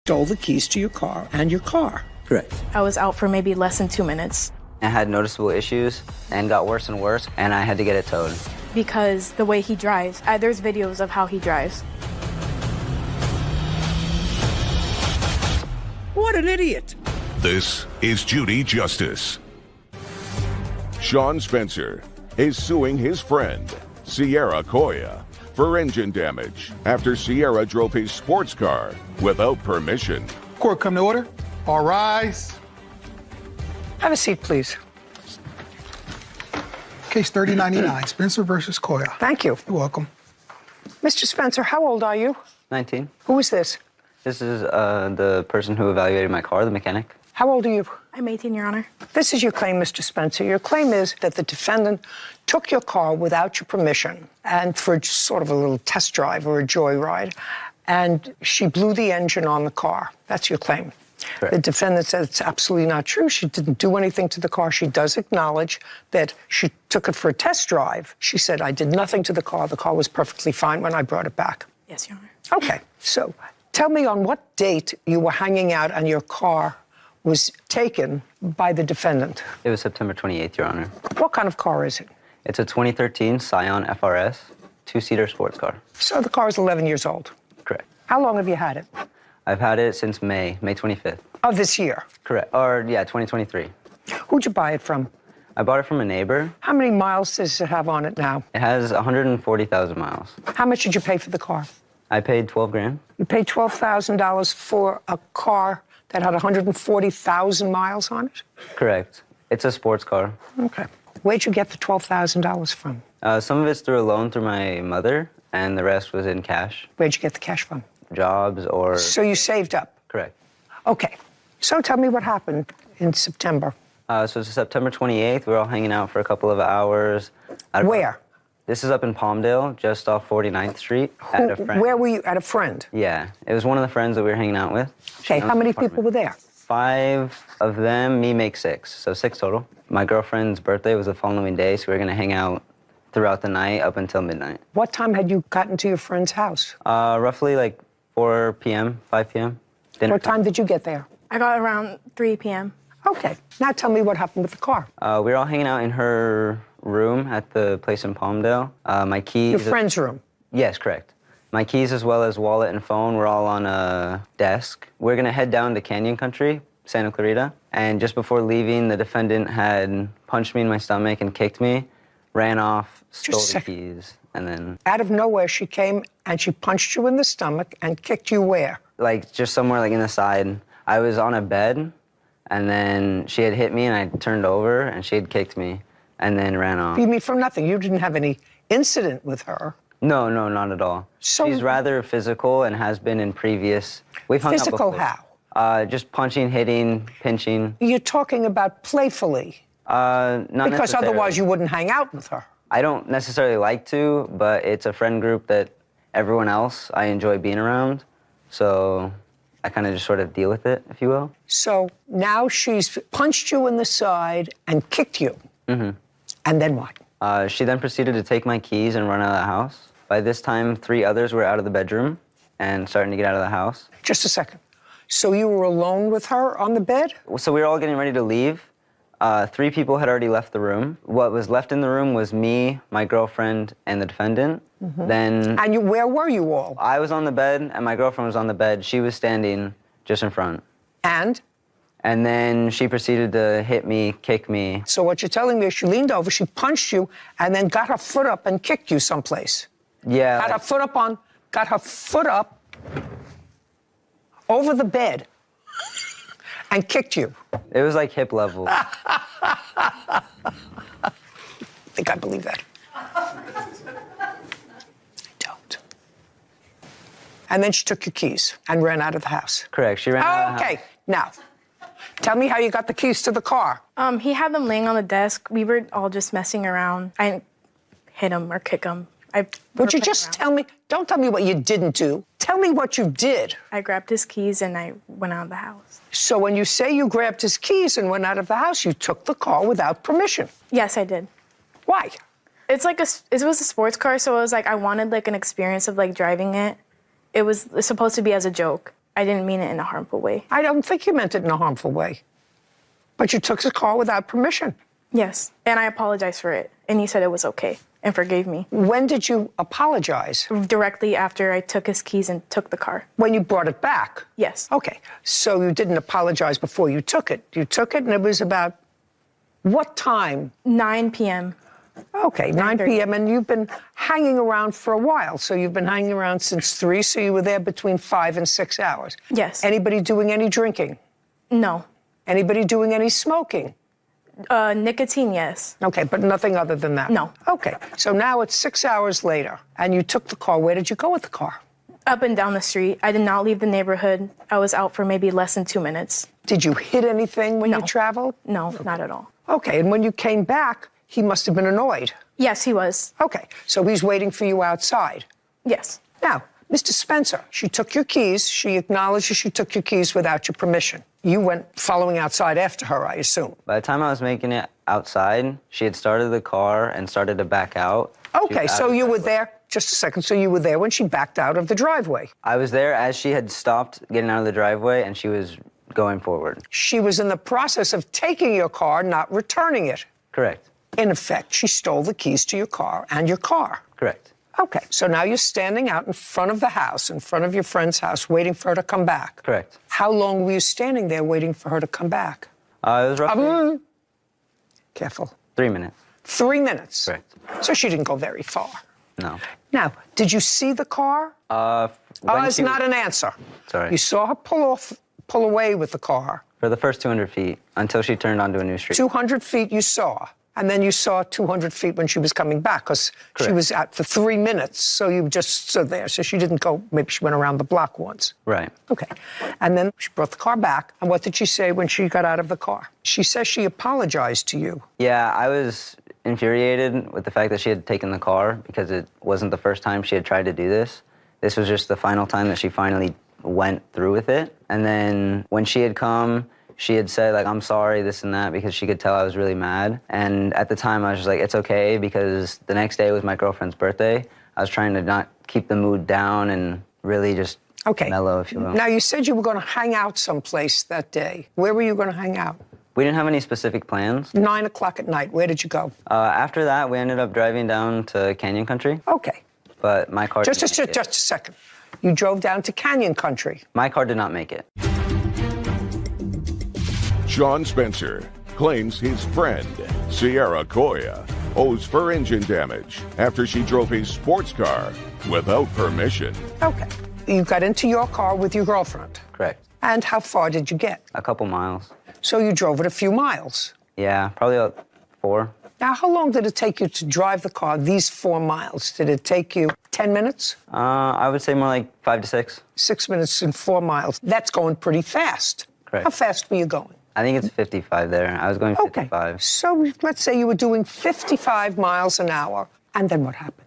stole the keys to your car and your car. Correct. I was out for maybe less than 2 minutes. I had noticeable issues and got worse and worse, and I had to get it towed. Because the way he drives, there's videos of how he drives. What an idiot. This is Judy Justice. Sean Spencer is suing his friend, Sierra Coya, for engine damage after Sierra drove his sports car without permission. Court, come to order. All rise. Have a seat, please. Case 3099, Spencer versus Coya. Thank you. You're welcome. Mr. Spencer, how old are you? 19. Who is this? This is the person who evaluated my car, the mechanic. How old are you? I'm 18, Your Honor. This is your claim, Mr. Spencer. Your claim is that the defendant took your car without your permission and for sort of a little test drive or a joyride, and she blew the engine on the car. That's your claim. Correct. The defendant said it's absolutely not true. She didn't do anything to the car. She does acknowledge that she took it for a test drive. She said, I did nothing to the car. The car was perfectly fine when I brought it back. Yes, Your Honor. Okay, so tell me on what date you were hanging out and your car was taken by the defendant. It was September 28th, Your Honor. What kind of car is it? It's a 2013 Scion FRS, two-seater sports car. So the car is 11 years old. Correct. How long have you had it? I've had it since May 25th. Of this year. Correct. Or, yeah, 2023. Who'd you buy it from? I bought it from a neighbor. How many miles does it have on it now? It has 140,000 miles. How much did you pay for the car? I paid 12 grand. You paid $12,000 for a car that had 140,000 miles on it? Correct. It's a sports car. Okay. Where'd you get the $12,000 from? Some of it's through a loan through my mother, and the rest was in cash. Where'd you get the cash from? Jobs or... So you saved up? Correct. Okay. So tell me what happened in September. So it's September 28th. We were all hanging out for a couple of hours. Where? This is up in Palmdale, just off 49th Street, at a friend. Where were you? At a friend? Yeah. It was one of the friends that we were hanging out with. Okay, how many people were there? 5 of them, me make 6, so 6 total. My girlfriend's birthday was the following day, so we were gonna hang out throughout the night up until midnight. What time had you gotten to your friend's house? Roughly like 4 p.m., 5 p.m. Dinner What time did you get there? I got around 3 p.m. Okay, now tell me what happened with the car. We were all hanging out in her room at the place in Palmdale. My keys... Your friend's room? Yes, correct. My keys as well as wallet and phone were all on a desk. We're gonna head down to Canyon Country, Santa Clarita, and just before leaving, the defendant had punched me in my stomach and kicked me, ran off, stole the keys, and then... Out of nowhere, she came and she punched you in the stomach and kicked you where? Like, just somewhere like in the side. I was on a bed, and then she had hit me, and I turned over, and she had kicked me, and then ran off. You mean from nothing? You didn't have any incident with her? No, not at all. So she's rather physical and has been in previous... We've hung physical out before. how? Just punching, hitting, pinching. You're talking about playfully? Not because otherwise you wouldn't hang out with her. I don't necessarily like to, but it's a friend group that everyone else I enjoy being around. So I kind of just sort of deal with it, if you will. So now she's punched you in the side and kicked you. Mm-hmm. And then what? She then proceeded to take my keys and run out of the house. By this time, 3 others were out of the bedroom and starting to get out of the house. Just a second. So you were alone with her on the bed? So we were all getting ready to leave. 3 people had already left the room. What was left in the room was me, my girlfriend, and the defendant. Mm-hmm. Then... And where were you all? I was on the bed, and my girlfriend was on the bed. She was standing just in front. And? And then she proceeded to hit me, kick me. So what you're telling me is she leaned over, she punched you, and then got her foot up and kicked you someplace. Yeah. Got her foot up over the bed and kicked you. It was like hip level. I think I believe that. I don't. And then she took your keys and ran out of the house. Correct, she ran out of the house. Okay, now, tell me how you got the keys to the car. He had them laying on the desk. We were all just messing around. I didn't hit him or kick him. Would you just tell me, don't tell me what you didn't do. Tell me what you did. I grabbed his keys and I went out of the house. So when you say you grabbed his keys and went out of the house, you took the car without permission? Yes, I did. Why? It was a sports car, so it was like I wanted like an experience of like driving it. It was supposed to be as a joke. I didn't mean it in a harmful way. I don't think you meant it in a harmful way. But you took his car without permission. Yes, and I apologized for it, and he said it was okay and forgave me. When did you apologize? Directly after I took his keys and took the car. When you brought it back? Yes. Okay, so you didn't apologize before you took it. You took it, and it was about what time? 9 p.m. Okay, 9 p.m., and you've been hanging around for a while. So you've been hanging around since 3, so you were there between 5 and 6 hours. Yes. Anybody doing any drinking? No. Anybody doing any smoking? Nicotine, yes. Okay, but nothing other than that? No. Okay, so now it's 6 hours later, and you took the car. Where did you go with the car? Up and down the street. I did not leave the neighborhood. I was out for maybe less than 2 minutes. Did you hit anything when No. you traveled? No, not at all. Okay, and when you came back, he must have been annoyed. Yes, he was. Okay, so he's waiting for you outside. Yes. Now, Mr. Spencer, she took your keys. She acknowledges she took your keys without your permission. You went following outside after her, I assume. By the time I was making it outside, she had started the car and started to back out. Okay, so you were there, just a second, so you were there when she backed out of the driveway. I was there as she had stopped getting out of the driveway and she was going forward. She was in the process of taking your car, not returning it. Correct. In effect, she stole the keys to your car and your car. Correct. Okay, so now you're standing out in front of the house, in front of your friend's house, waiting for her to come back. Correct. How long were you standing there waiting for her to come back? It was roughly Careful. 3 minutes. 3 minutes. Correct. So she didn't go very far. No. Now, did you see the car? It's not an answer. Sorry. You saw her pull away with the car. For the first 200 feet until she turned onto a new street. 200 feet you saw. And then you saw 200 feet when she was coming back, because she Correct. was out for 3 minutes. So you just stood there. So she didn't go, maybe she went around the block once. Right. Okay. And then she brought the car back. And what did she say when she got out of the car? She says she apologized to you. Yeah, I was infuriated with the fact that she had taken the car because it wasn't the first time she had tried to do this. This was just the final time that she finally went through with it. And then when she had come, she had said, like, I'm sorry, this and that, because she could tell I was really mad. And at the time, I was just like, it's okay, because the next day was my girlfriend's birthday. I was trying to not keep the mood down and really just mellow, if you will. Now, you said you were going to hang out someplace that day. Where were you going to hang out? We didn't have any specific plans. 9 o'clock at night. Where did you go? After that, we ended up driving down to Canyon Country. Okay. But my car Just didn't make it. a second. You drove down to Canyon Country. My car did not make it. Sean Spencer claims his friend, Sierra Coya, owes for engine damage after she drove his sports car without permission. Okay. You got into your car with your girlfriend. Correct. And how far did you get? A couple miles. So you drove it a few miles. Yeah, probably about 4. Now, how long did it take you to drive the car these 4 miles? Did it take you 10 minutes? I would say more like 5 to 6. 6 minutes and 4 miles. That's going pretty fast. Correct. How fast were you going? I think it's 55 there. I was going 55. Okay. So let's say you were doing 55 miles an hour. And then what happened?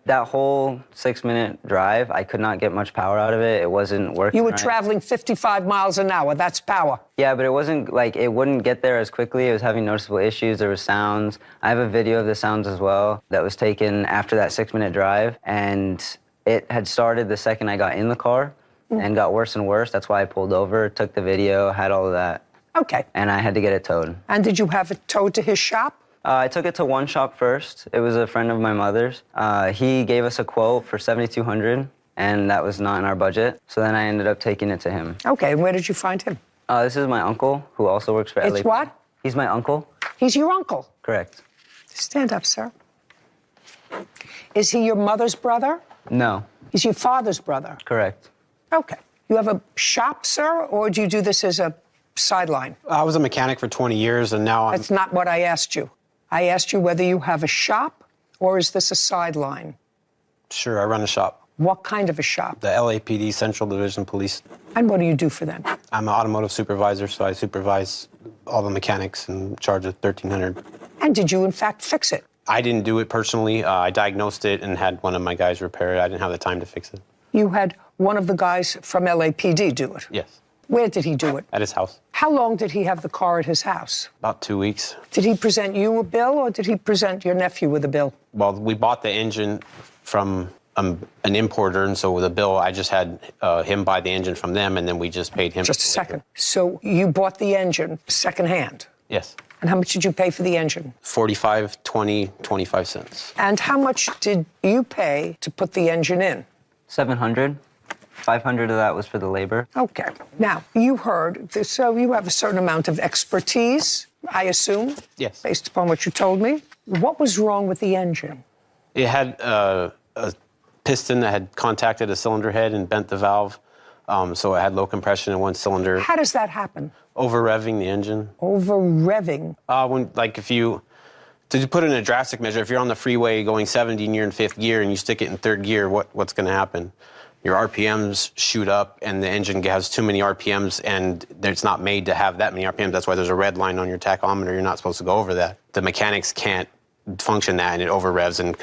That whole 6-minute drive, I could not get much power out of it. It wasn't working. You were right. traveling 55 miles an hour. That's power. Yeah, but it wasn't like it wouldn't get there as quickly. It was having noticeable issues. There was sounds. I have a video of the sounds as well that was taken after that 6-minute drive. And it had started the second I got in the car and got worse and worse. That's why I pulled over, took the video, had all of that. Okay. And I had to get it towed. And did you have it towed to his shop? I took it to one shop first. It was a friend of my mother's. He gave us a quote for $7,200, and that was not in our budget. So then I ended up taking it to him. Okay, and where did you find him? This is my uncle, who also works for LA. It's what? He's my uncle. He's your uncle. Correct. Stand up, sir. Is he your mother's brother? No. He's your father's brother. Correct. Okay. You have a shop, sir, or do you do this as a sideline? I was a mechanic for 20 years, and now I'm... That's not what I asked you. I asked you whether you have a shop, or is this a sideline? Sure, I run a shop. What kind of a shop? The LAPD, Central Division Police. And what do you do for them? I'm an automotive supervisor, so I supervise all the mechanics in charge of 1,300. And did you, in fact, fix it? I didn't do it personally. I diagnosed it and had one of my guys repair it. I didn't have the time to fix it. You had one of the guys from LAPD do it? Yes, Where did he do it? at his house. How long did he have the car at his house? About 2 weeks. Did he present you a bill, or did he present your nephew with a bill? Well, we bought the engine from I'm an importer, and so with the bill, I just had him buy the engine from them, and then we just paid him. Just a second. So you bought the engine secondhand? Yes. And how much did you pay for the engine? 45, 20, 25 cents. And how much did you pay to put the engine in? 700. 500 of that was for the labor. Okay. Now, you heard, so you have a certain amount of expertise, I assume? Yes. Based upon what you told me. What was wrong with the engine? It had a piston that had contacted a cylinder head and bent the valve, so it had low compression in one cylinder. How does that happen? Over-revving the engine. Over-revving? To put it in a drastic measure, if you're on the freeway going 70 and you're in fifth gear and you stick it in third gear, what's going to happen? Your RPMs shoot up and the engine has too many RPMs and it's not made to have that many RPMs. That's why there's a red line on your tachometer. You're not supposed to go over that. The mechanics can't function that and it over-revs and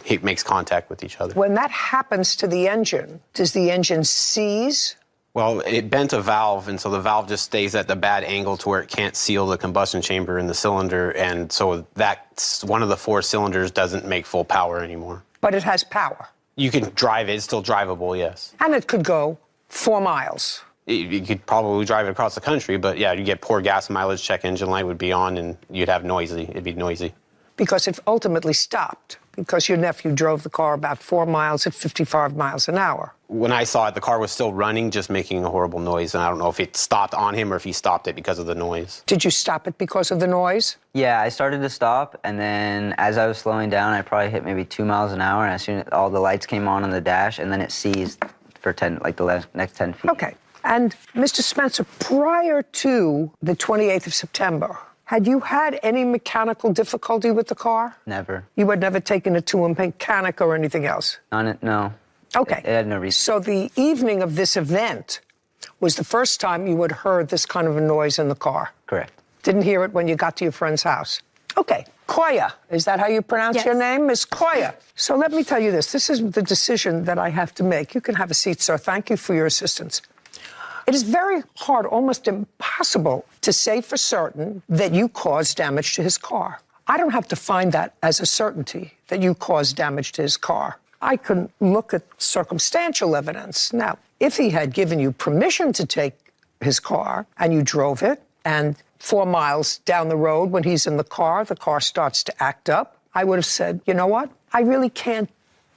it makes contact with each other. When that happens to the engine, does the engine seize? Well, it bent a valve, and so the valve just stays at the bad angle to where it can't seal the combustion chamber in the cylinder, and so that's one of the 4 cylinders doesn't make full power anymore. But it has power. You can drive it, it's still drivable, yes. And it could go 4 miles. You could probably drive it across the country, but yeah, you get poor gas mileage, check engine light would be on, and it'd be noisy. Because it ultimately stopped, because your nephew drove the car about 4 miles at 55 miles an hour. When I saw it, the car was still running, just making a horrible noise, and I don't know if it stopped on him or if he stopped it because of the noise. Did you stop it because of the noise? Yeah, I started to stop, and then as I was slowing down, I probably hit maybe 2 miles an hour, and as soon as all the lights came on the dash, and then it seized for the next 10 feet. Okay. And Mr. Spencer, prior to the 28th of September, had you had any mechanical difficulty with the car? Never. You had never taken it to a mechanic or anything else? No. Okay. It had no reason. So the evening of this event was the first time you had heard this kind of a noise in the car? Correct. Didn't hear it when you got to your friend's house? Okay. Koya, is that how you pronounce Yes. your name? Miss Koya. So let me tell you this. This is the decision that I have to make. You can have a seat, sir. Thank you for your assistance. It is very hard, almost impossible, to say for certain that you caused damage to his car. I don't have to find that as a certainty, that you caused damage to his car. I can look at circumstantial evidence. Now, if he had given you permission to take his car and you drove it, and 4 miles down the road when he's in the car starts to act up, I would have said, you know what? I really can't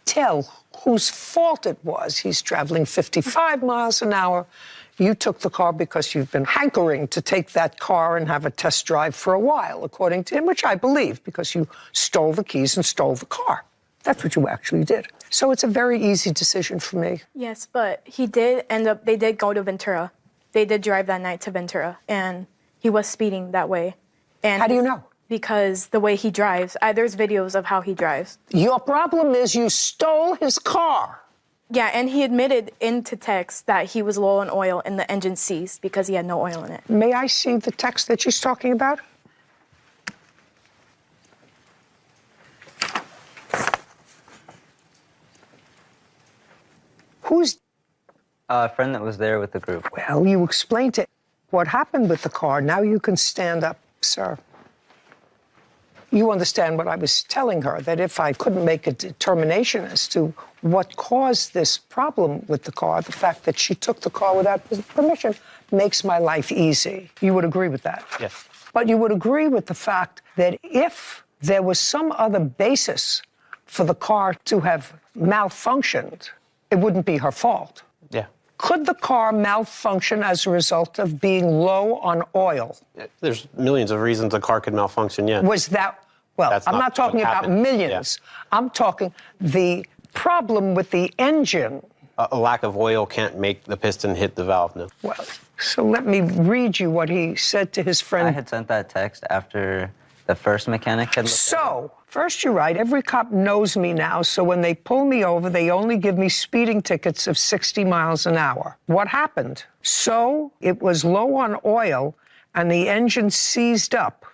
tell whose fault it was. He's traveling 55 miles an hour. You took the car because you've been hankering to take that car and have a test drive for a while, according to him, which I believe, because you stole the keys and stole the car. That's what you actually did. So it's a very easy decision for me. Yes, but they did go to Ventura. They did drive that night to Ventura, and he was speeding that way. And How do you know? Because the way he drives. There's videos of how he drives. Your problem is you stole his car. Yeah, and he admitted into text that he was low on oil and the engine seized because he had no oil in it. May I see the text that she's talking about? Who's... A friend that was there with the group. Well, you explained to what happened with the car. Now you can stand up, sir. You understand what I was telling her, that if I couldn't make a determination as to what caused this problem with the car, the fact that she took the car without permission makes my life easy. You would agree with that? Yes. But you would agree with the fact that if there was some other basis for the car to have malfunctioned, it wouldn't be her fault. Yeah. Could the car malfunction as a result of being low on oil? There's millions of reasons a car could malfunction, yeah. Was that, well, That's I'm not not talking what about happened. millions. Yeah. I'm talking the problem with the engine. A lack of oil can't make the piston hit the valve, no. Well, so let me read you what he said to his friend. I had sent that text after the first mechanic had looked at it. So, first you're right, every cop knows me now, so when they pull me over, they only give me speeding tickets of 60 miles an hour. What happened? So, it was low on oil, and the engine seized up.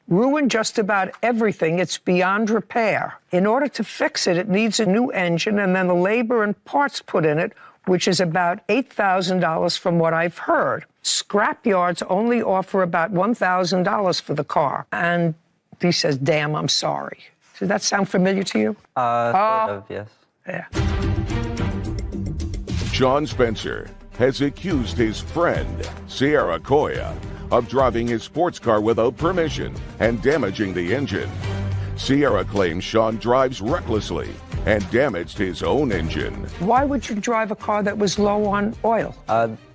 Ruined just about everything. It's beyond repair. In order to fix it, it needs a new engine, and then the labor and parts put in it, which is about $8,000 from what I've heard. Scrap yards only offer about $1,000 for the car. And he says, damn, I'm sorry. Does that sound familiar to you? Sort of, yes. Yeah. Sean Spencer has accused his friend, Sierra Koya, of driving his sports car without permission and damaging the engine. Sierra claims Sean drives recklessly and damaged his own engine. Why would you drive a car that was low on oil?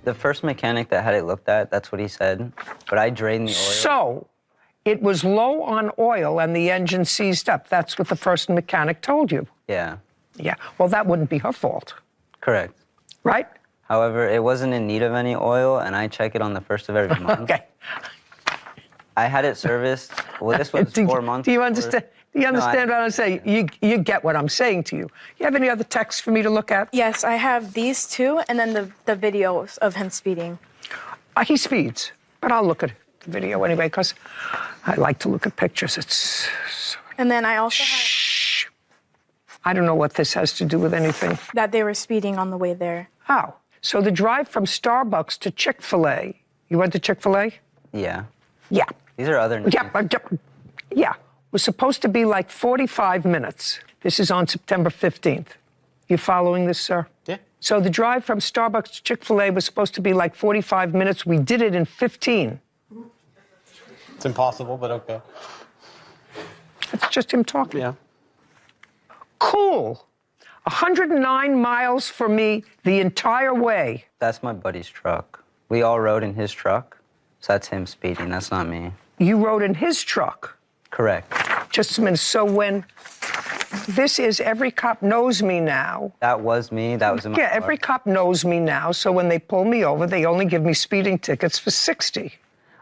The first mechanic that had it looked at, that's what he said. But I drained the oil. So, it was low on oil and the engine seized up. That's what the first mechanic told you. Yeah, Yeah. Well, that wouldn't be her fault, correct. right? However, it wasn't in need of any oil, and I check it on the first of every month. Okay. I had it serviced. Well, this was 4 months. Do you before- understand? Do you understand what I'm saying? You get what I'm saying to you. You have any other texts for me to look at? Yes, I have these two, and then the videos of him speeding. He speeds, but I'll look at the video anyway because I like to look at pictures. It's. And then I also have Shh. I don't know what this has to do with anything. that they were speeding on the way there. Oh, so the drive from Starbucks to Chick-fil-A. You went to Chick-fil-A? Yeah. Yeah. These are other. Yeah. Was supposed to be like 45 minutes. This is on September 15th. You following this, sir? Yeah. So the drive from Starbucks to Chick-fil-A was supposed to be like 45 minutes. We did it in 15. It's impossible, but okay. It's just him talking. Yeah. Cool. 109 miles for me the entire way. That's my buddy's truck. We all rode in his truck, so that's him speeding. That's not me. You rode in his truck. Correct. Just a minute. So when this is every cop knows me now. That was me. That was in my Yeah, car. every cop knows me now. So when they pull me over, they only give me speeding tickets for 60.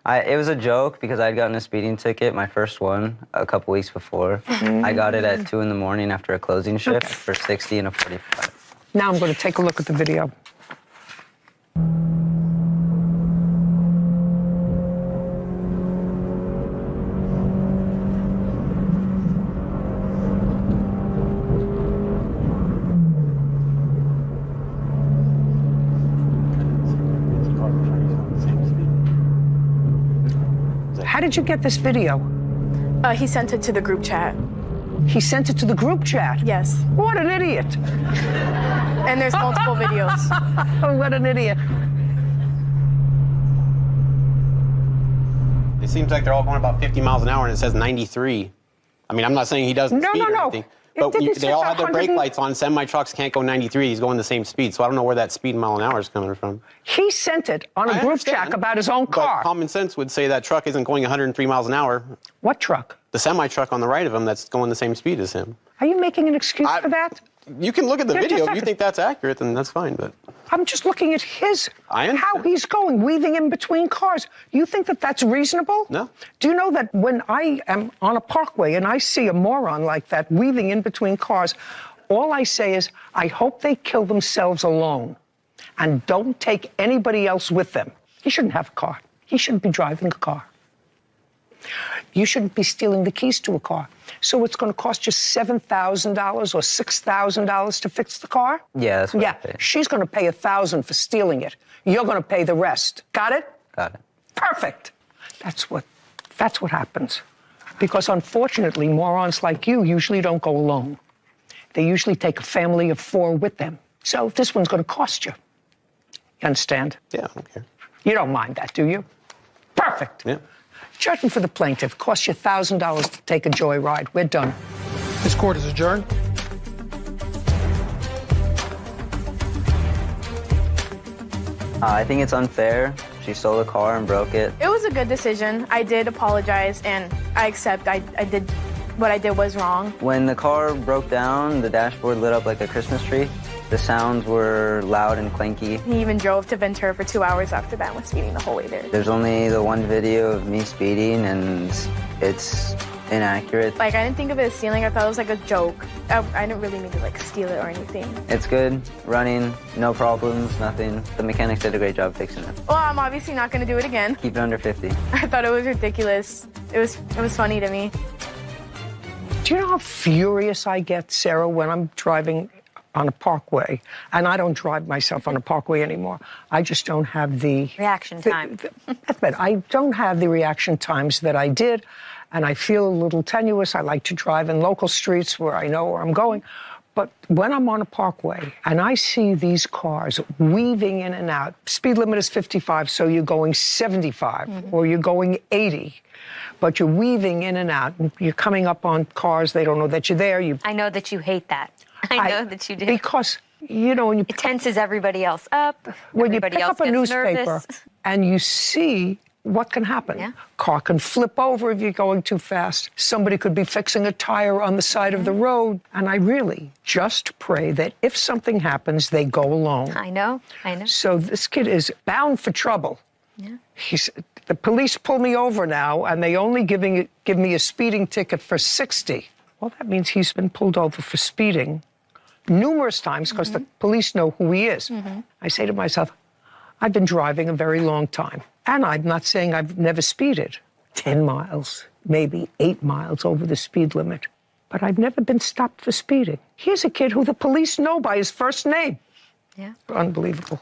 It was a joke because I'd gotten a speeding ticket, my first one, a couple weeks before. I got it at 2 in the morning after a closing shift Okay. for 60 and a 45. Now I'm going to take a look at the video. How did you get this video? He sent it to the group chat. He sent it to the group chat. Yes. What an idiot. And there's multiple videos. Oh, what an idiot. It seems like they're all going about 50 miles an hour, and it says 93. I mean, I'm not saying he doesn't No, speed no, or no. anything, It but didn't they say all have their 100 brake and- lights on. Semi-trucks can't go 93. He's going the same speed, so I don't know where that speed mile an hour is coming from. He sent it on a I group understand, chat about his own But car. common sense would say that truck isn't going 103 miles an hour. What truck? The semi-truck on the right of him that's going the same speed as him. Are you making an excuse I- for that? You can look at the Yeah, just video. a If you second. think that's accurate, then that's fine, but... I'm just looking at his, I understand. how he's going, weaving in between cars. You think that that's reasonable? No. Do you know that when I am on a parkway and I see a moron like that weaving in between cars, all I say is, I hope they kill themselves alone and don't take anybody else with them. He shouldn't have a car. He shouldn't be driving a car. You shouldn't be stealing the keys to a car. So it's going to cost you $7,000 or $6,000 to fix the car? Yeah, that's what Yeah, I paid. she's going to pay $1,000 for stealing it. You're going to pay the rest. Got it? Got it. Perfect. That's what happens. Because unfortunately, morons like you usually don't go alone. They usually take a family of 4 with them. So this one's going to cost you. You understand? Yeah, I don't care. You don't mind that, do you? Perfect. Yeah. Judgment for the plaintiff costs you $1,000 to take a joyride. We're done. This court is adjourned. I think it's unfair. She stole a car and broke it. It was a good decision. I did apologize, and I accept I did what I did was wrong. When the car broke down, the dashboard lit up like a Christmas tree. The sounds were loud and clanky. He even drove to Ventura for 2 hours after that and was speeding the whole way there. There's only the one video of me speeding, and it's inaccurate. Like, I didn't think of it as stealing. I thought it was like a joke. I didn't really mean to like steal it or anything. It's good, running, no problems, nothing. The mechanics did a great job fixing it. Well, I'm obviously not going to do it again. Keep it under 50. I thought it was ridiculous. It was funny to me. Do you know how furious I get, Sarah, when I'm driving on a parkway? And I don't drive myself on a parkway anymore. I just don't have the... Reaction time. That's bad. I don't have the reaction times that I did, and I feel a little tenuous. I like to drive in local streets where I know where I'm going. But when I'm on a parkway and I see these cars weaving in and out, speed limit is 55, so you're going 75 or you're going 80, but you're weaving in and out. And you're coming up on cars, they don't know that you're there. I know that you hate that. I know that you do. Because, you know, when you It tenses everybody else up. when you Everybody pick else up a gets newspaper nervous. and you see what can happen. Yeah. Car can flip over if you're going too fast. Somebody could be fixing a tire on the side of the road. And I really just pray that if something happens, they go alone. I know. So this kid is bound for trouble. Yeah. The police pull me over now, and they only give me a speeding ticket for 60. Well, that means he's been pulled over for speeding numerous times because the police know who he is. I say to myself, I've been driving a very long time, and I'm not saying I've never speeded. 10 miles, maybe 8 miles over the speed limit, but I've never been stopped for speeding. Here's a kid who the police know by his first name. Yeah. Unbelievable.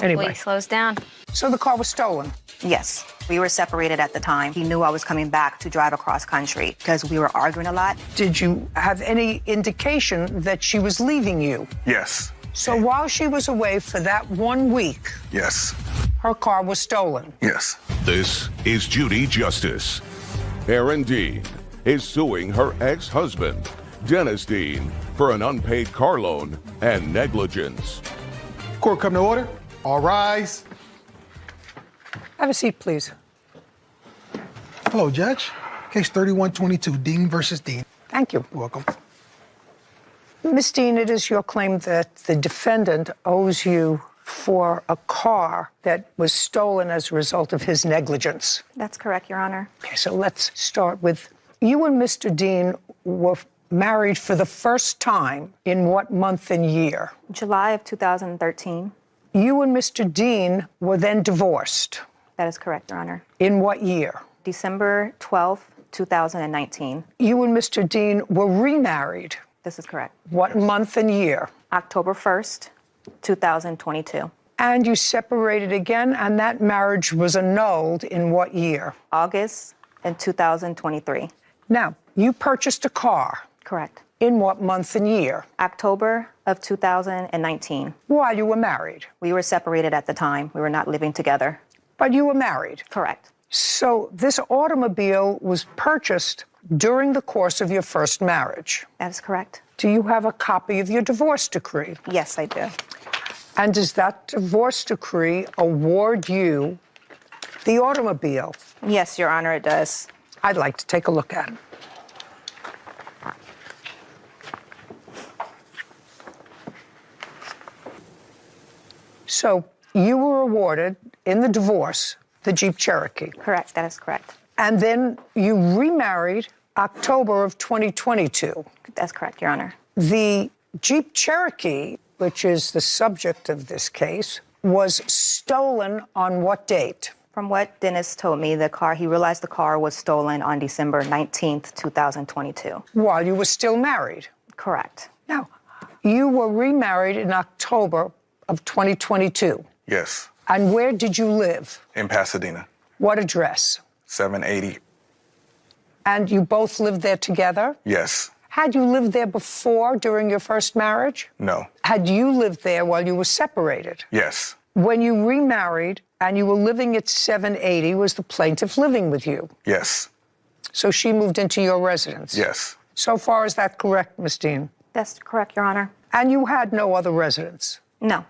Anyway, Well, he slows down. so the car was stolen. Yes, we were separated at the time. He knew I was coming back to drive across country because we were arguing a lot. Did you have any indication that she was leaving you? Yes. So while she was away for that 1 week, Yes. her car was stolen. Yes. This is Judy Justice. Erin Dean is suing her ex-husband, Dennis Dean, for an unpaid car loan and negligence. Court come to order. All rise. Have a seat, please. Hello, Judge. Case 3122, Dean versus Dean. Thank you. Welcome. Ms. Dean, it is your claim that the defendant owes you for a car that was stolen as a result of his negligence. That's correct, Your Honor. Okay, so let's start with, you and Mr. Dean were married for the first time in what month and year? July of 2013. You and Mr. Dean were then divorced. That is correct, Your Honor. In what year? December 12th, 2019. You and Mr. Dean were remarried. This is correct. What month and year? October 1st, 2022. And you separated again, and that marriage was annulled in what year? August in 2023. Now, you purchased a car. Correct. In what month and year? October of 2019. While you were married. We were separated at the time. We were not living together. But you were married. Correct. So this automobile was purchased during the course of your first marriage. That is correct. Do you have a copy of your divorce decree? Yes, I do. And does that divorce decree award you the automobile? Yes, Your Honor, it does. I'd like to take a look at it. So you were awarded in the divorce the Jeep Cherokee. Correct. That is correct. And then you remarried October of 2022. That's correct, Your Honor. The Jeep Cherokee, which is the subject of this case, was stolen on what date? From what Dennis told me, he realized the car was stolen on December 19th, 2022. While you were still married. Correct. Now, you were remarried in October of 2022. Yes. And where did you live? In Pasadena. What address? 780. And you both lived there together? Yes. Had you lived there before, during your first marriage? No. Had you lived there while you were separated? Yes. When you remarried and you were living at 780, was the plaintiff living with you? Yes. So she moved into your residence? Yes. So far, is that correct, Ms. Dean? That's correct, Your Honor. And you had no other residence? No,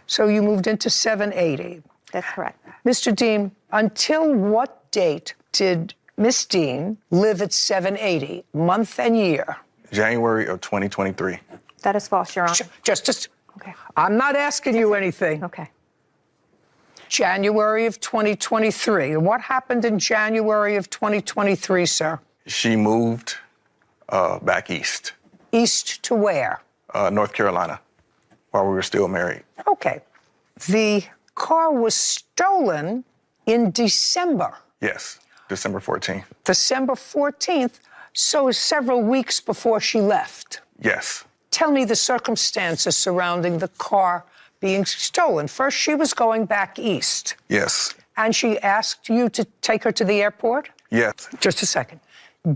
So you moved into 780. that's correct. Mr. Dean, until what date did Miss Dean live at 780, month and year? January of 2023. That is false, Your Honor. Justice, Okay. I'm not asking you anything. Okay. January of 2023. And what happened in January of 2023, sir? She moved back east, East to where? North Carolina, while we were still married. Okay. The car was stolen in December. Yes. December 14th. December 14th, so several weeks before she left. Yes. Tell me the circumstances surrounding the car being stolen. First, she was going back east, Yes. and she asked you to take her to the airport? Yes. Just a second.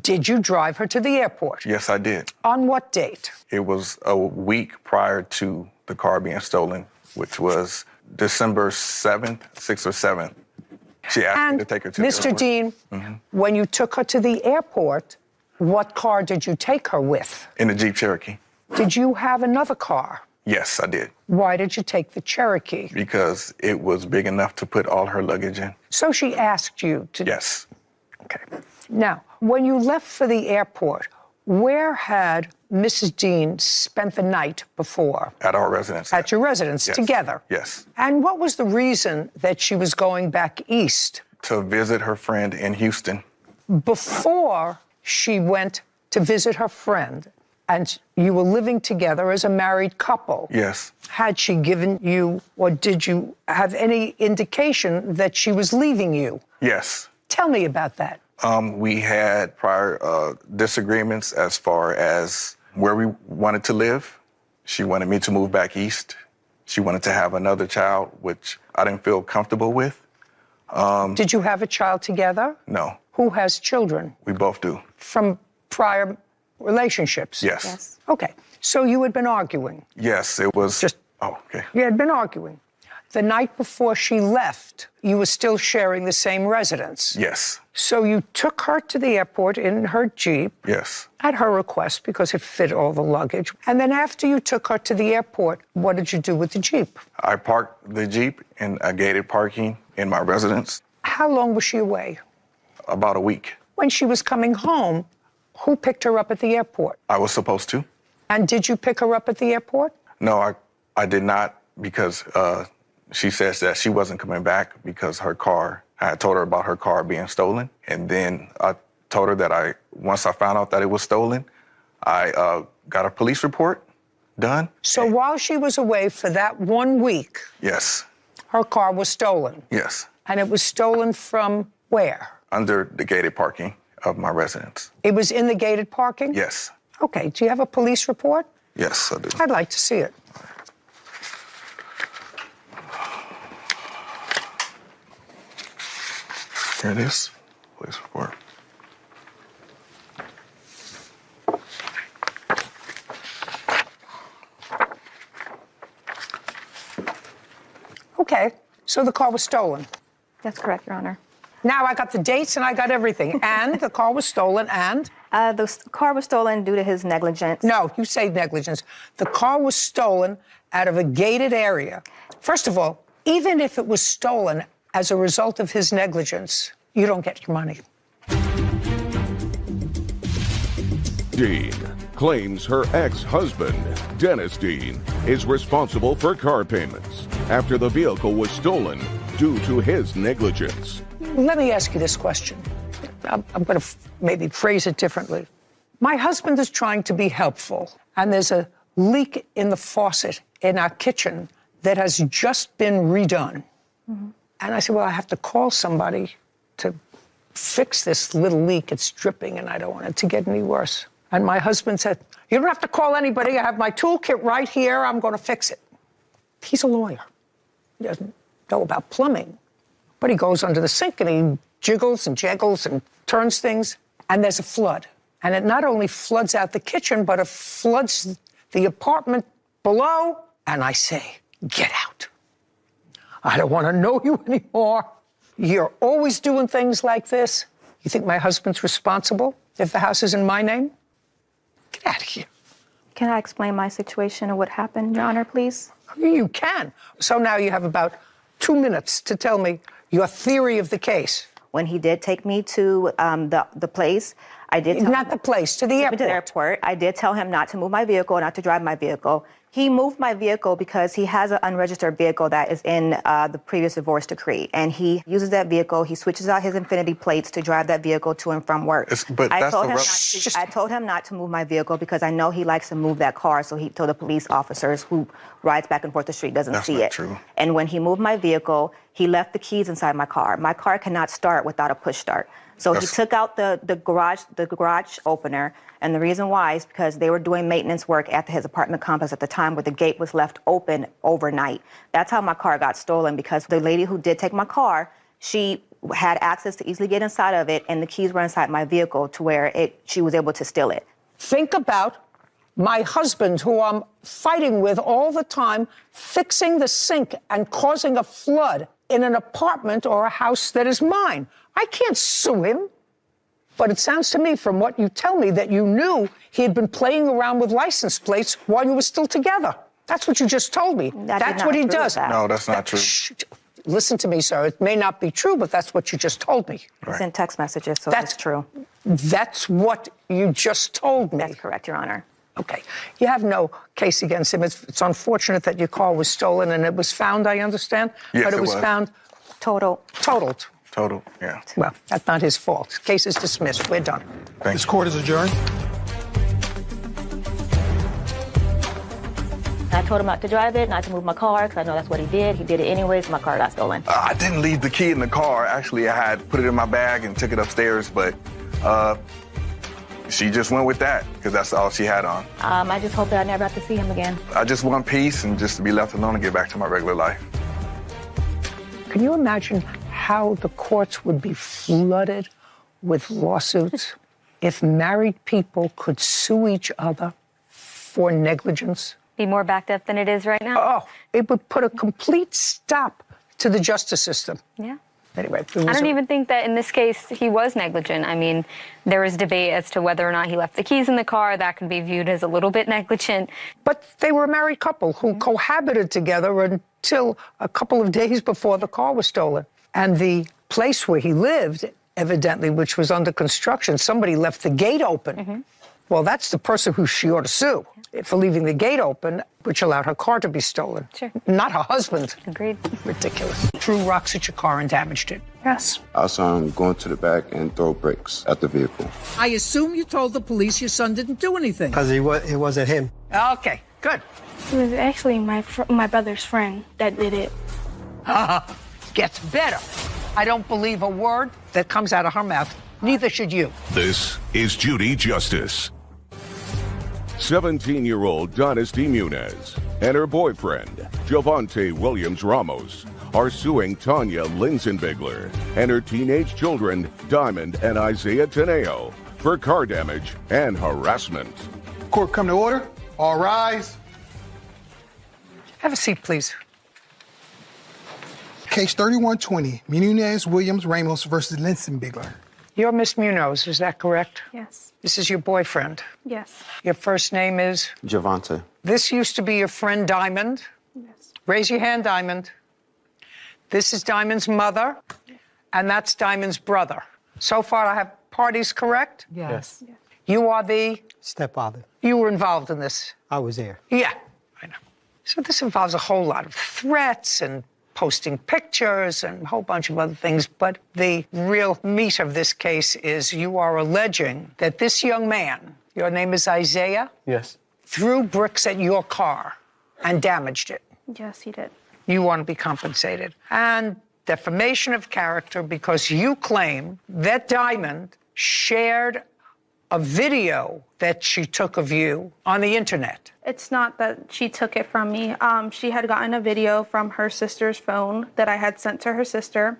Did you drive her to the airport? Yes, I did. On what date? It was a week prior to the car being stolen, which was December 7th, 6th or 7th. She asked me to take her to the Mr. airport. Dean, when you took her to the airport, what car did you take her with? In the Jeep Cherokee. Did you have another car? Yes, I did. Why did you take the Cherokee? Because it was big enough to put all her luggage in. So she asked you to... Yes. Okay. Now, when you left for the airport, where had Mrs. Dean spent the night before? At our residence. At your residence, Yes. together? Yes. And what was the reason that she was going back east? To visit her friend in Houston. Before she went to visit her friend, and you were living together as a married couple. Yes. Had she given you, or did you have any indication that she was leaving you? Yes. Tell me about that. We had prior disagreements as far as where we wanted to live. She wanted me to move back east. She wanted to have another child, which I didn't feel comfortable with. Did you have a child together? No. Who has children? We both do. From prior relationships? Yes. Yes. Okay. So you had been arguing. Yes, it was. Just- Oh, okay. You had been arguing. The night before she left, you were still sharing the same residence. Yes. So you took her to the airport in her Jeep. Yes. At her request, because it fit all the luggage. And then after you took her to the airport, what did you do with the Jeep? I parked the Jeep in a gated parking in my residence. How long was she away? About a week. When she was coming home, who picked her up at the airport? I was supposed to. And did you pick her up at the airport? No, I did not, because she says that she wasn't coming back because her car, I had told her about her car being stolen. And then I told her that once I found out that it was stolen, I got a police report done. So while she was away for that 1 week, Yes. her car was stolen. Yes. And it was stolen from where? Under the gated parking of my residence. It was in the gated parking? Yes. Okay. Do you have a police report? Yes, I do. I'd like to see it. Here it is. Police report. Okay. So the car was stolen. That's correct, Your Honor. Now I got the dates and I got everything. And the car was stolen and? Car was stolen due to his negligence. No, you say negligence. The car was stolen out of a gated area. First of all, even if it was stolen as a result of his negligence, you don't get your money. Dean claims her ex-husband, Dennis Dean, is responsible for car payments after the vehicle was stolen due to his negligence. Let me ask you this question. I'm going to maybe phrase it differently. My husband is trying to be helpful, and there's a leak in the faucet in our kitchen that has just been redone. Mm-hmm. And I said, well, I have to call somebody to fix this little leak. It's dripping, and I don't want it to get any worse. And my husband said, you don't have to call anybody. I have my toolkit right here. I'm going to fix it. He's a lawyer. He doesn't know about plumbing. But he goes under the sink and he jiggles and jaggles and turns things, and there's a flood. And it not only floods out the kitchen, but it floods the apartment below. And I say, get out. I don't want to know you anymore. You're always doing things like this. You think my husband's responsible if the house is in my name? Get out of here. Can I explain my situation and what happened, Your Honor, please? You can. So now you have about 2 minutes to tell me your theory of the case. When he did take me to the place, I did tell Not the place, to the him airport. to the airport. I did tell him not to move my vehicle, not to drive my vehicle. He moved my vehicle because he has an unregistered vehicle that is in the previous divorce decree, and he uses that vehicle. He switches out his infinity plates to drive that vehicle to and from work. I told him not to move my vehicle because I know he likes to move that car, so he told the police officers who rides back and forth the street doesn't see it. That's not true. And when he moved my vehicle, he left the keys inside my car. My car cannot start without a push start. So he took out the garage opener, and the reason why is because they were doing maintenance work at his apartment complex at the time where the gate was left open overnight. That's how my car got stolen, because the lady who did take my car, she had access to easily get inside of it, and the keys were inside my vehicle to where she was able to steal it. Think about my husband, who I'm fighting with all the time, fixing the sink and causing a flood in an apartment or a house that is mine. I can't sue him. But it sounds to me, from what you tell me, that you knew he had been playing around with license plates while you were still together. That's what you just told me. That's what he does. No, that's not true. Listen to me, sir. It may not be true, but that's what you just told me. It's in text messages, so that's true. That's what you just told me. That's correct, Your Honor. Okay. You have no case against him. It's unfortunate that your car was stolen and it was found, I understand. Yes, but it was found totaled. Total, yeah. Well, that's not his fault. Case is dismissed. We're done. This court is adjourned. I told him not to drive it, not to move my car, because I know that's what he did. He did it anyways. My car got stolen. I didn't leave the key in the car. Actually, I had put it in my bag and took it upstairs, but she just went with that because that's all she had on. I just hope that I never have to see him again. I just want peace and just to be left alone and get back to my regular life. Can you imagine how the courts would be flooded with lawsuits if married people could sue each other for negligence? Be more backed up than it is right now? Oh, it would put a complete stop to the justice system. Yeah. Anyway, I don't even think that in this case he was negligent. I mean, there was debate as to whether or not he left the keys in the car. That could be viewed as a little bit negligent. But they were a married couple who cohabited together until a couple of days before the car was stolen. And the place where he lived, evidently, which was under construction, somebody left the gate open. Well, that's the person who she ought to sue for leaving the gate open, which allowed her car to be stolen. Sure. Not her husband. Agreed. Ridiculous. Threw rocks at your car and damaged it. Yes. I saw him go into the back and throw bricks at the vehicle. I assume you told the police your son didn't do anything. Because it wasn't him. Okay, good. It was actually my brother's friend that did it. Gets better. I don't believe a word that comes out of her mouth. Neither should you. This is Judy Justice. 17-year-old Dynasty Muniz and her boyfriend, Javante Williams Ramos, are suing Tanya Linsenbigler and her teenage children, Diamond and Isaiah Teneo, for car damage and harassment. Court come to order. All rise. Have a seat, please. Case 3120, Munez Williams Ramos versus Linsenbigler. You're Miss Munoz, is that correct? Yes. This is your boyfriend. Yes. Your first name is? Javante. This used to be your friend Diamond. Yes. Raise your hand, Diamond. This is Diamond's mother, and that's Diamond's brother. So far, I have parties correct? Yes. You are the? Stepfather. You were involved in this? I was there. Yeah, I know. So this involves a whole lot of threats and posting pictures and a whole bunch of other things. But the real meat of this case is you are alleging that this young man, your name is Isaiah? Yes. Threw bricks at your car and damaged it. Yes, he did. You want to be compensated. And defamation of character because you claim that Diamond shared a video that she took of you on the internet. It's not that she took it from me. She had gotten a video from her sister's phone that I had sent to her sister,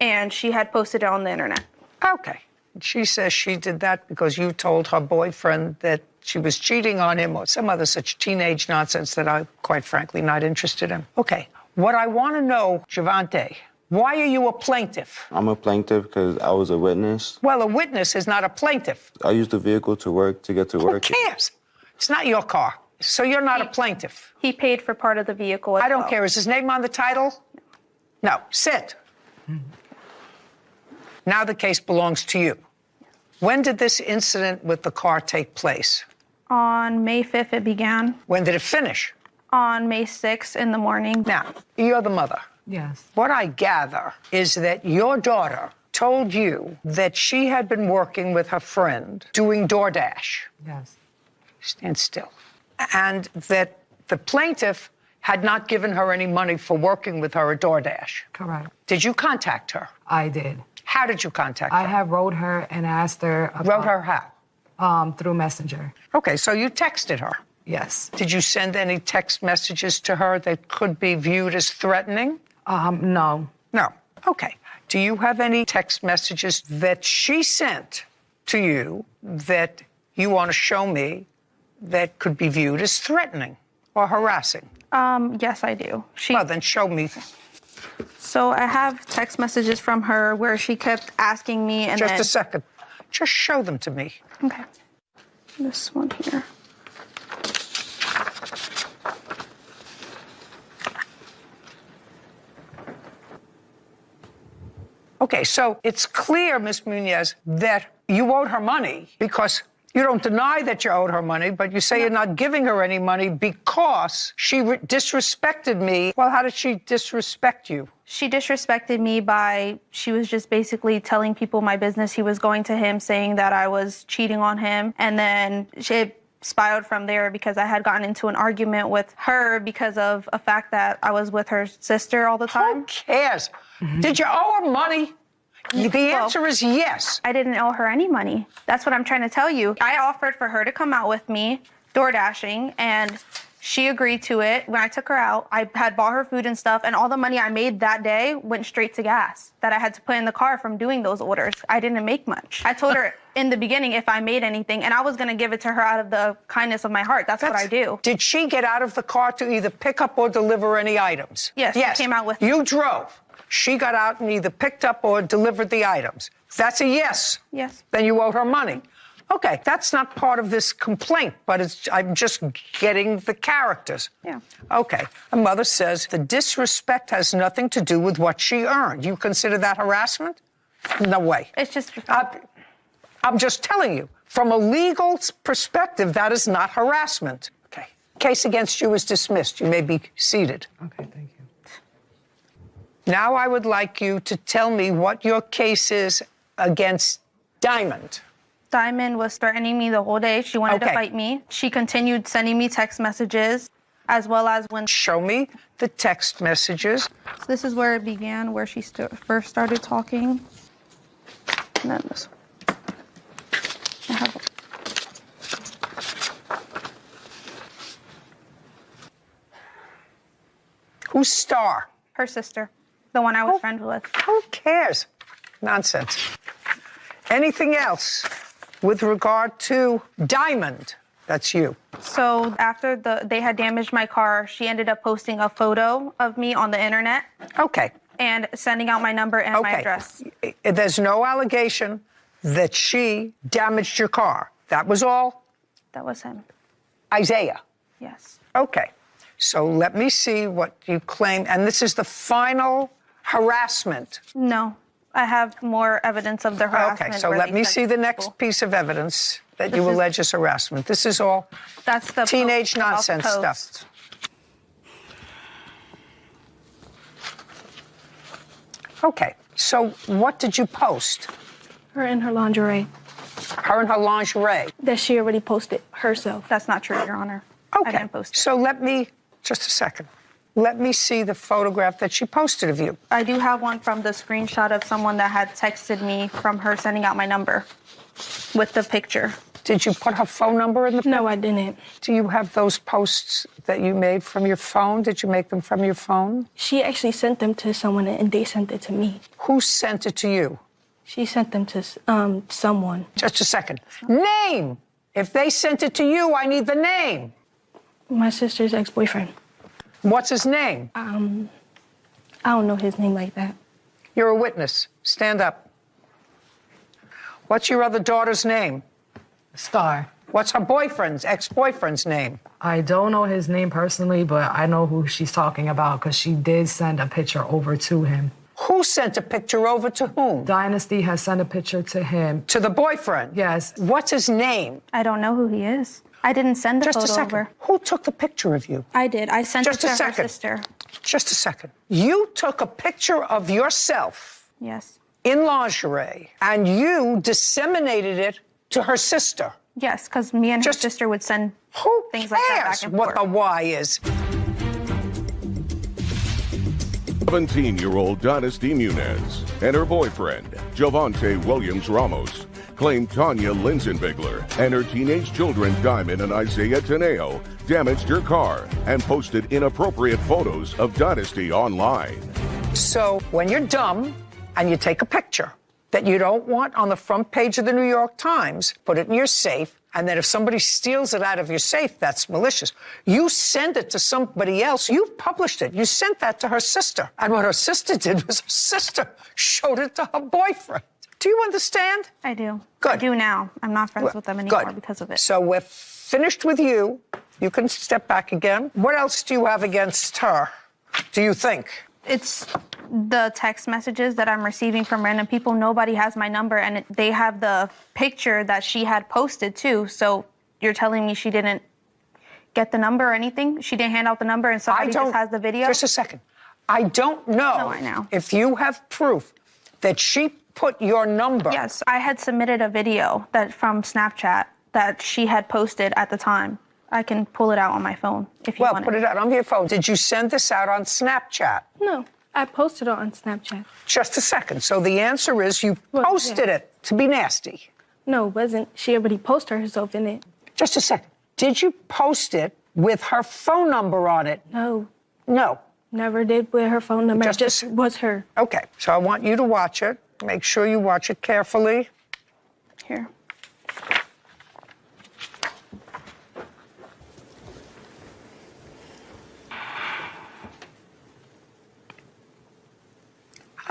and she had posted it on the internet. Okay. She says she did that because you told her boyfriend that she was cheating on him or some other such teenage nonsense that I'm quite frankly not interested in. Okay. What I want to know, Javante, why are you a plaintiff? I'm a plaintiff because I was a witness. Well, a witness is not a plaintiff. I used the vehicle to get to work. Who cares? It's not your car. So you're not a plaintiff. He paid for part of the vehicle as I don't well. care. Is his name on the title? No. Sit. Now the case belongs to you. When did this incident with the car take place? On May 5th, it began. When did it finish? On May 6th in the morning. Now, you're the mother. Yes. What I gather is that your daughter told you that she had been working with her friend doing DoorDash. Yes. Stand still. And that the plaintiff had not given her any money for working with her at DoorDash. Correct. Did you contact her? I did. How did you contact her? I have wrote her and asked her about, Wrote her how? through Messenger. Okay, so you texted her. Yes. Did you send any text messages to her that could be viewed as threatening? No. No. Okay. Do you have any text messages that she sent to you that you want to show me that could be viewed as threatening or harassing? Yes, I do. Well, then show me. So I have text messages from her where she kept asking me and Just a second. Just show them to me. Okay. This one here. Okay, so it's clear, Ms. Munez, that you owed her money because you don't deny that you owed her money, but you say you're not giving her any money because she disrespected me. Well, how did she disrespect you? She disrespected me she was just basically telling people my business. He was going to him saying that I was cheating on him. And then she spiraled from there because I had gotten into an argument with her because of a fact that I was with her sister all the time. Who cares? Did you owe her money? The answer is yes. I didn't owe her any money. That's what I'm trying to tell you. I offered for her to come out with me, door dashing, and she agreed to it. When I took her out, I had bought her food and stuff, and all the money I made that day went straight to gas that I had to put in the car from doing those orders. I didn't make much. I told her in the beginning if I made anything, and I was going to give it to her out of the kindness of my heart. That's what I do. Did she get out of the car to either pick up or deliver any items? Yes, she came out with me. You drove. She got out and either picked up or delivered the items. That's a yes. Yes. Then you owed her money. Okay, that's not part of this complaint, but I'm just getting the characters. Yeah. Okay. A mother says the disrespect has nothing to do with what she earned. You consider that harassment? No way. It's just... I'm just telling you, from a legal perspective, that is not harassment. Okay. Case against you is dismissed. You may be seated. Okay, thank you. Now I would like you to tell me what your case is against Diamond. Diamond was threatening me the whole day. She wanted to fight me. She continued sending me text messages, as well as when... Show me the text messages. So this is where it began, where she first started talking. And then this one. I have... Who's Star? Her sister, the one I was friends with. Who cares? Nonsense. Anything else with regard to Diamond? That's you. So after they had damaged my car, she ended up posting a photo of me on the internet. Okay. And sending out my number and my address. There's no allegation that she damaged your car. That was all? That was him. Isaiah? Yes. Okay. So let me see what you claim. And this is the final harassment? No. I have more evidence of the harassment. Okay, so let me see the next piece of evidence that you allege is harassment. This is all that's the teenage nonsense stuff. Okay, so what did you post? Her in her lingerie. Her in her lingerie? That she already posted herself. That's not true, Your Honor. Okay, I didn't post it. So let me, just a second. Let me see the photograph that she posted of you. I do have one from the screenshot of someone that had texted me from her sending out my number with the picture. Did you put her phone number in the picture? No, I didn't. Do you have those posts that you made from your phone? Did you make them from your phone? She actually sent them to someone and they sent it to me. Who sent it to you? She sent them to someone. Just a second. Name! If they sent it to you, I need the name. My sister's ex-boyfriend. What's his name? I don't know his name like that. You're a witness. Stand up. What's your other daughter's name? Star. What's her boyfriend's, ex-boyfriend's name? I don't know his name personally, but I know who she's talking about because she did send a picture over to him. Who sent a picture over to whom? Dynasty has sent a picture to him. To the boyfriend? Yes. What's his name? I don't know who he is. I didn't send the Just photo a second. over. Who took the picture of you? I did. I sent Just it a to her second. sister. Just a second. You took a picture of yourself Yes. in lingerie, and you disseminated it to her sister. Yes, because me and her sister would send things like that back and what forth. the why is? 17-year-old Dynasty Munez and her boyfriend, Javante Williams Ramos, claimed Tanya Linsenbigler and her teenage children, Diamond and Isaiah Teneo, damaged her car and posted inappropriate photos of Dynasty online. So when you're dumb and you take a picture that you don't want on the front page of the New York Times, put it in your safe, and then if somebody steals it out of your safe, that's malicious. You send it to somebody else. You published it. You sent that to her sister. And what her sister did was her sister showed it to her boyfriend. Do you understand? I do. Good. I do now. I'm not friends with them anymore because of it. So we're finished with you. You can step back again. What else do you have against her, do you think? It's the text messages that I'm receiving from random people. Nobody has my number, and they have the picture that she had posted too. So you're telling me she didn't get the number or anything? She didn't hand out the number, and somebody just has the video? Just a second. I don't know if you have proof that she put your number. Yes, I had submitted a video from Snapchat that she had posted at the time. I can pull it out on my phone if you want it. Well, put it out on your phone. Did you send this out on Snapchat? No, I posted it on Snapchat. Just a second. So the answer is you posted it to be nasty. No, it wasn't. She already posted herself in it. Just a second. Did you post it with her phone number on it? No. No. Never did with her phone number. Just was her. Okay. So I want you to watch it. Make sure you watch it carefully. Here.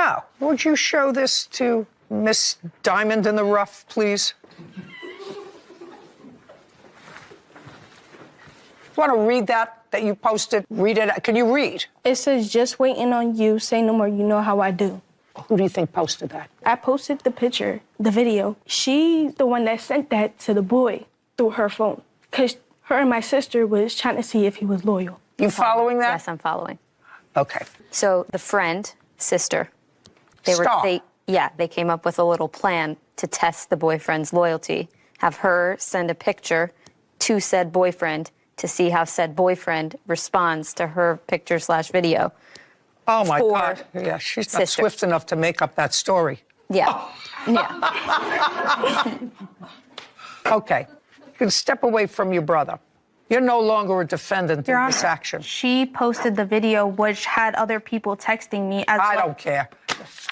Oh, would you show this to Miss Diamond in the Rough, please? Want to read that you posted? Read it. Can you read? It says, just waiting on you. Say no more. You know how I do. Who do you think posted that? I posted the picture, the video. She's the one that sent that to the boy through her phone. Because her and my sister was trying to see if he was loyal. You following that? Yes, I'm following. Okay. So the friend, sister, they came up with a little plan to test the boyfriend's loyalty. Have her send a picture to said boyfriend to see how said boyfriend responds to her picture/video. Oh my God. Yeah, she's not swift enough to make up that story. Yeah. Yeah. Okay. You can step away from your brother. You're no longer a defendant in this action. She posted the video which had other people texting me as I don't care.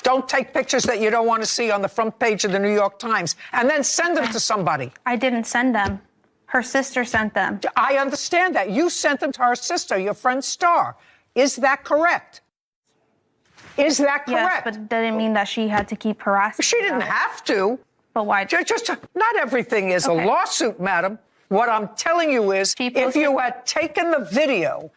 Don't take pictures that you don't want to see on the front page of the New York Times and then send them to somebody. I didn't send them. Her sister sent them. I understand that. You sent them to her sister, your friend Star. Is that correct? Is that correct? Yes, but that didn't mean that she had to keep harassing. She didn't have to. But why? Just not everything is a lawsuit, madam. What I'm telling you is, if you had taken the video,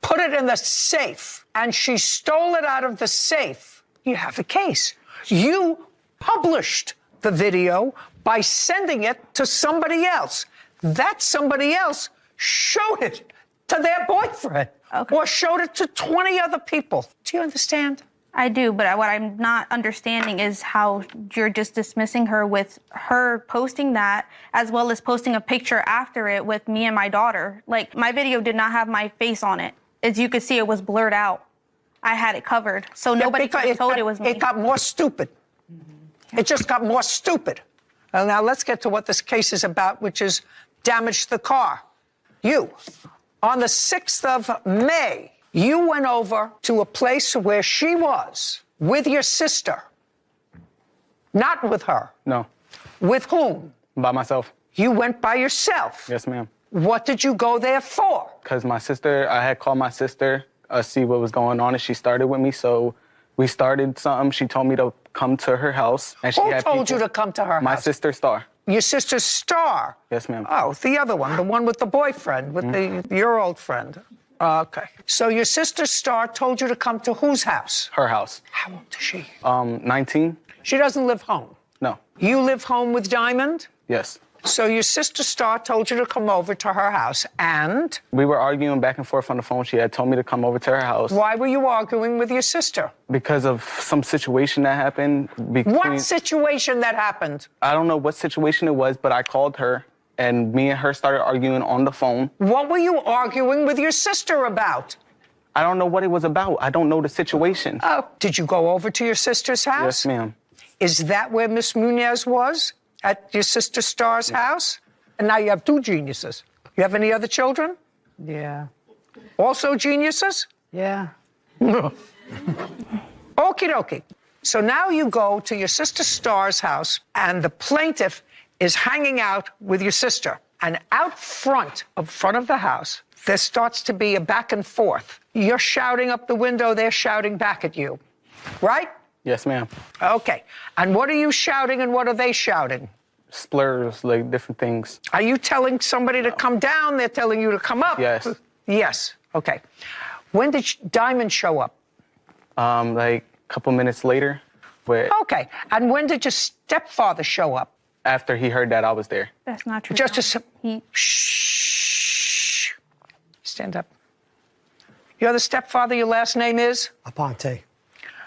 put it in the safe, and she stole it out of the safe, you have a case. You published the video by sending it to somebody else. That somebody else showed it to their boyfriend or showed it to 20 other people. Do you understand? I do, but what I'm not understanding is how you're just dismissing her with her posting that as well as posting a picture after it with me and my daughter. Like, my video did not have my face on it. As you could see, it was blurred out. I had it covered, so nobody could have told it was me. It got more stupid. It just got more stupid. Well, now let's get to what this case is about, which is damage to the car. You, on the 6th of May, you went over to a place where she was with your sister. Not with her. No. With whom? By myself. You went by yourself? Yes, ma'am. What did you go there for? Because I had called my sister, see what was going on, and she started with me, so we started something. She told me to come to her house. And Who told you to come to her house? My sister, Star. Your sister, Star? Yes, ma'am. Oh, the other one, the one with the boyfriend, with your old friend. Okay. So your sister, Star, told you to come to whose house? Her house. How old is she? 19. She doesn't live home? No. You live home with Diamond? Yes. So your sister, Star, told you to come over to her house, and? We were arguing back and forth on the phone. She had told me to come over to her house. Why were you arguing with your sister? Because of some situation that happened. What situation that happened? I don't know what situation it was, but I called her, and me and her started arguing on the phone. What were you arguing with your sister about? I don't know what it was about. I don't know the situation. Oh, did you go over to your sister's house? Yes, ma'am. Is that where Miss Munez was? At your sister Star's house? And now you have 2 geniuses. You have any other children? Yeah. Also geniuses? Yeah. Okie dokie. So now you go to your sister Star's house, and the plaintiff is hanging out with your sister. And out front of the house, there starts to be a back and forth. You're shouting up the window, they're shouting back at you, right? Yes, ma'am. Okay. And what are you shouting and what are they shouting? Slurs, like different things. Are you telling somebody to come down? They're telling you to come up? Yes. Yes. Okay. When did Diamond show up? Like a couple minutes later. But Okay. And when did your stepfather show up? after he heard that, I was there. That's not true. Just a shh. Stand up. You're the stepfather. Your last name is? Aponte.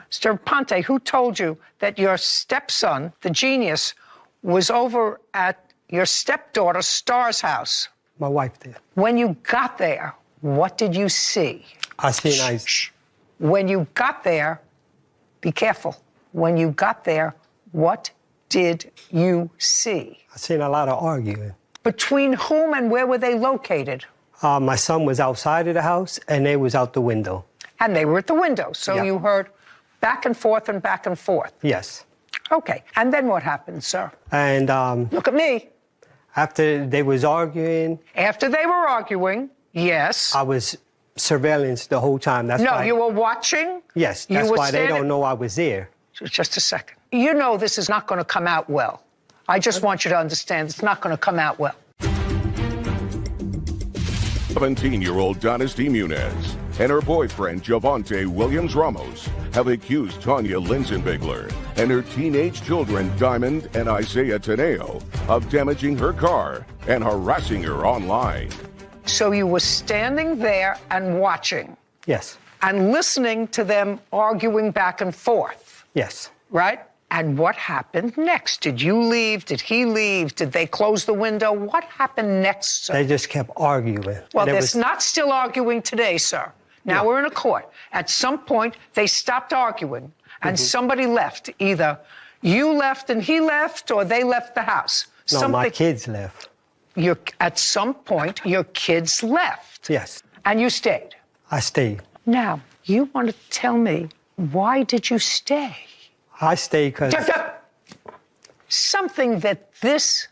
Mr. Ponte, who told you that your stepson, the genius, was over at your stepdaughter Star's house? My wife did. When you got there, what did you see? I seen ice. When you got there, be careful. When you got there, what did you see? I seen a lot of arguing. Between whom and where were they located? My son was outside of the house, and they was out the window. And they were at the window, so Yeah. you heard back and forth and back and forth. Yes. Okay, and then what happened, sir? And Look at me. after they was arguing, After they were arguing, yes. I was surveillance the whole time. That's No, why. you were watching? Yes, You that's were why they standing- don't know I was there. Just a second. You know this is not going to come out well. I just want you to understand it's not going to come out well. 17-year-old Dynasty Muniz and her boyfriend Javante Williams Ramos have accused Tanya Linsenbigler and her teenage children Diamond and Isaiah Teneo of damaging her car and harassing her online. So you were standing there and watching Yes. and listening to them arguing back and forth, Yes. right? And what happened next? Did you leave? Did he leave? Did they close the window? What happened next, sir? They just kept arguing. Well, And it they're was- not still arguing today, sir. Now No. we're in a court. At some point, they stopped arguing, and somebody left. Either you left and he left, or they left the house. No, my kids left. At some point, your kids left, Yes. and you stayed. I stayed. Now, you want to tell me, why did you stay? I stayed because Something that this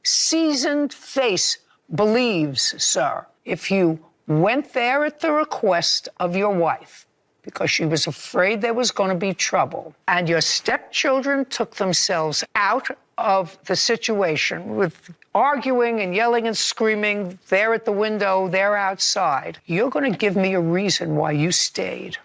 seasoned face believes, sir. If you went there at the request of your wife, because she was afraid there was going to be trouble, and your stepchildren took themselves out of the situation with arguing and yelling and screaming, they're at the window, they're outside, you're going to give me a reason why you stayed.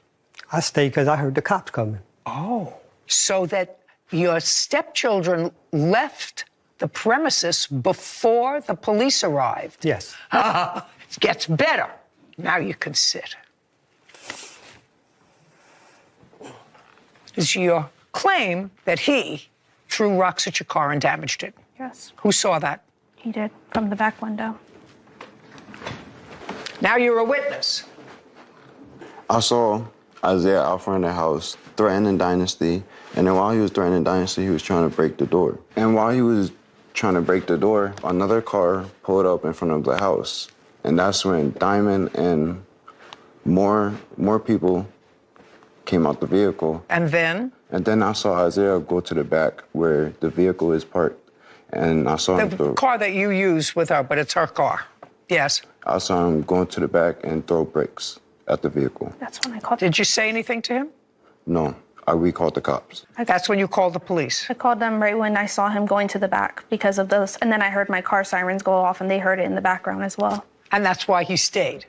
I stayed because I heard the cops coming. Oh. So that your stepchildren left the premises before the police arrived. Yes. It gets better. Now you can sit. Is your claim that he threw rocks at your car and damaged it? Yes, Who saw that? he did from the back window. Now you're a witness. I saw Isaiah out front of the house threatening Dynasty, and then while he was threatening Dynasty, he was trying to break the door. And while he was trying to break the door, another car pulled up in front of the house. And that's when Diamond and more people came out the vehicle. And then? And then I saw Isaiah go to the back where the vehicle is parked. And I saw him The car that you use with her, but it's her car. Yes. I saw him going to the back and throw bricks at the vehicle. That's when I called. Did you say anything to him? No, we called the cops. That's when you called the police. I called them right when I saw him going to the back because of those, and then I heard my car sirens go off, and they heard it in the background as well. And that's why he stayed.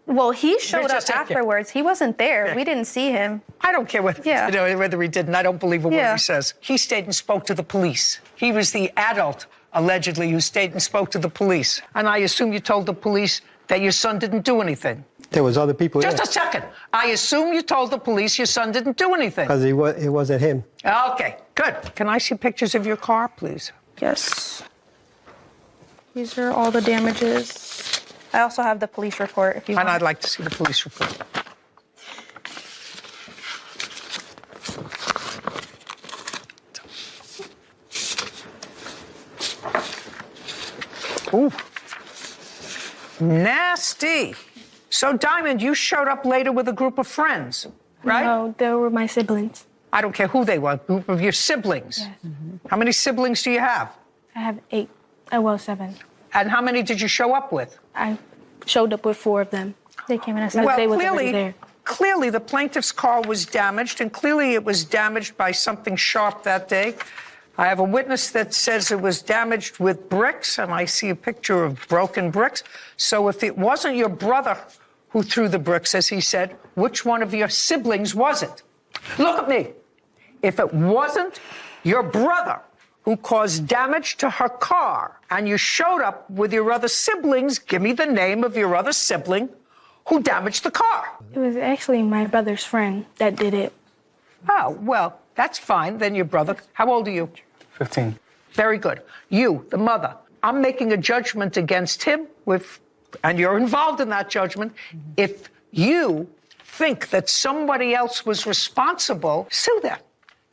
Well, he showed up just- afterwards. He wasn't there. We didn't see him. I don't care whether, Yeah. whether he did, and I don't believe a word Yeah. he says. He stayed and spoke to the police. He was the adult, allegedly, who stayed and spoke to the police. And I assume you told the police that your son didn't do anything. There was other people Just there. a second. I assume you told the police your son didn't do anything. Because it wasn't him. Okay, good. Can I see pictures of your car, please? Yes. These are all the damages. I also have the police report if you And want. I'd like to see the police report. Ooh. Nasty. So, Diamond, you showed up later with a group of friends, right? No, they were my siblings. I don't care who they were, a group of your siblings. Yes. How many siblings do you have? I have 8. 7. And how many did you show up with? I showed up with 4 of them. They came in and said Well, they was already there. clearly the plaintiff's car was damaged, and clearly it was damaged by something sharp that day. I have a witness that says it was damaged with bricks, and I see a picture of broken bricks. So if it wasn't your brother who threw the bricks, as he said, which one of your siblings was it? Look at me. If it wasn't your brother who caused damage to her car, and you showed up with your other siblings, give me the name of your other sibling who damaged the car. It was actually my brother's friend that did it. Oh, well, that's fine. Then your brother. How old are you? 15. Very good. You, the mother, I'm making a judgment against him and you're involved in that judgment. If you think that somebody else was responsible, sue them.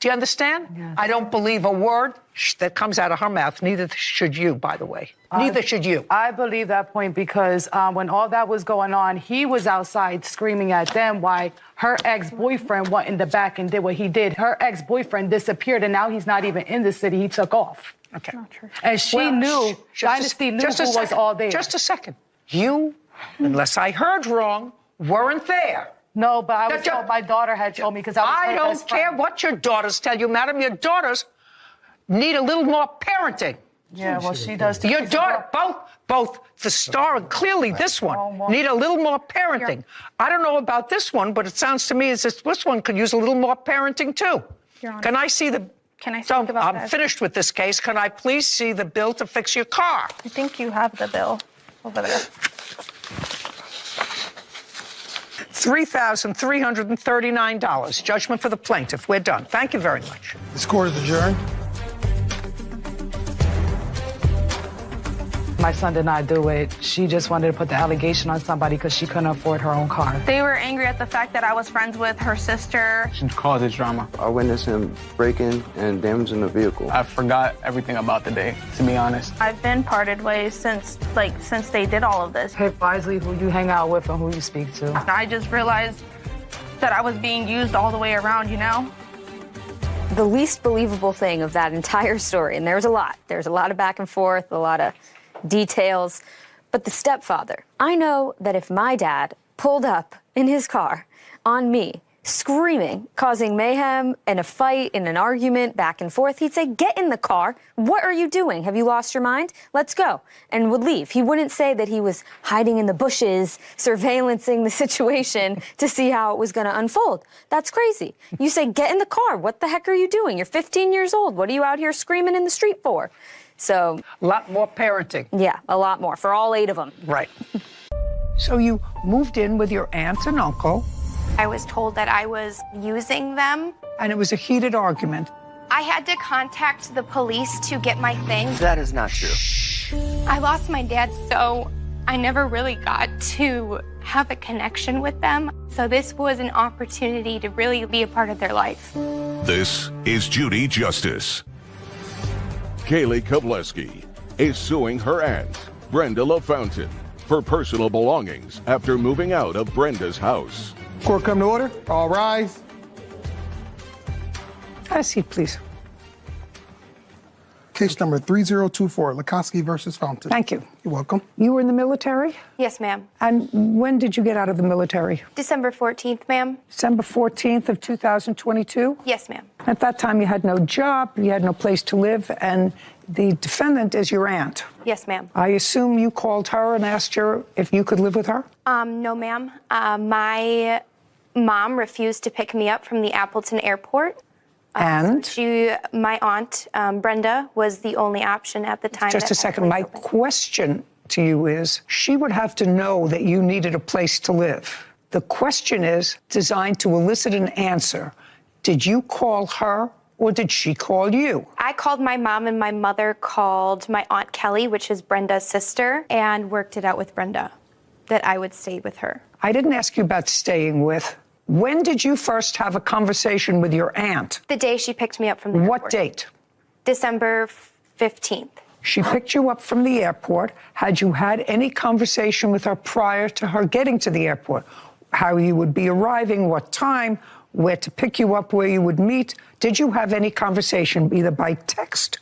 Do you understand? Yes. I don't believe a word that comes out of her mouth. Neither should you, by the way. Neither should you. I believe that point because when all that was going on, he was outside screaming at them while her ex-boyfriend went in the back and did what he did. Her ex-boyfriend disappeared, and now he's not even in the city. He took off. Okay. Not true. And she knew, Dynasty knew who was all there. Just a second. You, unless I heard wrong, weren't there. No, but I was told my daughter had told me because I don't care what your daughters tell you, madam. Your daughters need a little more parenting. Yeah, well, she does too. Your daughter, both the star and clearly this one, need a little more parenting. I don't know about this one, but it sounds to me as if this one could use a little more parenting too. Your Honor. Can I see the... Can I speak about I'm that? finished with this case. Can I please see the bill to fix your car? I think you have the bill over there. $3,339. Judgment for the plaintiff. We're done. Thank you very much. This court is adjourned. My son did not do it. She just wanted to put the allegation on somebody because she couldn't afford her own car. They were angry at the fact that I was friends with her sister. She caused this drama. I witnessed him breaking and damaging the vehicle. I forgot everything about the day, to be honest. I've been parted ways since they did all of this. Pick wisely who you hang out with and who you speak to. I just realized that I was being used all the way around, you know? The least believable thing of that entire story, and there's a lot of back and forth, a lot of details, but the stepfather. I know that if my dad pulled up in his car on me, screaming, causing mayhem and a fight and an argument back and forth, he'd say, "Get in the car. What are you doing? Have you lost your mind? Let's go," and would leave. He wouldn't say that he was hiding in the bushes, surveillancing the situation to see how it was going to unfold. That's crazy. You say, "Get in the car. What the heck are you doing? You're 15 years old. What are you out here screaming in the street for?" So, a lot more parenting. Yeah, a lot more for all 8 of them. Right. So you moved in with your aunt and uncle. I was told that I was using them. And it was a heated argument. I had to contact the police to get my things. That is not true. I lost my dad, so I never really got to have a connection with them. So this was an opportunity to really be a part of their life. This is Judy Justice. Kaylee Kobleski is suing her aunt, Brenda LaFountain, for personal belongings after moving out of Brenda's house. Court come to order. All rise. Have a seat, please. Case number 3024, Lukoski versus Fountain. Thank you. You're welcome. You were in the military? Yes, ma'am. And when did you get out of the military? December 14th, ma'am. December 14th of 2022? Yes, ma'am. At that time, you had no job, you had no place to live, and the defendant is your aunt. Yes, ma'am. I assume you called her and asked her if you could live with her? No, ma'am. My mom refused to pick me up from the Appleton airport. And? My aunt, Brenda, was the only option at the time. Just a second. My question to you is, she would have to know that you needed a place to live. The question is designed to elicit an answer. Did you call her or did she call you? I called my mom and my mother called my Aunt Kelly, which is Brenda's sister, and worked it out with Brenda that I would stay with her. I didn't ask you about staying with. When did you first have a conversation with your aunt? The day she picked me up from the airport. What date? December 15th. She picked you up from the airport. Had you had any conversation with her prior to her getting to the airport? How you would be arriving, what time, where to pick you up, where you would meet. Did you have any conversation, either by text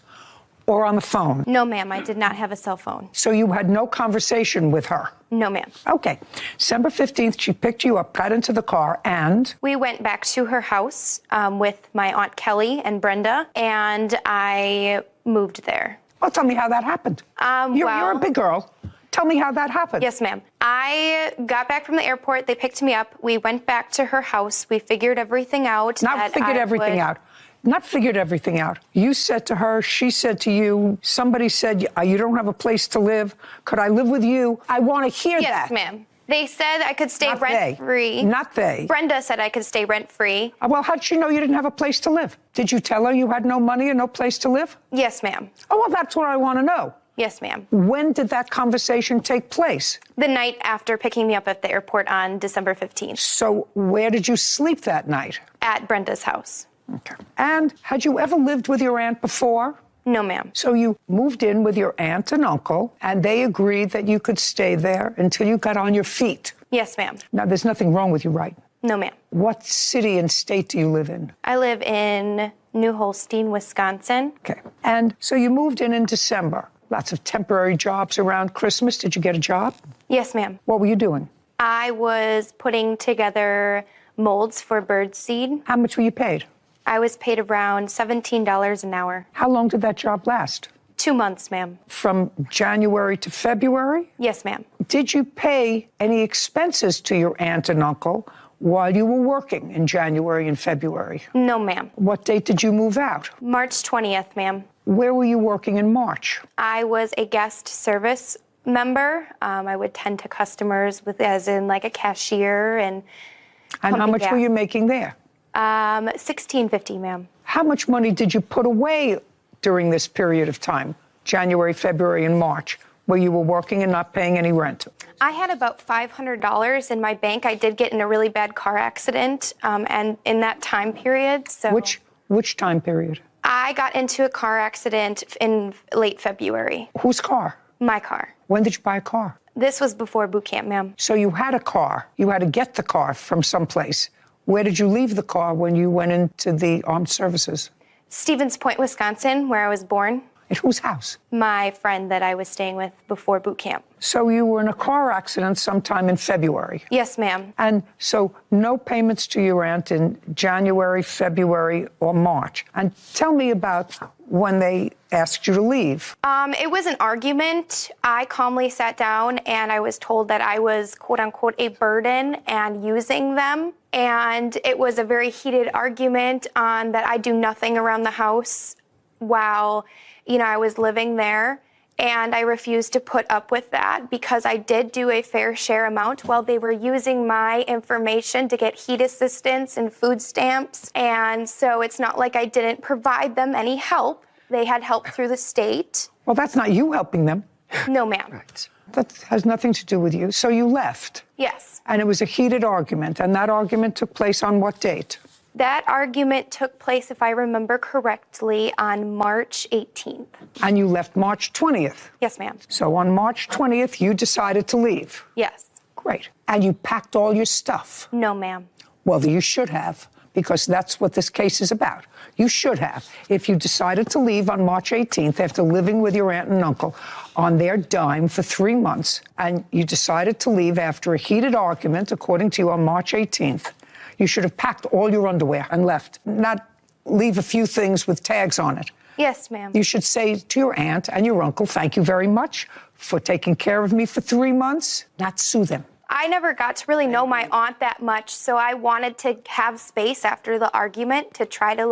or on the phone? No, ma'am, I did not have a cell phone. So you had no conversation with her? No, ma'am. Okay. December 15th, she picked you up, got into the car, and? We went back to her house with my Aunt Kelly and Brenda, and I moved there. Well, tell me how that happened. You're a big girl. Tell me how that happened. Yes, ma'am. I got back from the airport. They picked me up. We went back to her house. We figured everything out. Not figured everything out. You said to her, she said to you, somebody said, you don't have a place to live. Could I live with you? I want to hear that. Yes, ma'am. They said I could stay rent-free. Not they. Brenda said I could stay rent-free. Well, how'd she know you didn't have a place to live? Did you tell her you had no money and no place to live? Yes, ma'am. Oh, well, that's what I want to know. Yes, ma'am. When did that conversation take place? The night after picking me up at the airport on December 15th. So where did you sleep that night? At Brenda's house. Okay. And had you ever lived with your aunt before? No, ma'am. So you moved in with your aunt and uncle, and they agreed that you could stay there until you got on your feet? Yes, ma'am. Now, there's nothing wrong with you, right? No, ma'am. What city and state do you live in? I live in New Holstein, Wisconsin. Okay. And so you moved in December. Lots of temporary jobs around Christmas. Did you get a job? Yes, ma'am. What were you doing? I was putting together molds for birdseed. How much were you paid? I was paid around $17 an hour. How long did that job last? 2 months, ma'am. From January to February? Yes, ma'am. Did you pay any expenses to your aunt and uncle while you were working in January and February? No, ma'am. What date did you move out? March 20th, ma'am. Where were you working in March? I was a guest service member. I would tend to customers as in like a cashier and how much were you making there? $16.50, ma'am. How much money did you put away during this period of time, January, February, and March, where you were working and not paying any rent? I had about $500 in my bank. I did get in a really bad car accident, and in that time period, so... Which time period? I got into a car accident in late February. Whose car? My car. When did you buy a car? This was before boot camp, ma'am. So you had a car. You had to get the car from someplace. Where did you leave the car when you went into the armed services? Stevens Point, Wisconsin, where I was born. At whose house? My friend that I was staying with before boot camp. So you were in a car accident sometime in February? Yes, ma'am. And so no payments to your aunt in January, February, or March. And tell me about when they asked you to leave. It was an argument. I calmly sat down and I was told that I was, quote unquote, a burden and using them. And it was a very heated argument on that I do nothing around the house while, I was living there. And I refused to put up with that because I did do a fair share amount while they were using my information to get heat assistance and food stamps. And so it's not like I didn't provide them any help. They had help through the state. Well, that's not you helping them. No, ma'am. Right. That has nothing to do with you. So you left. Yes. And it was a heated argument. And that argument took place on what date? That argument took place, if I remember correctly, on March 18th. And you left March 20th? Yes, ma'am. So on March 20th, you decided to leave? Yes. Great. And you packed all your stuff? No, ma'am. Well, you should have, because that's what this case is about. You should have. If you decided to leave on March 18th after living with your aunt and uncle on their dime for 3 months, and you decided to leave after a heated argument, according to you, on March 18th, you should have packed all your underwear and left, not leave a few things with tags on it. Yes, ma'am. You should say to your aunt and your uncle, thank you very much for taking care of me for 3 months, not sue them. I never got to really know my aunt that much, so I wanted to have space after the argument to try to,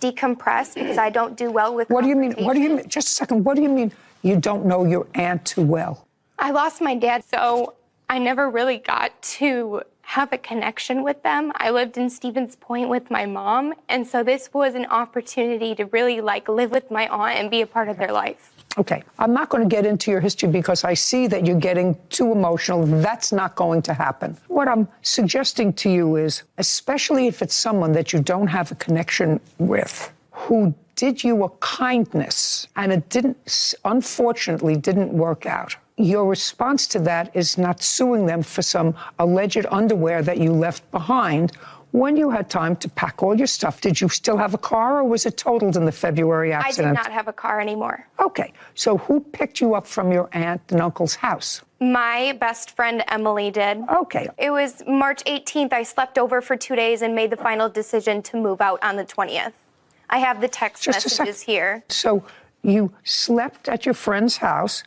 decompress because I don't do well with What do you mean? Just a second. What do you mean you don't know your aunt too well? I lost my dad, so I never really got to have a connection with them. I lived in Stevens Point with my mom, and so this was an opportunity to really live with my aunt and be a part of their life. Okay, I'm not going to get into your history because I see that you're getting too emotional. That's not going to happen. What I'm suggesting to you is, especially if it's someone that you don't have a connection with, who did you a kindness and it unfortunately didn't work out. Your response to that is not suing them for some alleged underwear that you left behind when you had time to pack all your stuff, did you still have a car or was it totaled in the February accident? I did not have a car anymore. Okay, so who picked you up from your aunt and uncle's house? My best friend Emily did. Okay. It was March 18th. I slept over for 2 days and made the final decision to move out on the 20th. I have the text messages here. So you slept at your friend's house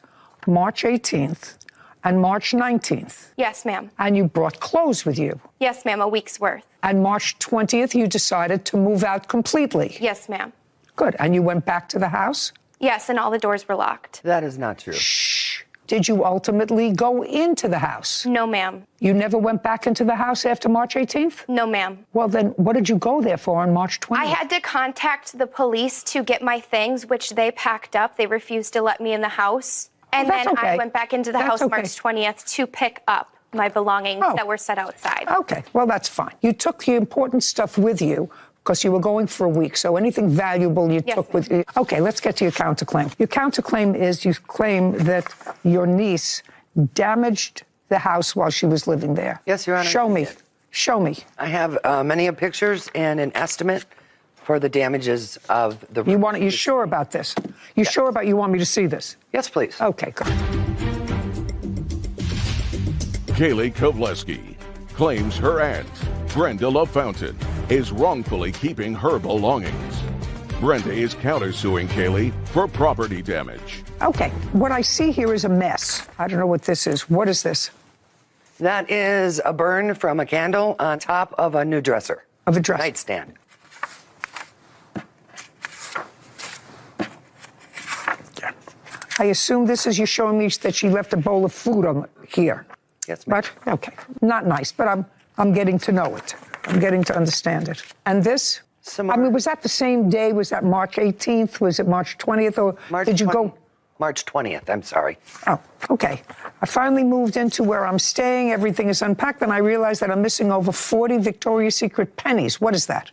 March 18th and March 19th. Yes, ma'am. And you brought clothes with you. Yes, ma'am, a week's worth. And March 20th, you decided to move out completely. Yes, ma'am. Good. And you went back to the house? Yes, and all the doors were locked. That is not true. Shh. Did you ultimately go into the house? No, ma'am. You never went back into the house after March 18th? No, ma'am. Well, then what did you go there for on March 20th? I had to contact the police to get my things, which they packed up. They refused to let me in the house. And then I went back into the house March 20th to pick up my belongings that were set outside. Okay, well, that's fine. You took the important stuff with you because you were going for a week, so anything valuable you took with you. Okay, let's get to your counterclaim. Your counterclaim is you claim that your niece damaged the house while she was living there. Yes, Your Honor. Show me. Show me. I have many pictures and an estimate for the damages of the... You sure about this? You sure about you want me to see this? Yes, please. Okay, good. Kaylee Kovleski claims her aunt, Brenda LaFountain, is wrongfully keeping her belongings. Brenda is countersuing Kaylee for property damage. Okay, what I see here is a mess. I don't know what this is. What is this? That is a burn from a candle on top of a new dresser. Of a dresser? Nightstand. I assume this is you showing me that she left a bowl of food on here. Yes, ma'am. But, okay, not nice, but I'm getting to know it. I'm getting to understand it. And this? I mean, was that the same day? Was that March 18th? Was it March 20th? Or did you go? March 20th, I'm sorry. Oh, okay. I finally moved into where I'm staying. Everything is unpacked, and I realized that I'm missing over 40 Victoria's Secret pennies. What is that?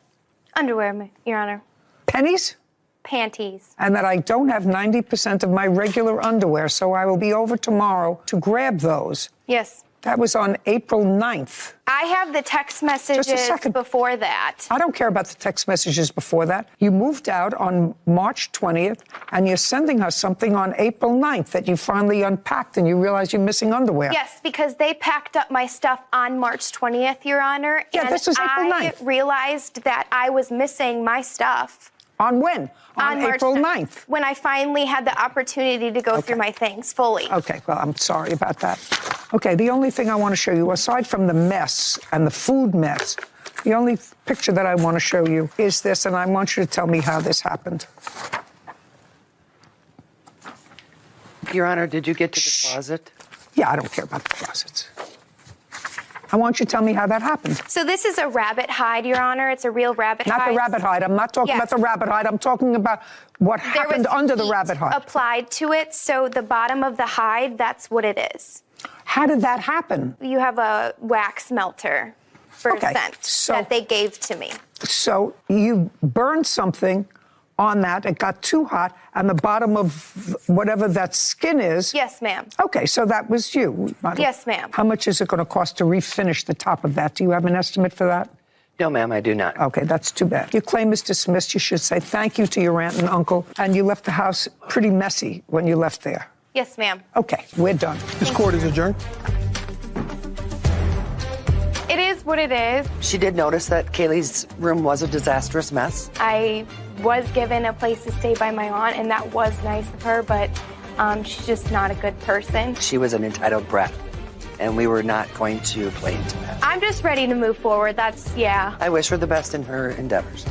Underwear, Your Honor. Pennies? Panties. And that I don't have 90% of my regular underwear, so I will be over tomorrow to grab those. Yes. That was on April 9th. I have the text messages before that. I don't care about the text messages before that. You moved out on March 20th, and you're sending her something on April 9th that you finally unpacked and you realize you're missing underwear. Yes, because they packed up my stuff on March 20th, Your Honor. Yeah, and this was April 9th. I realized that I was missing my stuff. On when? On April 9th. When I finally had the opportunity to go through my things fully. Okay, well, I'm sorry about that. Okay, the only thing I want to show you, aside from the mess and the food mess, the only picture that I want to show you is this, and I want you to tell me how this happened. Your Honor, did you get to the closet? Yeah, I don't care about the closets. I want you to tell me how that happened. So this is a rabbit hide, Your Honor. It's a real rabbit hide. Not the rabbit hide. I'm not talking about the rabbit hide. I'm talking about what happened under the rabbit hide. Applied to it, so the bottom of the hide, that's what it is. How did that happen? You have a wax melter for scent that they gave to me. So you burned something on that, it got too hot, and the bottom of whatever that skin is. Yes, ma'am. Okay, so that was you. Yes, ma'am. How much is it going to cost to refinish the top of that? Do you have an estimate for that? No, ma'am, I do not. Okay, that's too bad. Your claim is dismissed. You should say thank you to your aunt and uncle, and you left the house pretty messy when you left there. Yes, ma'am. Okay, we're done. This court is adjourned. It is what it is. She did notice that Kaylee's room was a disastrous mess. I was given a place to stay by my aunt, and that was nice of her, but she's just not a good person. She was an entitled brat, and we were not going to play into that. I'm just ready to move forward. I wish her the best in her endeavors.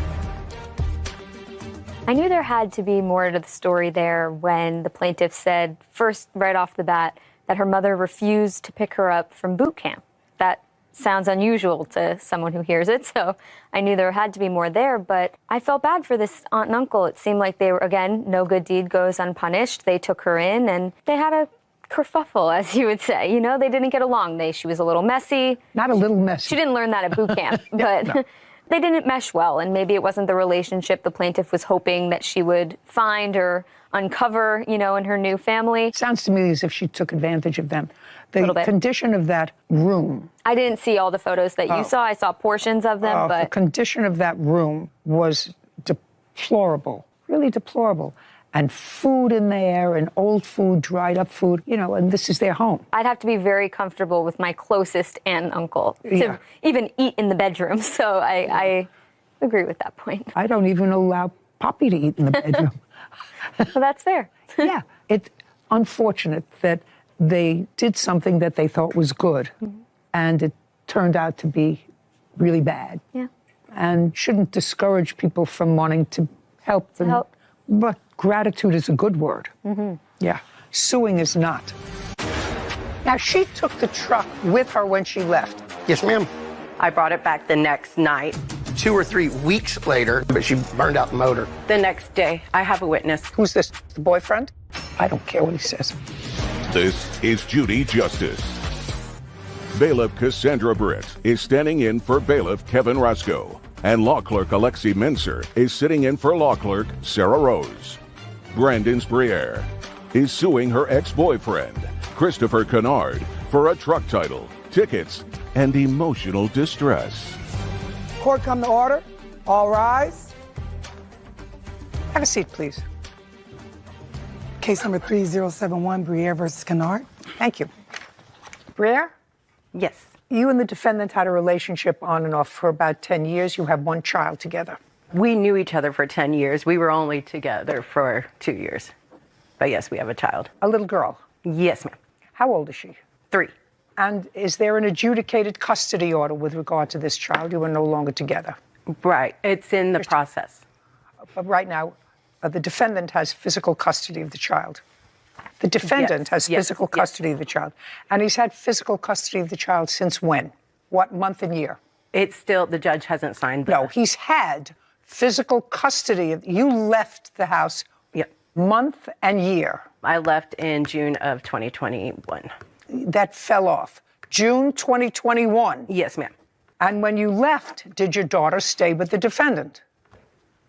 I knew there had to be more to the story there when the plaintiff said, first, right off the bat, that her mother refused to pick her up from boot camp. That sounds unusual to someone who hears it, so I knew there had to be more there, but I felt bad for this aunt and uncle. It seemed like they were, again, no good deed goes unpunished. They took her in, and they had a kerfuffle, as you would say. You know, they didn't get along. She was a little messy. Not a little messy. She didn't learn that at boot camp, but... No. they didn't mesh well, and maybe it wasn't the relationship the plaintiff was hoping that she would find or uncover, in her new family. Sounds to me as if she took advantage of them. The condition of that room. I didn't see all the photos that you saw. I saw portions of them, but the condition of that room was deplorable, really deplorable. And food in there, and old food, dried up food, and this is their home. I'd have to be very comfortable with my closest aunt and uncle to even eat in the bedroom. So I agree with that point. I don't even allow Poppy to eat in the bedroom. Well, that's fair. Yeah, it's unfortunate that they did something that they thought was good, and it turned out to be really bad. Yeah. And shouldn't discourage people from wanting to help them. But gratitude is a good word. Yeah. Suing is not. Now, she took the truck with her when she left. Yes, ma'am. I brought it back the next night. 2 or 3 weeks later, but she burned out the motor. The next day, I have a witness. Who's this, the boyfriend? I don't care what he says. This is Judy Justice. Bailiff Cassandra Britt is standing in for Bailiff Kevin Roscoe, and Law Clerk Alexi Menser is sitting in for Law Clerk Sarah Rose. Brandon Sbriere is suing her ex-boyfriend, Christopher Kennard, for a truck title, tickets, and emotional distress. Court come to order. All rise. Have a seat, please. Case number 3071, Briere versus Kennard. Thank you. Briere? Yes. You and the defendant had a relationship on and off for about 10 years. You have one child together. We knew each other for 10 years. We were only together for 2 years. But yes, we have a child. A little girl? Yes, ma'am. How old is she? 3. And is there an adjudicated custody order with regard to this child? You are no longer together. Right. It's in the process. But right now, the defendant has physical custody of the child. The defendant has physical custody of the child. And he's had physical custody of the child since when? What month and year? It's still, the judge hasn't signed the... No, he's had physical custody of... You left the house month and year. I left in June of 2021. That fell off. June 2021? Yes, ma'am. And when you left, did your daughter stay with the defendant?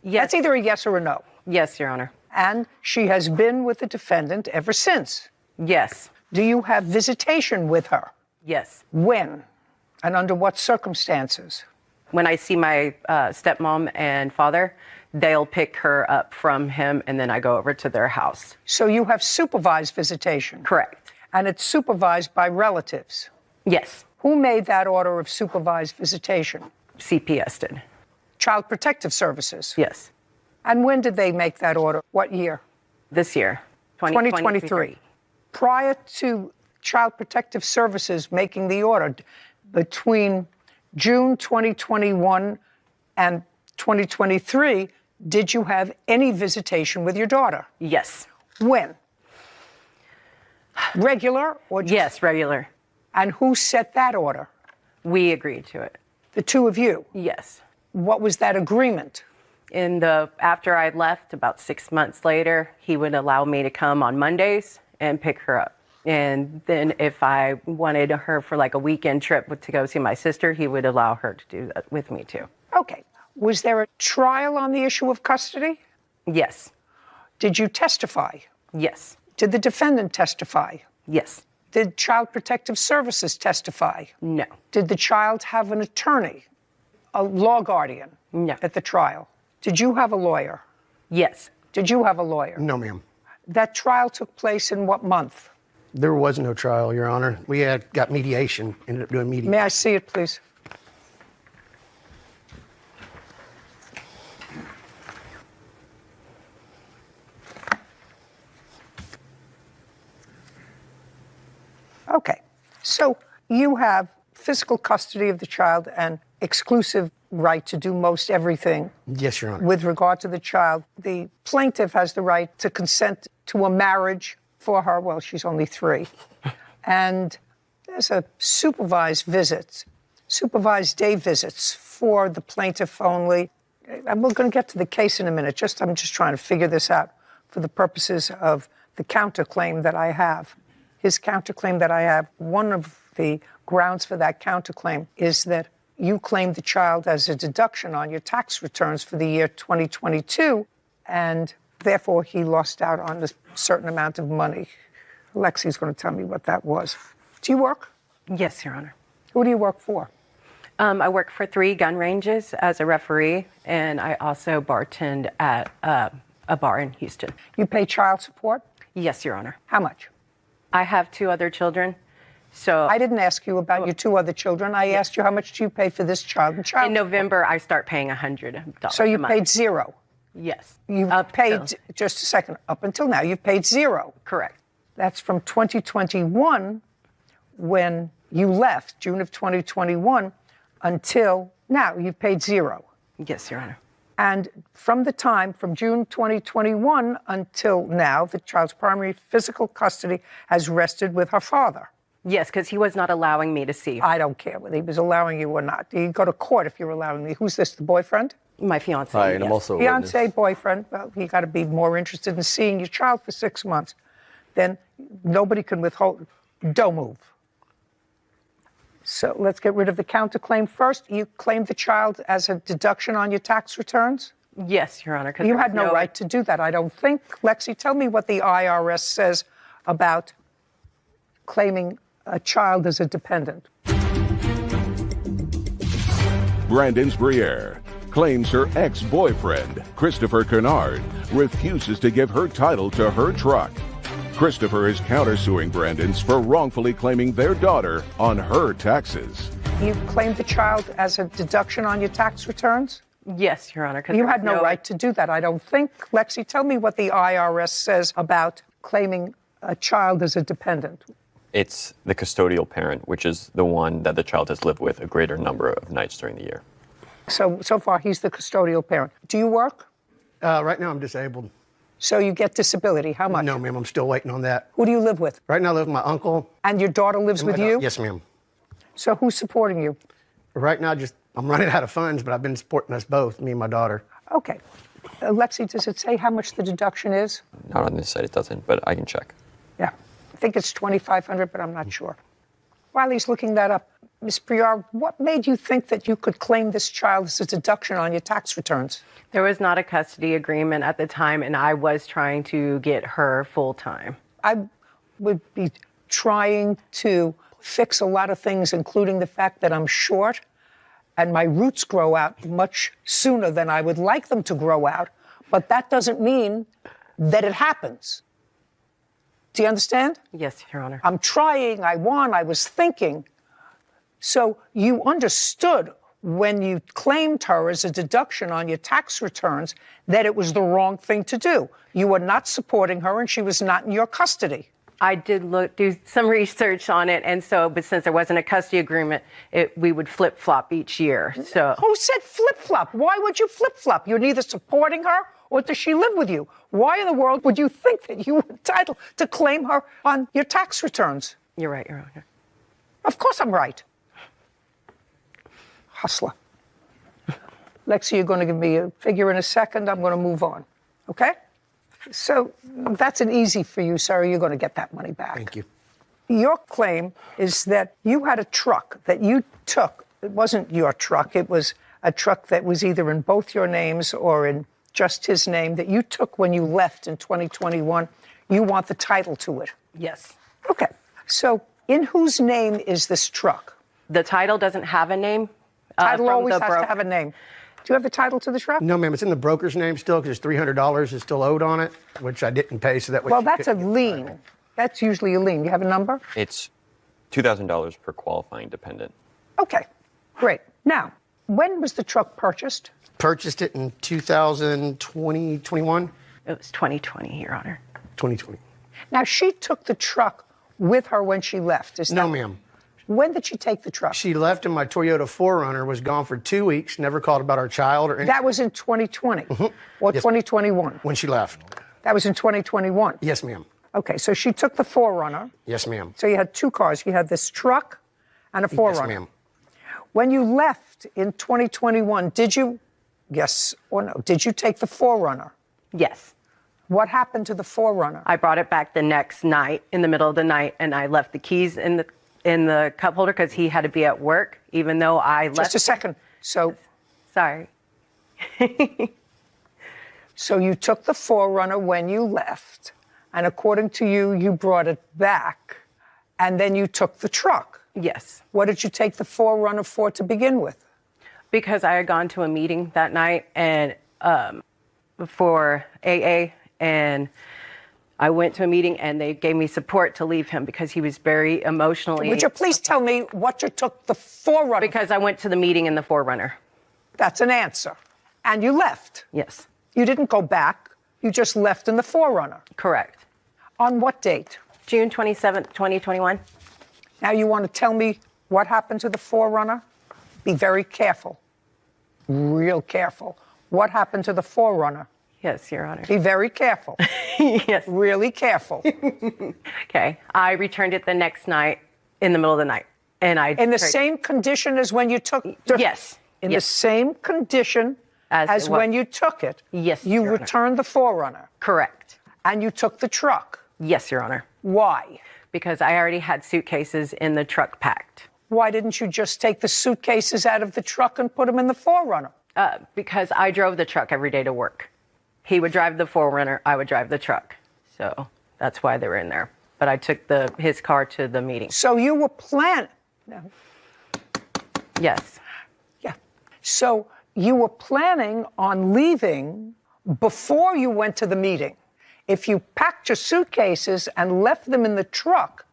Yes. That's either a yes or a no. Yes, Your Honor. And she has been with the defendant ever since? Yes. Do you have visitation with her? Yes. When? And under what circumstances? When I see my stepmom and father, they'll pick her up from him, and then I go over to their house. So you have supervised visitation? Correct. And it's supervised by relatives? Yes. Who made that order of supervised visitation? CPS did. Child Protective Services? Yes. And when did they make that order? What year? This year, 2023. Prior to Child Protective Services making the order, between June 2021 and 2023, did you have any visitation with your daughter? Yes. When? Regular or just... Yes, regular. And who set that order? We agreed to it. The two of you? Yes. What was that agreement? After I left, about 6 months later, he would allow me to come on Mondays and pick her up. And then if I wanted her for like a weekend trip to go see my sister, he would allow her to do that with me too. Okay. Was there a trial on the issue of custody? Yes. Did you testify? Yes. Did the defendant testify? Yes. Did Child Protective Services testify? No. Did the child have an attorney, a law guardian? No. At the trial? Did you have a lawyer? Yes. Did you have a lawyer? No, ma'am. That trial took place in what month? There was no trial, Your Honor. We had got mediation, ended up doing mediation. May I see it, please? Okay, so you have physical custody of the child and exclusive right to do most everything. Yes, Your Honor. With regard to the child, the plaintiff has the right to consent to a marriage for her. Well, she's only 3. And there's a supervised day visits for the plaintiff only. And we're going to get to the case in a minute. I'm just trying to figure this out for the purposes of the counterclaim that I have. His counterclaim that I have, one of the grounds for that counterclaim is that you claimed the child as a deduction on your tax returns for the year 2022, and therefore he lost out on a certain amount of money. Lexi's going to tell me what that was. Do you work? Yes, Your Honor. Who do you work for? I work for 3 gun ranges as a referee, and I also bartend at a bar in Houston. You pay child support? Yes, Your Honor. How much? I have 2 other children, so... I didn't ask you about your 2 other children. I asked you how much do you pay for this child and child In November, I start paying $100 So you a month. paid 0? Yes. You've paid, just a second, up until now, you've paid 0? Correct. That's from 2021, when you left, June of 2021, until now, you've paid 0. Yes, Your Honor. And from the time, from June 2021 until now, the child's primary physical custody has rested with her father. Yes, because he was not allowing me to see her. I don't care whether he was allowing you or not. You go to court if you're allowing me. Who's this, the boyfriend? My fiance. Hi, and I'm also a Fiance, witness. boyfriend. Well, you got to be more interested in seeing your child for 6 months. Then nobody can withhold. Don't move. So let's get rid of the counterclaim first. You claimed the child as a deduction on your tax returns? Yes, Your Honor. You had no right to do that, I don't think. Lexi, tell me what the IRS says about claiming a child as a dependent. Brandon's Briere claims her ex-boyfriend, Christopher Kennard, refuses to give her title to her truck. Christopher is countersuing Brandon's for wrongfully claiming their daughter on her taxes. You claimed the child as a deduction on your tax returns? Yes, Your Honor. You had no right to do that, I don't think. Lexi, tell me what the IRS says about claiming a child as a dependent. It's the custodial parent, which is the one that the child has lived with a greater number of nights during the year. So far, he's the custodial parent. Do you work? Right now, I'm disabled. So you get disability. How much? No, ma'am. I'm still waiting on that. Who do you live with? Right now, I live with my uncle. And your daughter lives with you? Yes, ma'am. So who's supporting you? Right now, I'm running out of funds, but I've been supporting us both, me and my daughter. Okay. Lexi, does it say how much the deduction is? Not on this side, it doesn't, but I can check. Yeah. I think it's $2,500, but I'm not sure. While he's looking that up, Ms. Briere, what made you think that you could claim this child as a deduction on your tax returns? There was not a custody agreement at the time, and I was trying to get her full time. I would be trying to fix a lot of things, including the fact that I'm short and my roots grow out much sooner than I would like them to grow out. But that doesn't mean that it happens. Do you understand? Yes, Your Honor. I'm trying, I was thinking. So you understood when you claimed her as a deduction on your tax returns that it was the wrong thing to do. You were not supporting her and she was not in your custody. I did do some research on it, and so, but since there wasn't a custody agreement, we would flip-flop each year. So who said flip-flop? Why would you flip-flop? You're neither supporting her or does she live with you? Why in the world would you think that you were entitled to claim her on your tax returns? You're right, Your Honor. Of course I'm right. Hustler. Lexi, you're going to give me a figure in a second. I'm going to move on. Okay? So that's an easy for you, sir. You're going to get that money back. Thank you. Your claim is that you had a truck that you took. It wasn't your truck. It was a truck that was either in both your names or in just his name that you took when you left in 2021. You want the title to it. Yes. Okay. So in whose name is this truck? The title doesn't have a name. Title always has to have a name. Do you have the title to the truck? No, ma'am. It's in the broker's name still because $300 is still owed on it, which I didn't pay. So that way. Well, that's a lien. That's usually a lien. You have a number? It's $2,000 per qualifying dependent. Okay, great. Now, when was the truck purchased? Purchased it in 2020, 21? It was 2020, Your Honor. 2020. Now, she took the truck with her when she left, is that? No, ma'am. When did she take the truck? She left and my Toyota 4Runner was gone for 2 weeks, never called about our child or anything. That was in 2020 or 2021? When she left. That was in 2021? Yes, ma'am. Okay, so she took the 4Runner. Yes, ma'am. So you had 2 cars. You had this truck and a 4Runner. Yes, ma'am. When you left in 2021, did you, yes or no, did you take the 4Runner? Yes. What happened to the 4Runner? I brought it back the next night, in the middle of the night, and I left the keys in the in the cup holder because he had to be at work, even though I left. Just a second. So, sorry. So you took the 4Runner when you left, and according to you, you brought it back, and then you took the truck. Yes. What did you take the 4Runner for to begin with? Because I had gone to a meeting that night and for AA, and I went to a meeting and they gave me support to leave him because he was very emotionally. Would you please tell me what you took the 4Runner? Because I went to the meeting in the 4Runner. That's an answer. And you left. Yes. You didn't go back. You just left in the 4Runner. Correct. On what date? June 27th, 2021. Now you want to tell me what happened to the 4Runner? Be very careful. Real careful. What happened to the 4Runner? Yes, Your Honor. Be very careful. Yes. Really careful. Okay. I returned it the next night in the middle of the night. And in the same condition as when you took Yes. In the same condition as when you took it. Yes, You Your Honor. returned the 4Runner. Correct. And you took the truck. Yes, Your Honor. Why? Because I already had suitcases in the truck packed. Why didn't you just take the suitcases out of the truck and put them in the 4Runner? Because I drove the truck every day to work. He would drive the 4Runner, I would drive the truck. So that's why they were in there. But I took his car to the meeting. So you were planning. No. Yes. Yeah. So you were planning on leaving before you went to the meeting. If you packed your suitcases and left them in the truck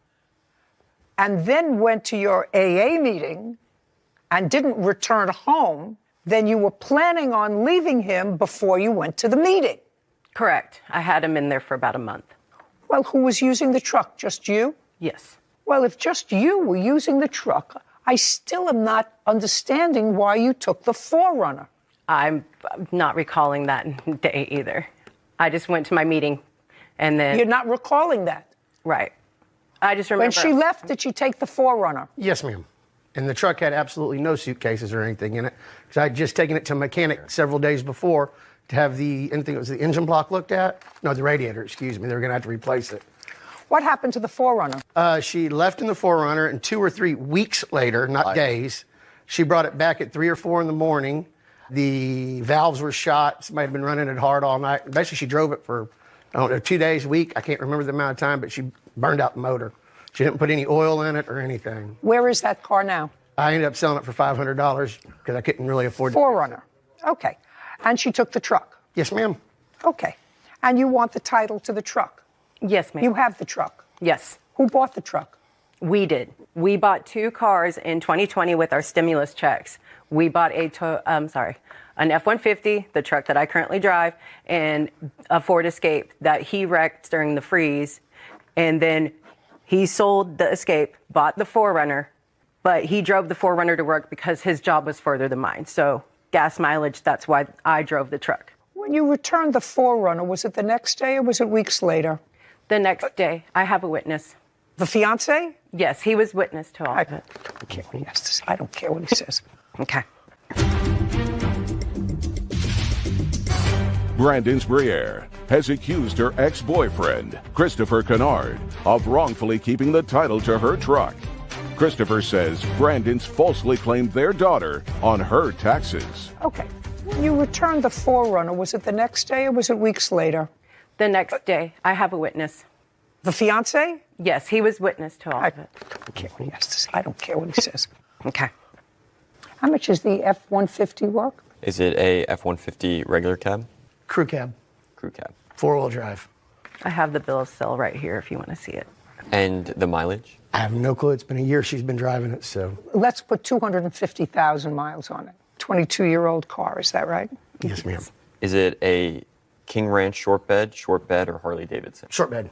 and then went to your AA meeting and didn't return home, then you were planning on leaving him before you went to the meeting. Correct. I had him in there for about a month. Well, who was using the truck? Just you? Yes. Well, if just you were using the truck, I still am not understanding why you took the 4Runner. I'm not recalling that day either. I just went to my meeting and then... You're not recalling that? Right. I just remember... When she left, did she take the 4Runner? Yes, ma'am. And the truck had absolutely no suitcases or anything in it. Because I had just taken it to a mechanic several days before to have anything that was the engine block looked at. No, the radiator, excuse me. They were going to have to replace it. What happened to the 4Runner? She left in the 4Runner, and 2 or 3 weeks later, not days, she brought it back at 3 or 4 in the morning. The valves were shot. Somebody had been running it hard all night. Basically, she drove it for, I don't know, 2 days, a week. I can't remember the amount of time, but she burned out the motor. She didn't put any oil in it or anything. Where is that car now? I ended up selling it for $500 because I couldn't really afford it. 4Runner. Okay. And she took the truck? Yes, ma'am. Okay. And you want the title to the truck? Yes, ma'am. You have the truck? Yes. Who bought the truck? We did. We bought 2 cars in 2020 with our stimulus checks. We bought an F-150, the truck that I currently drive, and a Ford Escape that he wrecked during the freeze. And then he sold the Escape, bought the 4Runner, but he drove the 4Runner to work because his job was further than mine. So gas mileage, that's why I drove the truck. When you returned the 4Runner, was it the next day or was it weeks later? The next day. I have a witness. The fiance? Yes, he was witness to all of it. I don't care what he has to say. I don't care what he says. Okay. Brandon's Briere has accused her ex-boyfriend, Christopher Kennard, of wrongfully keeping the title to her truck. Christopher says Brandon's falsely claimed their daughter on her taxes. Okay. When you returned the 4Runner, was it the next day or was it weeks later? The next day. I have a witness. The fiance? Yes, he was witness to all of it. I don't care what he has to say. I don't care what he says. Okay. How much is the F-150 worth? Is it a F-150 regular cab? Crew cab. Crew cab. 4-wheel drive. I have the bill of sale right here if you want to see it. And the mileage? I have no clue. It's been a year she's been driving it, so. Let's put 250,000 miles on it. 22-year-old car, is that right? Yes, ma'am. Is it a King Ranch short bed, or Harley Davidson? Short bed.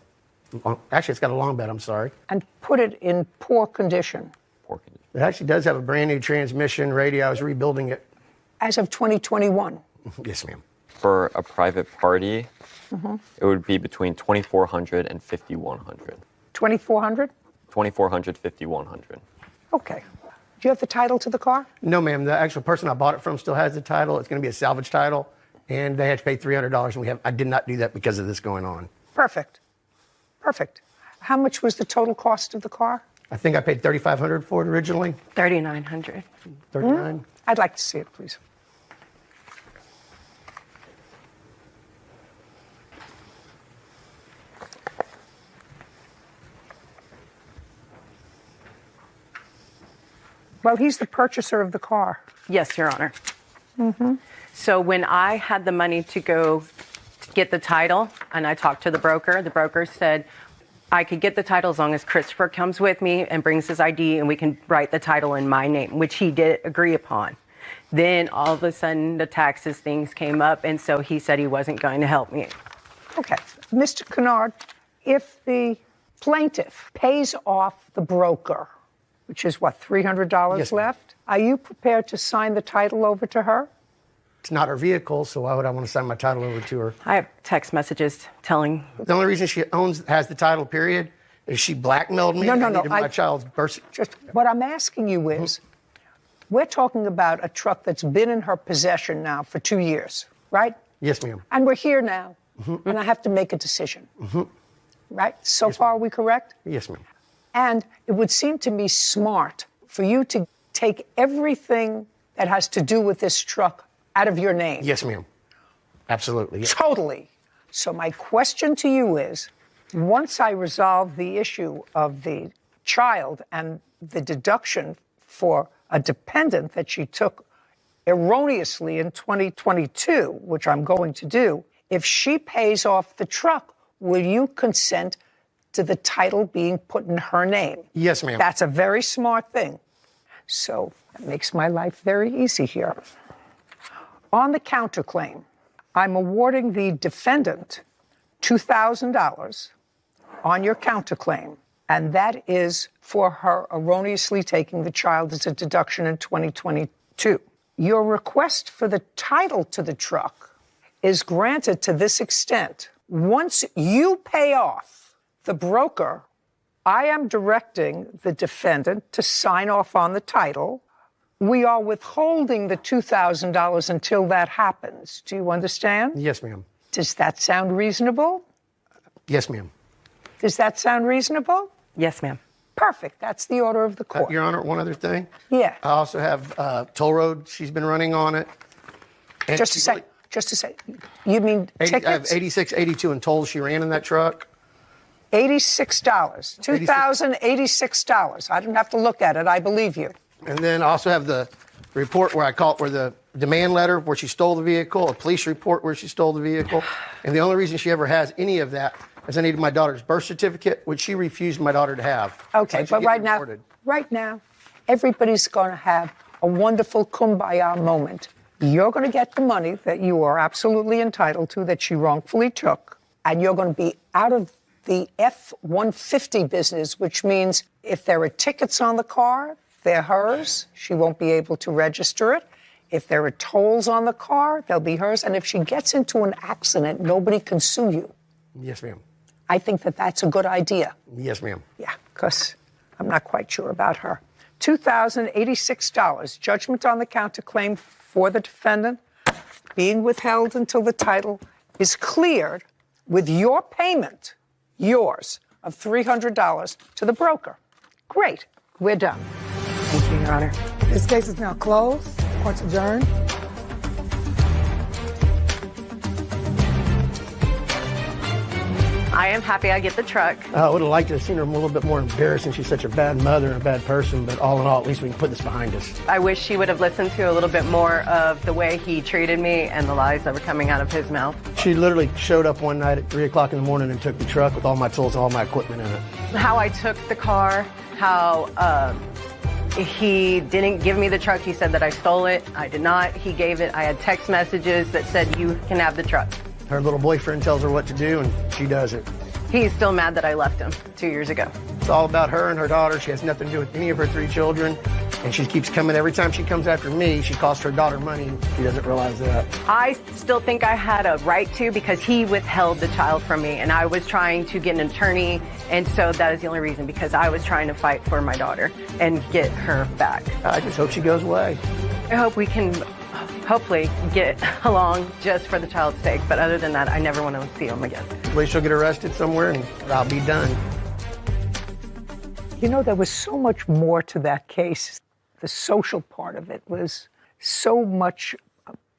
Actually, it's got a long bed, I'm sorry. And put it in poor condition. Poor condition. It actually does have a brand new transmission, radio. I was rebuilding it. As of 2021? Yes, ma'am. For a private party, it would be between $2,400 and $5,100. 2,400? $2,400, $5,100. Okay. Do you have the title to the car? No, ma'am. The actual person I bought it from still has the title. It's going to be a salvage title, and they had to pay $300, and I did not do that because of this going on. Perfect. Perfect. How much was the total cost of the car? I think I paid $3,500 for it originally. $3,900. $39. I'd like to see it, please. Well, he's the purchaser of the car. Yes, Your Honor. Mm-hmm. So when I had the money to go get the title, and I talked to the broker said I could get the title as long as Christopher comes with me and brings his ID, and we can write the title in my name, which he did agree upon. Then all of a sudden the taxes things came up, and so he said he wasn't going to help me. Okay. Mr. Kennard, if the plaintiff pays off the broker, which is what, $300 Yes, left, are you prepared to sign the title over to her? It's not her vehicle, so why would I want to sign my title over to her? I have text messages telling. The only reason she has the title, period, is she blackmailed me. No. I needed my child's birth. Just what I'm asking you is, we're talking about a truck that's been in her possession now for 2 years, right? Yes, ma'am. And we're here now, and I have to make a decision, right? So far, are we correct? Yes, ma'am. And it would seem to me smart for you to take everything that has to do with this truck out of your name. Yes, ma'am. Absolutely. Yes. Totally. So my question to you is, once I resolve the issue of the child and the deduction for a dependent that she took erroneously in 2022, which I'm going to do, if she pays off the truck, will you consent to the title being put in her name? Yes, ma'am. That's a very smart thing. So that makes my life very easy here. On the counterclaim, I'm awarding the defendant $2,000 on your counterclaim, and that is for her erroneously taking the child as a deduction in 2022. Your request for the title to the truck is granted to this extent. Once you pay off the broker, I am directing the defendant to sign off on the title. We are withholding the $2,000 until that happens. Do you understand? Yes, ma'am. Does that sound reasonable? Yes, ma'am. Does that sound reasonable? Yes, ma'am. Perfect. That's the order of the court. Your Honor, one other thing. Yeah. I also have toll road she's been running on it. And Just a second. You mean tickets? I have 86, 82 in tolls she ran in that truck. $86. $2,086. I didn't have to look at it. I believe you. And then I also have the report where the demand letter where she stole the vehicle, a police report where she stole the vehicle. And the only reason she ever has any of that is I needed my daughter's birth certificate, which she refused my daughter to have. Okay, but right now, everybody's going to have a wonderful kumbaya moment. You're going to get the money that you are absolutely entitled to that she wrongfully took, and you're going to be out of the F-150 business, which means if there are tickets on the car, they're hers. She won't be able to register it. If there are tolls on the car, they'll be hers. And if she gets into an accident, nobody can sue you. Yes, ma'am. I think that that's a good idea. Yes, ma'am. Yeah, because I'm not quite sure about her. $2,086. Judgment on the counterclaim for the defendant being withheld until the title is cleared with your payment, yours, of $300 to the broker. Great. We're done. Thank you, Your Honor. This case is now closed. Court's adjourned. I am happy I get the truck. I would have liked to have seen her a little bit more embarrassed since she's such a bad mother and a bad person, but all in all, at least we can put this behind us. I wish she would have listened to a little bit more of the way he treated me and the lies that were coming out of his mouth. She literally showed up one night at 3 o'clock in the morning and took the truck with all my tools, all my equipment in it. How I took the car, how he didn't give me the truck. He said that I stole it. I did not. He gave it. I had text messages that said, you can have the truck. Her little boyfriend tells her what to do, and she does it. He's still mad that I left him 2 years ago. It's all about her and her daughter. She has nothing to do with any of her 3 children. And she keeps coming. Every time she comes after me, she costs her daughter money. She doesn't realize that. I still think I had a right to because he withheld the child from me. And I was trying to get an attorney. And so that is the only reason, because I was trying to fight for my daughter and get her back. I just hope she goes away. I hope we can hopefully get along just for the child's sake. But other than that, I never want to see him again. At least she'll get arrested somewhere and I'll be done. You know, there was so much more to that case. The social part of it was so much,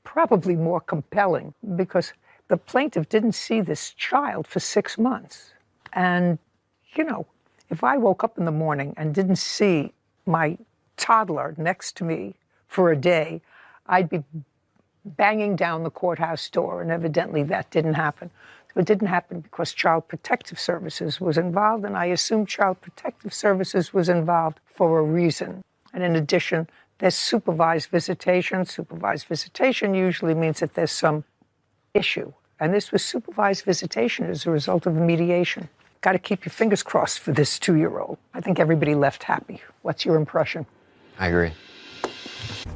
probably more compelling, because the plaintiff didn't see this child for 6 months. And, you know, if I woke up in the morning and didn't see my toddler next to me for a day, I'd be banging down the courthouse door, and evidently that didn't happen. So it didn't happen because Child Protective Services was involved, and I assume Child Protective Services was involved for a reason. And in addition, there's supervised visitation. Supervised visitation usually means that there's some issue. And this was supervised visitation as a result of a mediation. Got to keep your fingers crossed for this 2-year-old. I think everybody left happy. What's your impression? I agree.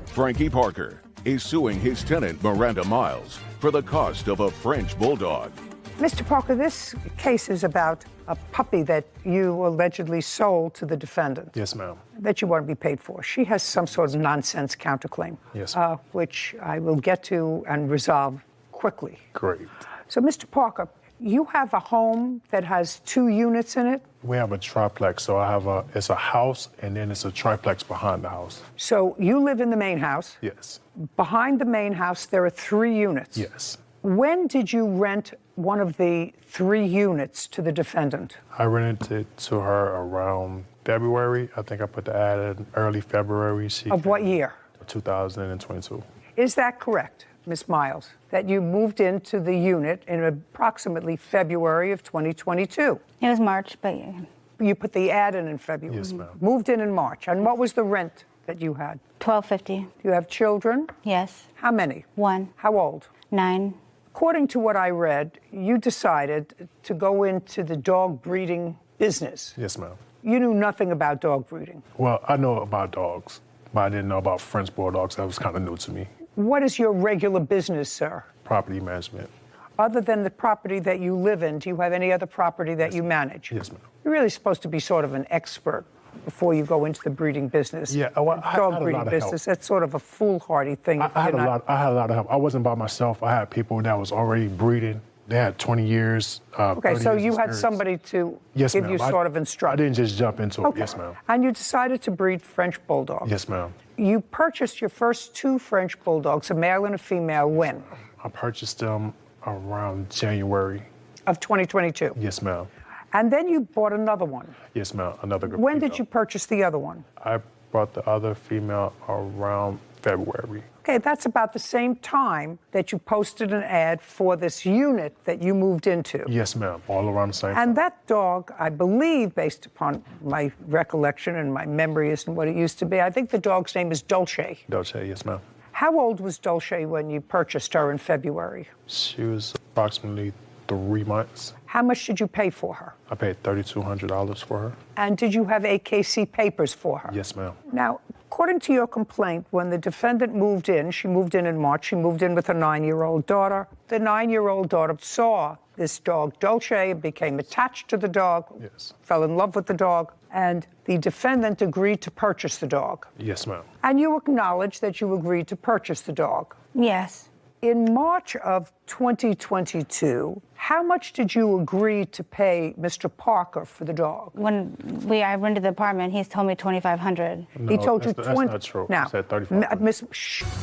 Frankie Parker is suing his tenant, Miranda Miles, for the cost of a French bulldog. Mr. Parker, this case is about a puppy that you allegedly sold to the defendant. Yes, ma'am. That you want to be paid for. She has some sort of nonsense counterclaim. Yes, which I will get to and resolve quickly. Great. So, Mr. Parker, you have a home that has 2 units in it? We have a triplex, so it's a house, and then it's a triplex behind the house. So you live in the main house? Yes. Behind the main house, there are 3 units? Yes. When did you rent one of the 3 units to the defendant? I rented it to her around February. I think I put the ad in early February. Of what year? 2022. Is that correct, Ms. Miles, that you moved into the unit in approximately February of 2022? It was March, but yeah. You put the ad in February? Yes, ma'am. Moved in March. And what was the rent that you had? $1,250. Do you have children? Yes. How many? 1. How old? 9. According to what I read, you decided to go into the dog breeding business. Yes, ma'am. You knew nothing about dog breeding. Well, I know about dogs, but I didn't know about French bulldogs. That was kind of new to me. What is your regular business, sir? Property management. Other than the property that you live in, do you have any other property that you manage? Yes, ma'am. You're really supposed to be sort of an expert before you go into the breeding business. Yeah, well, I dog had a breeding lot of business. help. That's sort of a foolhardy thing. I had a lot of help. I wasn't by myself. I had people that was already breeding. They had 20 years. Okay, 30 so years you had experience. somebody to Yes, give ma'am. you sort of instruction. I didn't just jump into it. Okay. Yes, ma'am. And you decided to breed French bulldogs. Yes, ma'am. You purchased your first 2 French bulldogs, a male and a female, when? I purchased them around January. Of 2022? Yes, ma'am. And then you bought another one. Yes, ma'am. Another good When female. did you purchase the other one? I brought the other female around February. Okay, that's about the same time that you posted an ad for this unit that you moved into. Yes, ma'am. All around the same time. And that dog, I believe, based upon my recollection and my memory isn't what it used to be, I think the dog's name is Dolce. Dolce, yes, ma'am. How old was Dolce when you purchased her in February? She was approximately 3 months. How much did you pay for her? I paid $3,200 for her. And did you have AKC papers for her? Yes, ma'am. Now, according to your complaint, when the defendant moved in, she moved in March, she moved in with her 9-year-old daughter. The 9-year-old daughter saw this dog, Dolce, became attached to the dog, yes, fell in love with the dog, and the defendant agreed to purchase the dog. Yes, ma'am. And you acknowledge that you agreed to purchase the dog. Yes. In March of 2022, how much did you agree to pay Mr. Parker for the dog? When I rented the apartment, he's told me $2,500. He told you that's 20. not true. Now, He said $3,500. Miss.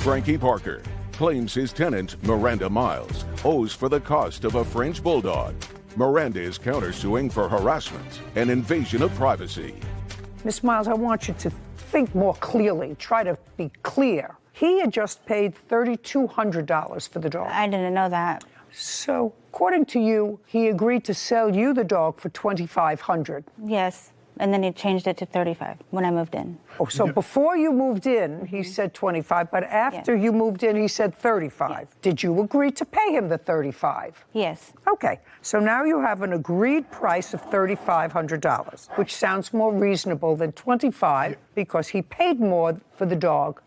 Frankie Parker claims his tenant, Miranda Miles, owes for the cost of a French bulldog. Miranda is countersuing for harassment and invasion of privacy. Miss Miles, I want you to think more clearly. Try to be clear. He had just paid $3,200 for the dog. I didn't know that. So, according to you, he agreed to sell you the dog for $2,500. Yes. And then he changed it to $35 when I moved in. Oh, so before you moved in, he said $25, but after you moved in, he said $35. Yes. Did you agree to pay him the $35? Yes. Okay, so now you have an agreed price of $3,500, which sounds more reasonable than $25 because he paid more for the dog.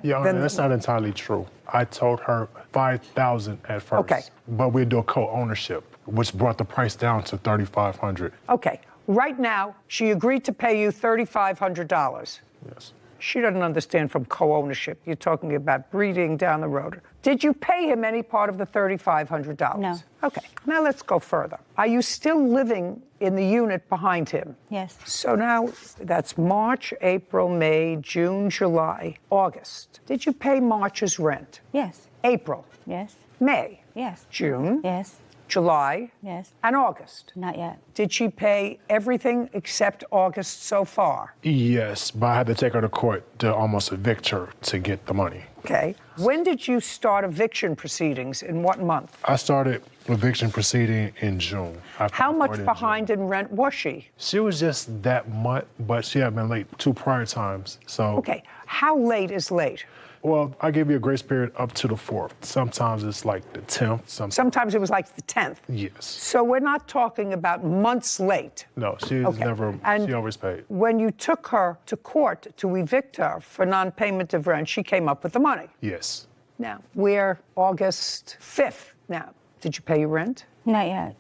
Yeah, that's not entirely true. I told her $5,000 at first. Okay. But we do a co-ownership, which brought the price down to $3,500. Okay. Right now, she agreed to pay you $3,500. Yes. She doesn't understand from co-ownership. You're talking about breeding down the road. Did you pay him any part of the $3,500? No. Okay, now let's go further. Are you still living in the unit behind him? Yes. So now that's March, April, May, June, July, August. Did you pay March's rent? Yes. April? Yes. May? Yes. June? Yes. July? Yes. And August? Not yet. Did she pay everything except August so far? Yes, but I had to take her to court to almost evict her to get the money. Okay. When did you start eviction proceedings? In what month? I started eviction proceeding in June. How much behind in rent was she? She was just that month, but she had been late 2 prior times. So. Okay. How late is late? Well, I give you a grace period up to the 4th. Sometimes it's like the 10th. Sometimes it was like the 10th. Yes. So we're not talking about months late. No, she was never, she always paid. When you took her to court to evict her for non-payment of rent, she came up with the money. Yes. Now, we're August 5th now. Did you pay your rent? Not yet.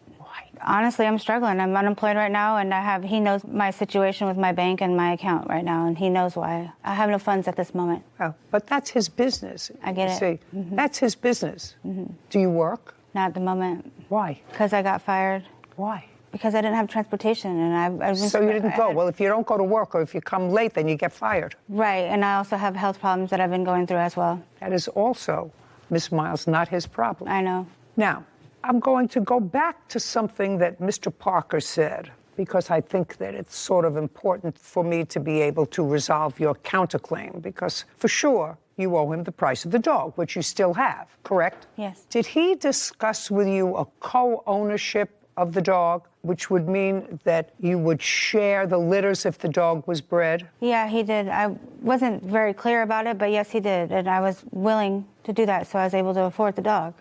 Honestly, I'm struggling. I'm unemployed right now, and he knows my situation with my bank and my account right now, and he knows why. I have no funds at this moment. Oh, but that's his business. I get it. See, that's his business. Do you work? Not at the moment. Why? Because I got fired. Why? Because I didn't have transportation, and I So you didn't go. Well, if you don't go to work or if you come late, then you get fired. Right, and I also have health problems that I've been going through as well. That is also, Miss Miles, not his problem. I know. Now, I'm going to go back to something that Mr. Parker said, because I think that it's sort of important for me to be able to resolve your counterclaim, because for sure you owe him the price of the dog, which you still have, correct? Yes. Did he discuss with you a co-ownership of the dog, which would mean that you would share the litters if the dog was bred? Yeah, he did. I wasn't very clear about it, but yes, he did, and I was willing to do that, so I was able to afford the dog.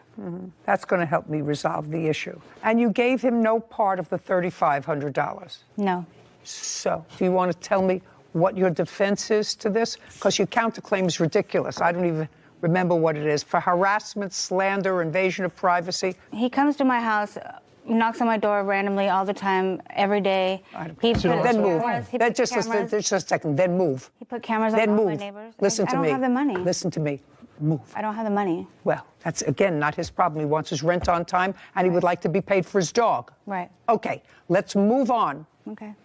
That's going to help me resolve the issue. And you gave him no part of the $3,500? No. So, do you want to tell me what your defense is to this? Because your counterclaim is ridiculous. I don't even remember what it is. For harassment, slander, invasion of privacy? He comes to my house, knocks on my door randomly all the time, every day. Then move. Just a second. Then move. He put cameras on all my neighbors. Listen to me. I don't have the money. Listen to me. Move. I don't have the money. Well, that's, again, not his problem. He wants his rent on time, and he would like to be paid for his dog. Right. Okay, let's move on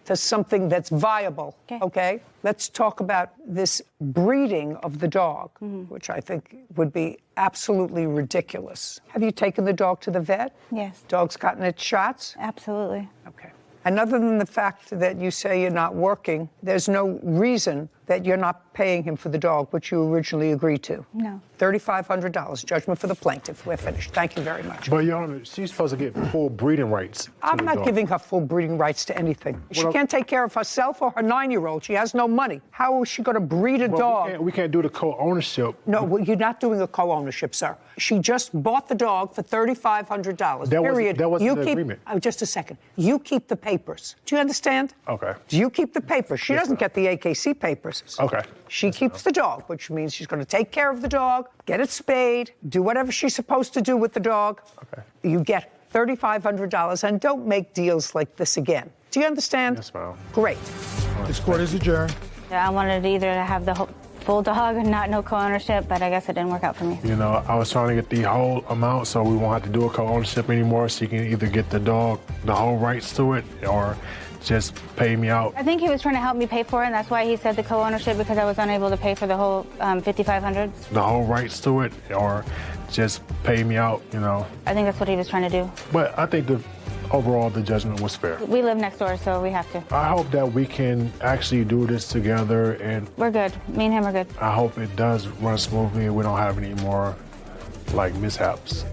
to something that's viable. Okay? Let's talk about this breeding of the dog, which I think would be absolutely ridiculous. Have you taken the dog to the vet? Yes. Dog's gotten its shots? Absolutely. Okay. And other than the fact that you say you're not working, there's no reason that you're not paying him for the dog, which you originally agreed to. No. $3,500, judgment for the plaintiff. We're finished. Thank you very much. But, Your Honor, she's supposed to get full breeding rights. I'm not giving her full breeding rights to anything. She can't take care of herself or her 9-year-old. She has no money. How is she going to breed a dog? We can't do the co-ownership. No, well, you're not doing a co-ownership, sir. She just bought the dog for $3,500. Period. That wasn't the agreement. Just a second. You keep the papers. Do you understand? Okay. Do you keep the papers? She doesn't get the AKC papers. Okay. She keeps the dog, which means she's going to take care of the dog, get it spayed, do whatever she's supposed to do with the dog. Okay. You get $3,500, and don't make deals like this again. Do you understand? Yes, ma'am. Great. This court is adjourned. I wanted either to have the full dog and no co-ownership, but I guess it didn't work out for me. You know, I was trying to get the whole amount so we won't have to do a co-ownership anymore. So you can either get the dog, the whole rights to it, or just pay me out. I think he was trying to help me pay for it, and that's why he said the co-ownership, because I was unable to pay for the whole $5,500. The whole rights to it, or just pay me out, you know. I think that's what he was trying to do. But I think overall the judgment was fair. We live next door, so we have to. I hope that we can actually do this together, and we're good. Me and him are good. I hope it does run smoothly and we don't have any more mishaps.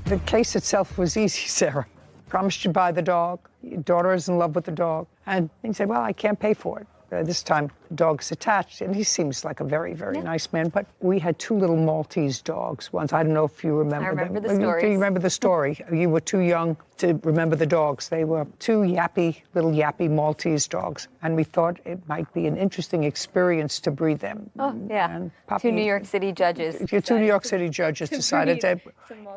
The case itself was easy, Sarah. Promised you buy the dog. Your daughter is in love with the dog. And you say, well, I can't pay for it. This time, the dog's attached, and he seems like a very, very nice man. But we had 2 little Maltese dogs once. I don't know if you remember them. I remember the story. Do you remember the story? You were too young to remember the dogs. They were two little yappy Maltese dogs, and we thought it might be an interesting experience to breed them. Oh, yeah. And Two New York City judges. Two New York City judges decided that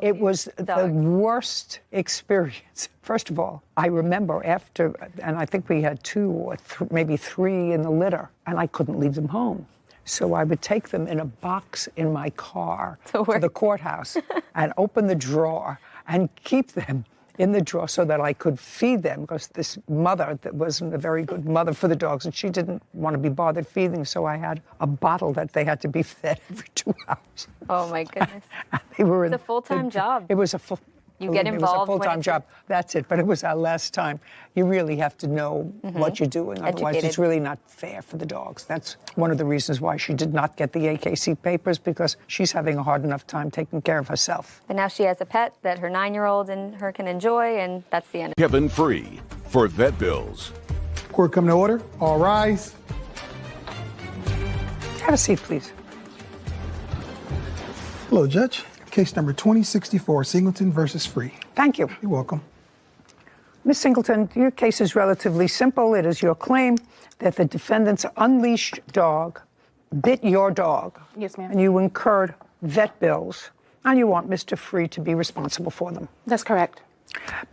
it was the worst experience. First of all, I remember after, and I think we had two or maybe three in the litter, and I couldn't leave them home. So I would take them in a box in my car to the courthouse and open the drawer and keep them in the drawer so that I could feed them, because this mother that wasn't a very good mother for the dogs, and she didn't want to be bothered feeding, so I had a bottle that they had to be fed every 2 hours. Oh my goodness. They were It's a full-time job. It was a full. You get involved. It was a when full-time it's job. That's it. But it was our last time. You really have to know what you're doing. Otherwise, Educated. it's really not fair for the dogs. That's one of the reasons why she did not get the AKC papers, because she's having a hard enough time taking care of herself. But now she has a pet that her 9-year-old and her can enjoy, and that's the end. Kevin Free for Vet Bills. Court come to order. All rise. Have a seat, please. Hello, Judge. Case number 2064, Singleton versus Free. Thank you. You're welcome. Ms. Singleton, your case is relatively simple. It is your claim that the defendant's unleashed dog bit your dog. Yes, ma'am. And you incurred vet bills, and you want Mr. Free to be responsible for them. That's correct.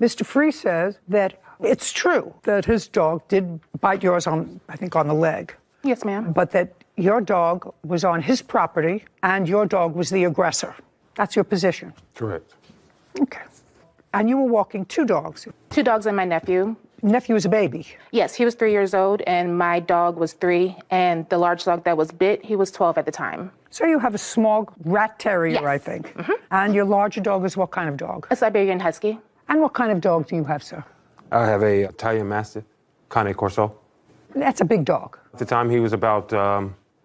Mr. Free says that it's true that his dog did bite yours on, I think, on the leg. Yes, ma'am. But that your dog was on his property and your dog was the aggressor. That's your position. Correct. Okay. And you were walking two dogs. Two dogs and my nephew. Nephew was a baby. Yes, he was 3 years old, and my dog was 3, and the large dog that was bit, he was 12 at the time. So you have a small rat terrier, Yes. I think. And your larger dog is what kind of dog? A Siberian Husky. And what kind of dog do you have, sir? I have a Italian Mastiff, Cane Corso. That's a big dog. At the time, he was about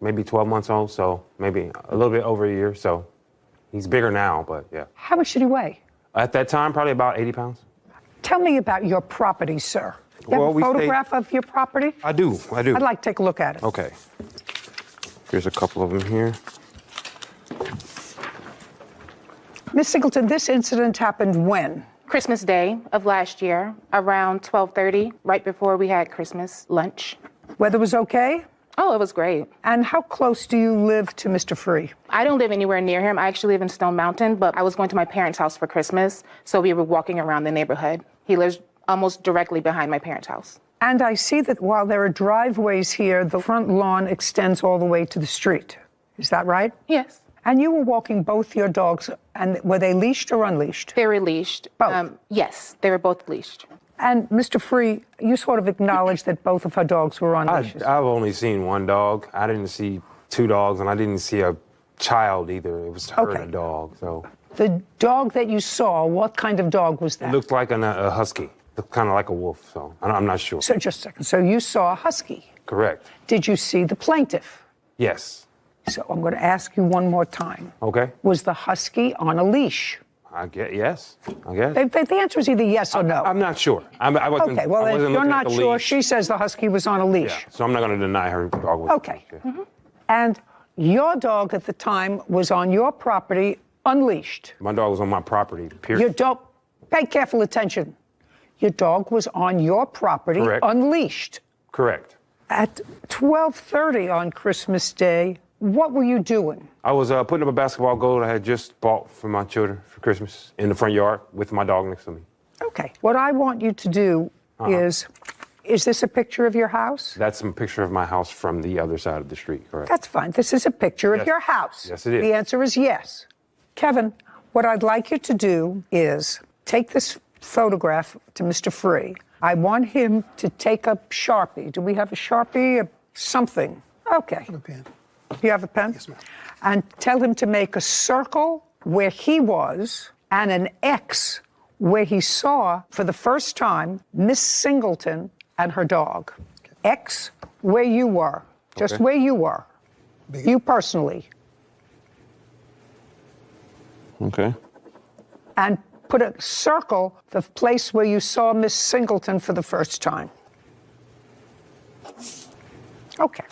maybe 12 months old, so maybe a little bit over a year. So he's bigger now, but yeah. How much did he weigh? At that time, probably about 80 pounds. Tell me about your property, sir. You Well, have a we photograph of your property? I do. I'd like to take a look at it. Okay. Here's a couple of them here. Miss Singleton, this incident happened when? Christmas Day of last year, around 12:30, right before we had Christmas lunch. Weather was okay? Oh, it was great. And how close do you live to Mr. Free? I don't live anywhere near him. I actually live in Stone Mountain, but I was going to my parents' house for Christmas, so we were walking around the neighborhood. He lives almost directly behind my parents' house. And I see that while there are driveways here, the front lawn extends all the way to the street. Is that right? Yes. And you were walking both your dogs, and were they leashed or unleashed? They were leashed. Both? Yes, they were both leashed. And Mr. Free, you sort of acknowledged that both of her dogs were on leashes. I've only seen one dog. I didn't see two dogs, and I didn't see a child either. It was her and a dog. So The dog that you saw, what kind of dog was it that? looked like a husky, looked kind of like a wolf. So I'm not sure. So just a second. So you saw a husky. Correct. Did you see the plaintiff? Yes. So I'm going to ask you one more time. Okay. Was the husky on a leash? I guess yes. I guess. The answer is either yes or no. I'm not sure. I wasn't. Okay, well, I if wasn't you're looking at not the sure, leash. she says the husky was on a leash. Yeah, so I'm not going to deny her dog was. Okay. And your dog at the time was on your property unleashed. My dog was on my property, period. Your dog, pay careful attention. Your dog was on your property Correct. unleashed. Correct. At 12:30 on Christmas Day, what were you doing? I was putting up a basketball goal I had just bought for my children for Christmas in the front yard with my dog next to me. Okay. What I want you to do is this a picture of your house? That's a picture of my house from the other side of the street, correct? That's fine. This is a picture of Yes. your house. Yes, it is. The answer is yes. Kevin, what I'd like you to do is take this photograph to Mr. Free. I want him to take a Sharpie. Do we have a Sharpie? Something. Okay. I have a pen. You have a pen? Yes, ma'am. And tell him to make a circle where he was and an X where he saw for the first time Miss Singleton and her dog. Okay. X where you were, just Okay. where you were, you personally. Okay. And put a circle, the place where you saw Miss Singleton for the first time. Okay.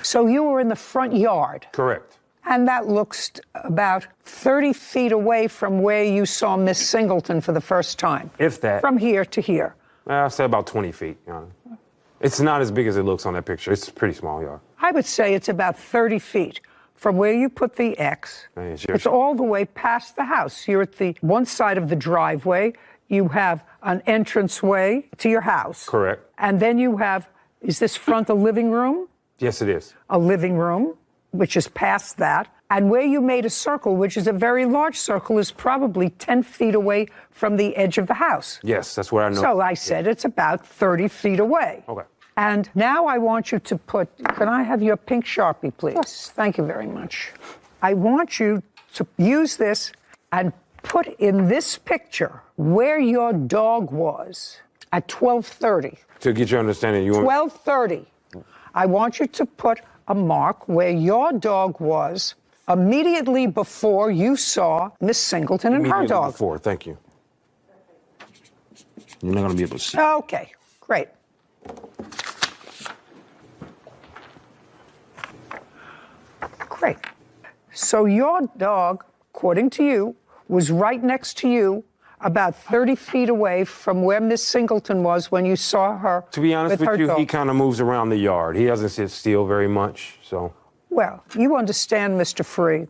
So you were in the front yard. Correct. And that looks about 30 feet away from where you saw Miss Singleton for the first time. If that. From here to here. I'll say about 20 feet. Your Honor. It's not as big as it looks on that picture. It's pretty small, Your Honor. I would say it's about 30 feet from where you put the X. It's all the way past the house. You're at the one side of the driveway. You have an entranceway to your house. Correct. And then you have, is this front a living room? Yes, it is. A living room, which is past that. And where you made a circle, which is a very large circle, is probably 10 feet away from the edge of the house. Yes, that's where I know. So I said it's about 30 feet away. Okay. And now I want you to put, can I have your pink Sharpie, please? Yes. Thank you very much. I want you to use this and put in this picture where your dog was at 12:30. To get your understanding, you want 12:30. I want you to put a mark where your dog was immediately before you saw Miss Singleton and her dog. Before, thank you. You're not going to be able to see. Okay, great. Great. So your dog, according to you, was right next to you, about 30 feet away from where Miss Singleton was when you saw her. To be honest with you, he kind of moves around the yard. He doesn't sit still very much, so. Well, you understand, Mr. Free,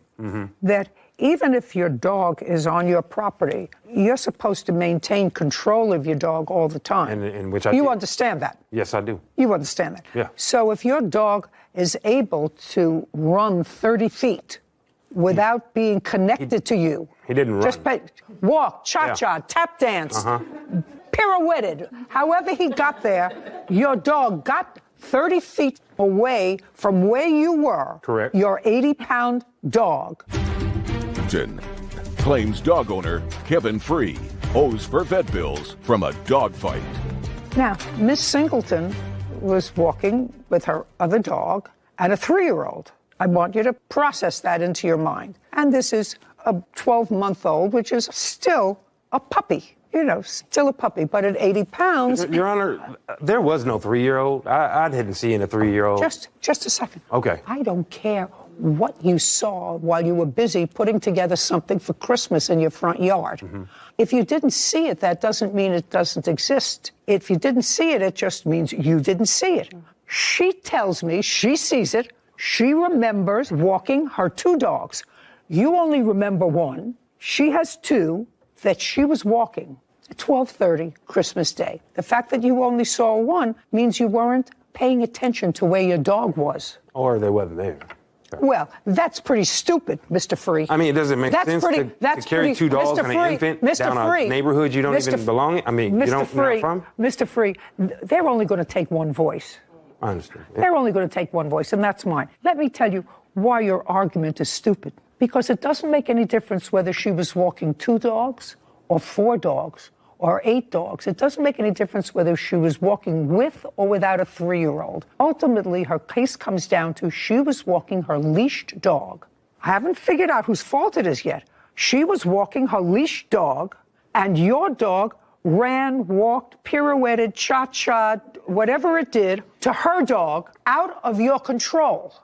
that even if your dog is on your property, you're supposed to maintain control of your dog all the time. And which I You do. understand that? Yes, I do. You understand that? Yeah. So if your dog is able to run 30 feet without being connected to you. He didn't run. Just walk, cha-cha, tap dance, pirouetted. However he got there, your dog got 30 feet away from where you were. Correct. Your 80-pound dog. Claims dog owner Kevin Free owes for vet bills from a dog fight. Now, Miss Singleton was walking with her other dog and a 3-year-old. I want you to process that into your mind. And this is a 12-month-old, which is still a puppy. You know, still a puppy, but at 80 pounds... Your Honor, there was no 3-year-old. I didn't see a 3-year-old. Just a second. Okay. I don't care what you saw while you were busy putting together something for Christmas in your front yard. If you didn't see it, that doesn't mean it doesn't exist. If you didn't see it, it just means you didn't see it. She tells me she sees it. She remembers walking her 2 dogs. You only remember 1. She has 2 that she was walking at 12:30 Christmas Day. The fact that you only saw 1 means you weren't paying attention to where your dog was. Or they wasn't there. Well, that's pretty stupid, Mr. Free. I mean, it doesn't make sense to carry 2 dogs and an infant down a neighborhood you don't even belong in. I mean, you don't know from. Mr. Free, they're only going to take 1 voice. I understand. Yeah. They're only going to take 1 voice, and that's mine. Let me tell you why your argument is stupid. Because it doesn't make any difference whether she was walking 2 dogs or 4 dogs or 8 dogs. It doesn't make any difference whether she was walking with or without a 3-year-old. Ultimately, her case comes down to she was walking her leashed dog. I haven't figured out whose fault it is yet. She was walking her leashed dog, and your dog ran, walked, pirouetted, cha-cha, whatever it did, to her dog out of your control.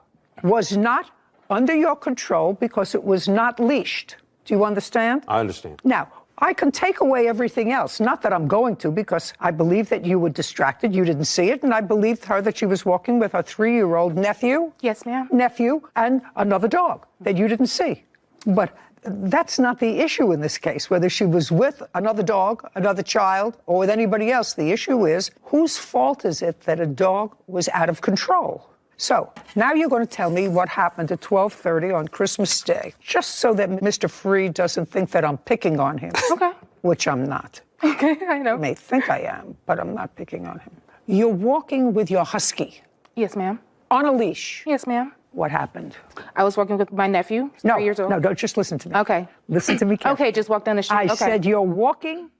Was not under your control because it was not leashed. Do you understand? I understand. Now, I can take away everything else. Not that I'm going to, because I believe that you were distracted, you didn't see it, and I believed her that she was walking with her 3-year-old nephew. Yes, ma'am. Nephew and another dog that you didn't see. But that's not the issue in this case, whether she was with another dog, another child, or with anybody else. The issue is, whose fault is it that a dog was out of control? So, now you're going to tell me what happened at 12:30 on Christmas Day, just so that Mr. Free doesn't think that I'm picking on him. Okay. Which I'm not. Okay, I know. You may think I am, but I'm not picking on him. You're walking with your husky. Yes, ma'am. On a leash. Yes, ma'am. What happened? I was walking with my nephew, 3 years old. No, don't just listen to me. Okay. Listen to me carefully. Okay, just walk down the street. I said you're walking.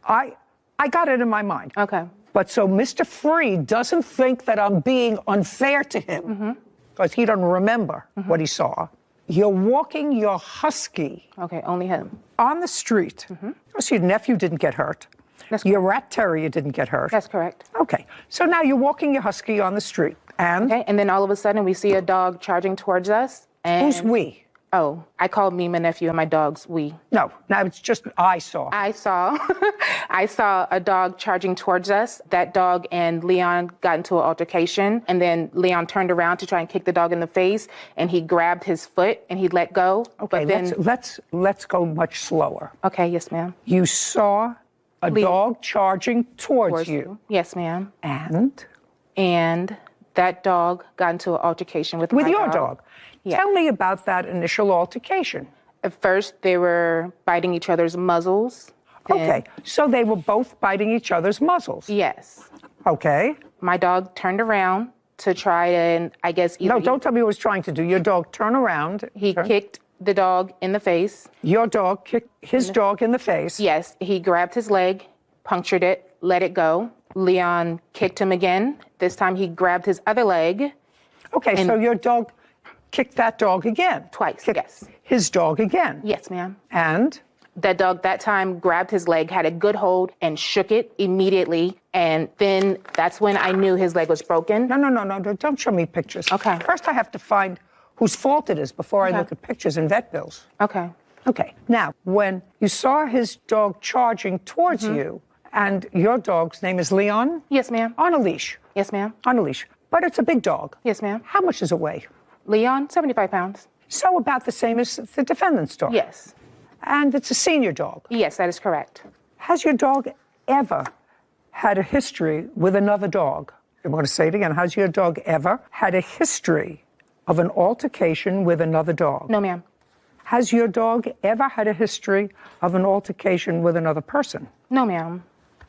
I got it in my mind. Okay. But so Mr. Free doesn't think that I'm being unfair to him, because he doesn't remember what he saw. You're walking your husky. Okay, only him. On the street. So your nephew didn't get hurt. Your rat terrier didn't get hurt. That's correct. Okay, so now you're walking your husky on the street. And? Okay, and then all of a sudden we see a dog charging towards us, And Who's we? Oh, I called me, my nephew, and my dogs we. No, now it's just I saw. I saw a dog charging towards us. That dog and Leon got into an altercation, and then Leon turned around to try and kick the dog in the face, and he grabbed his foot and he let go. Okay, but then let's go much slower. Okay, yes, ma'am. You saw a dog charging towards you. Yes, ma'am. And that dog got into an altercation with my your dog. Yeah. Tell me about that initial altercation. At first, they were biting each other's muzzles. Okay, so they were both biting each other's muzzles. Yes. Okay. My dog turned around to try and, I guess, No, don't tell me what he was trying to do. Your dog turned around. He kicked the dog in the face. Your dog kicked his dog in the face. Yes. He grabbed his leg, punctured it, let it go. Leon kicked him again. This time he grabbed his other leg. Okay, so your dog kicked that dog again? Twice, yes. His dog again? Yes, ma'am. And? That dog that time grabbed his leg, had a good hold, and shook it immediately. And then that's when I knew his leg was broken. No. Don't show me pictures. Okay. First, I have to find whose fault it is before I look at pictures and vet bills. Okay. Okay. Now, when you saw his dog charging towards you, and your dog's name is Leon? Yes, ma'am. On a leash? Yes, ma'am. On a leash. But it's a big dog. Yes, ma'am. How much does it weigh? Leon, 75 pounds. So about the same as the defendant's dog? Yes. And it's a senior dog? Yes, that is correct. Has your dog ever had a history with another dog? I'm going to say it again. Has your dog ever had a history of an altercation with another dog? No, ma'am. Has your dog ever had a history of an altercation with another person? No, ma'am.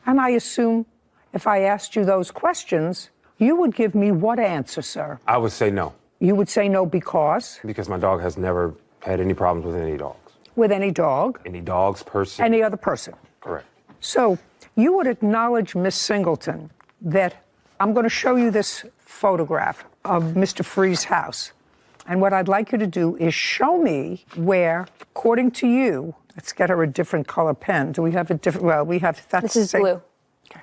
And I assume if I asked you those questions, you would give me what answer, sir? I would say no. You would say no because? Because my dog has never had any problems with any dogs. With any dog? Any dogs, person. Any other person? Correct. So you would acknowledge, Miss Singleton, that I'm going to show you this photograph of Mr. Free's house. And what I'd like you to do is show me where, according to you, let's get her a different color pen. Do we have a different, well, we have, that's This is blue. Okay.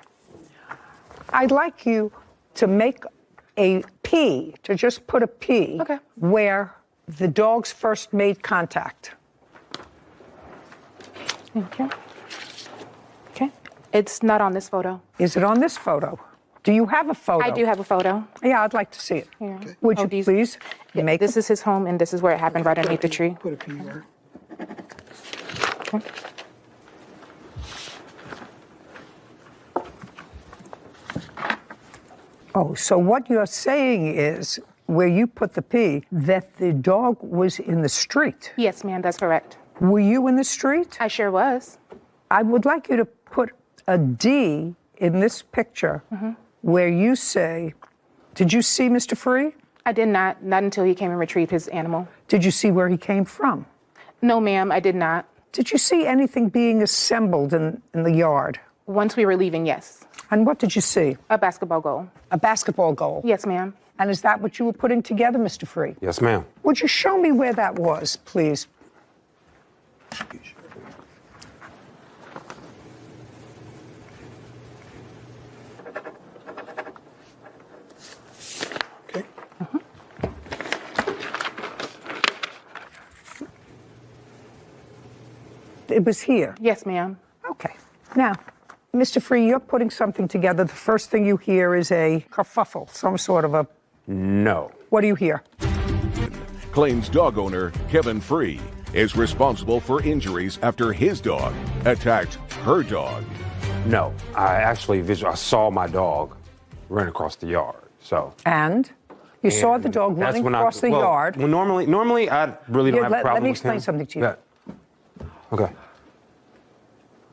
I'd like you to make a P, to just put a P where the dogs first made contact. Okay. Okay. It's not on this photo. Is it on this photo? Do you have a photo? I do have a photo. Yeah, I'd like to see it. Yeah. Would you please make This is his home, and this is where it happened, right underneath the tree. Put a P there. Okay. Oh, so what you're saying is, where you put the P, that the dog was in the street. Yes, ma'am, that's correct. Were you in the street? I sure was. I would like you to put a D in this picture where you say, did you see Mr. Free? I did not until he came and retrieved his animal. Did you see where he came from? No, ma'am, I did not. Did you see anything being assembled in the yard? Once we were leaving, yes. And what did you see? A basketball goal. A basketball goal? Yes, ma'am. And is that what you were putting together, Mr. Free? Yes, ma'am. Would you show me where that was, please? Okay. It was here. Yes, ma'am. Okay. Now, Mr. Free, you're putting something together. The first thing you hear is a kerfuffle, some sort of a... No. What do you hear? Claims dog owner Kevin Free is responsible for injuries after his dog attacked her dog. No. I actually I saw my dog run across the yard. So. And? You saw the dog running across the yard. Well, normally I really don't have a problem Let me with explain him. something to you. Yeah. Okay.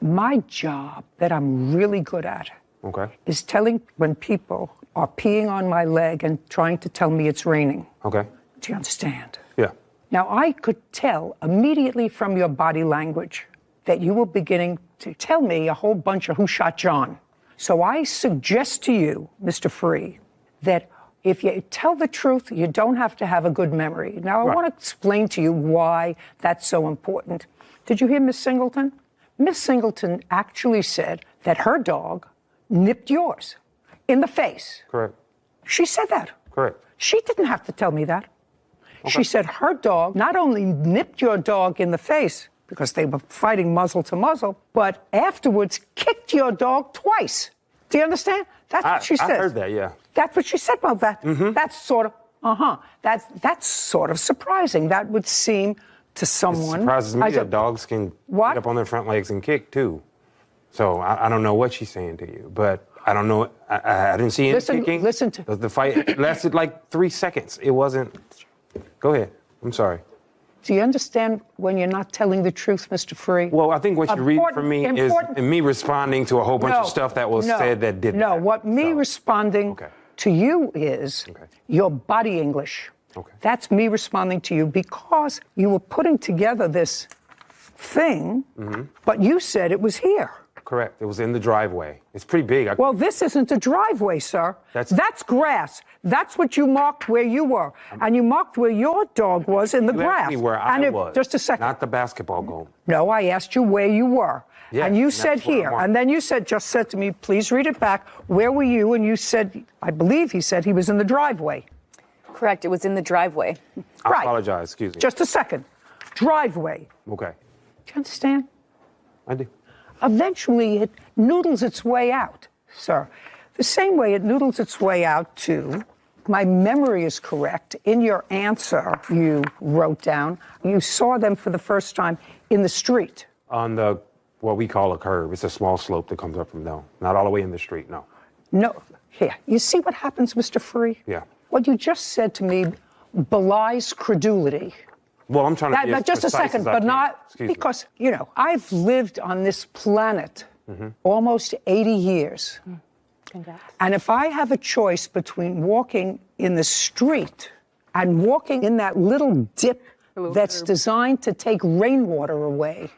My job that I'm really good at Okay. is telling when people are peeing on my leg and trying to tell me it's raining. Okay. Do you understand? Yeah. Now, I could tell immediately from your body language that you were beginning to tell me a whole bunch of who shot John. So I suggest to you, Mr. Free, that if you tell the truth, you don't have to have a good memory. Now, I want to explain to you why that's so important. Did you hear Miss Singleton? Miss Singleton actually said that her dog nipped yours in the face. Correct. She said that. Correct. She didn't have to tell me that. She said her dog not only nipped your dog in the face because they were fighting muzzle to muzzle, but afterwards kicked your dog twice. Do you understand? That's what she said. I heard that, yeah. That's what she said about that. That's sort of, that's sort of surprising. That would seem to someone. It surprises me that dogs can get up on their front legs and kick too. So I don't know what she's saying to you, but I don't know. I didn't see any kicking. Listen to the fight lasted like 3 seconds. It wasn't. Go ahead. I'm sorry. Do you understand when you're not telling the truth, Mr. Free? Well, I think what you read from me is me responding to a whole bunch of stuff that was said that didn't. No, what me responding to you is your body English. That's me responding to you because you were putting together this thing, but you said it was here. Correct. It was in the driveway. It's pretty big. Well, this isn't a driveway, sir. That's grass. That's what you marked where you were. And you marked where your dog was in the You grass. asked me where I was. Just a second. Not the basketball goal. No, I asked you where you were. Yeah, and you and said that's where here. I'm And then you just said to me, please read it back. Where were you? And you said, I believe he said he was in the driveway. Correct. It was in the driveway. I apologize. Excuse me. Just a second. Driveway. Okay. Do you understand? I do. Eventually, it noodles its way out, sir. The same way it noodles its way out to, my memory is correct, in your answer you wrote down, you saw them for the first time in the street. On the, what we call a curve. It's a small slope that comes up from down. Not all the way in the street, no. No. Here, you see what happens, Mr. Free? Yeah. What you just said to me belies credulity. Well, I'm trying to be as just a precise second, as I but can. not Excuse me. because, you know, I've lived on this planet almost 80 years. Congrats. And if I have a choice between walking in the street and walking in that little dip that's designed to take rainwater away,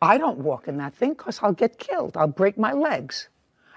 I don't walk in that thing because I'll get killed. I'll break my legs.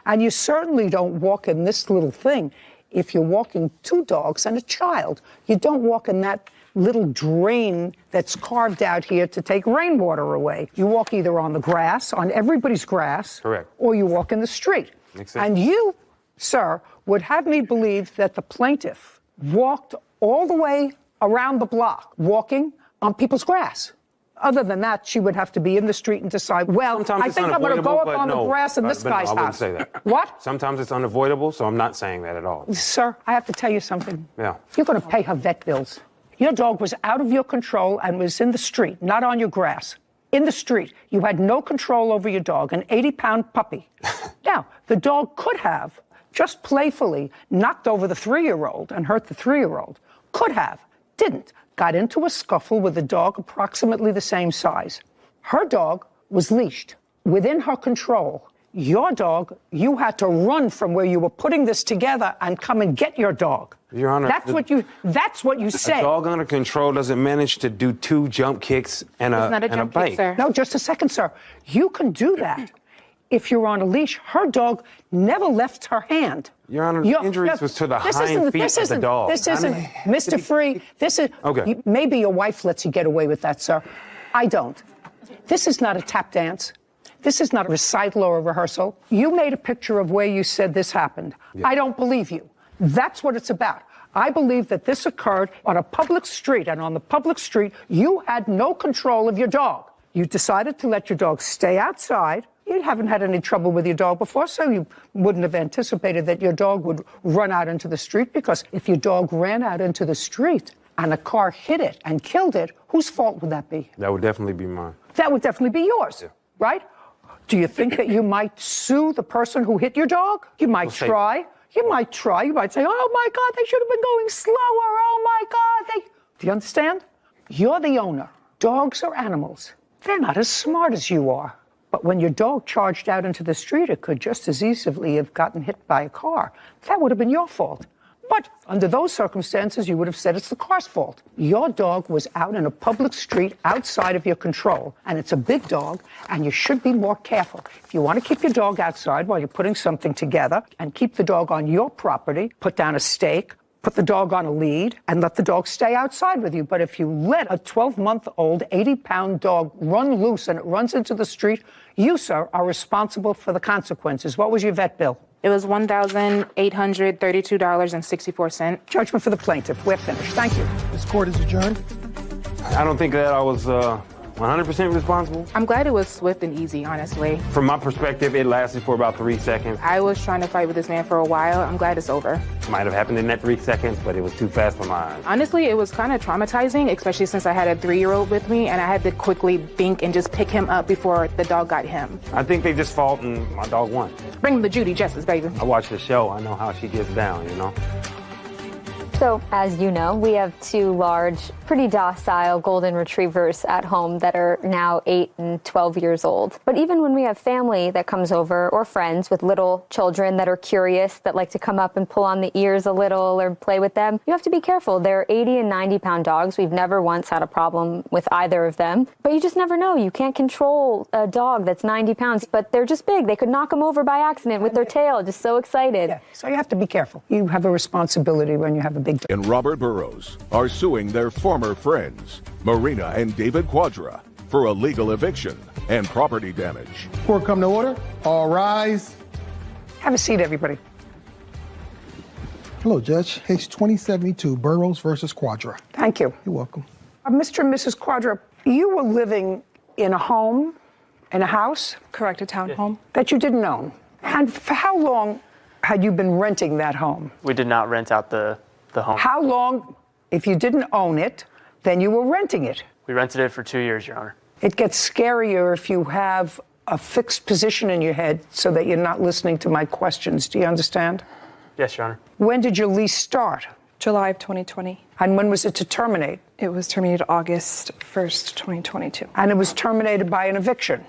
And you certainly don't walk in this little thing if you're walking two dogs and a child. You don't walk in that little drain that's carved out here to take rainwater away. You walk either on the grass, on everybody's grass, Correct. or you walk in the street. Makes sense. And you, sir, would have me believe that the plaintiff walked all the way around the block, walking on people's grass. Other than that, she would have to be in the street and decide, well, Sometimes I it's think I'm going to go up unavoidable, on but the no. grass in this But no, guy's I wouldn't house. say that. What? Sometimes it's unavoidable, so I'm not saying that at all. Sir, I have to tell you something. Yeah. You're going to pay her vet bills. Your dog was out of your control and was in the street, not on your grass. In the street. You had no control over your dog, an 80-pound puppy. Now, the dog could have, just playfully, knocked over the 3-year-old and hurt the 3-year-old. Could have. Didn't. Got into a scuffle with a dog approximately the same size. Her dog was leashed, within her control. Your dog, you had to run from where you were putting this together and come and get your dog. Your Honor, That's what you say. A dog under control doesn't manage to do 2 jump kicks and a bite. No, just a second, sir. You can do that if you're on a leash. Her dog never left her hand. Your Honor, the injuries was to the hind feet of the dog. This isn't, Mr. Free, this is, Okay. Maybe your wife lets you get away with that, sir. I don't. This is not a tap dance. This is not a recital or a rehearsal. You made a picture of where you said this happened. Yeah. I don't believe you. That's what it's about. I believe that this occurred on a public street, and on the public street, you had no control of your dog. You decided to let your dog stay outside. You haven't had any trouble with your dog before, so you wouldn't have anticipated that your dog would run out into the street, because if your dog ran out into the street and a car hit it and killed it, whose fault would that be? That would definitely be mine. That would definitely be yours, right? Do you think that you might sue the person who hit your dog? You might try. You might try. You might say, oh, my God, they should have been going slower. Oh, my God. Do you understand? You're the owner. Dogs are animals. They're not as smart as you are. But when your dog charged out into the street, it could just as easily have gotten hit by a car. That would have been your fault. But under those circumstances, you would have said it's the car's fault. Your dog was out in a public street outside of your control, and it's a big dog, and you should be more careful. If you want to keep your dog outside while you're putting something together and keep the dog on your property, put down a stake, put the dog on a lead, and let the dog stay outside with you. But if you let a 12-month-old, 80-pound dog run loose and it runs into the street, you, sir, are responsible for the consequences. What was your vet bill? It was $1,832.64. Judgment for the plaintiff. We're finished. Thank you. This court is adjourned. I don't think that I was 100% responsible. I'm glad it was swift and easy, honestly. From my perspective, it lasted for about 3 seconds. I was trying to fight with this man for a while. I'm glad it's over. Might have happened in that 3 seconds, but it was too fast for my eyes. Honestly, it was kind of traumatizing, especially since I had a 3-year-old with me and I had to quickly think and just pick him up before the dog got him. I think they just fought and my dog won. Bring the Judy justice, baby. I watch the show. I know how she gets down, you know? So, as you know, we have 2 large, pretty docile golden retrievers at home that are now 8 and 12 years old. But even when we have family that comes over or friends with little children that are curious, that like to come up and pull on the ears a little or play with them, you have to be careful. They're 80 and 90-pound dogs. We've never once had a problem with either of them. But you just never know. You can't control a dog that's 90 pounds, but they're just big. They could knock them over by accident with their tail, just so excited. Yeah, so you have to be careful. You have a responsibility when you have a big dog. And Robert Burrows are suing their former friends, Marina and David Quadra, for illegal eviction and property damage. Court come to order. All rise. Have a seat, everybody. Hello, Judge. Case 2072, Burrows versus Quadra. Thank you. You're welcome. Mr. and Mrs. Quadra, you were living in a home, in a house? Correct, a townhome. That you didn't own. And for how long had you been renting that home? We did not rent out the home. How long, if you didn't own it, then you were renting it? We rented it for 2 years, Your Honor. It gets scarier if you have a fixed position in your head so that you're not listening to my questions. Do you understand? Yes, Your Honor. When did your lease start? July of 2020. And when was it to terminate? It was terminated August 1st, 2022. And it was terminated by an eviction?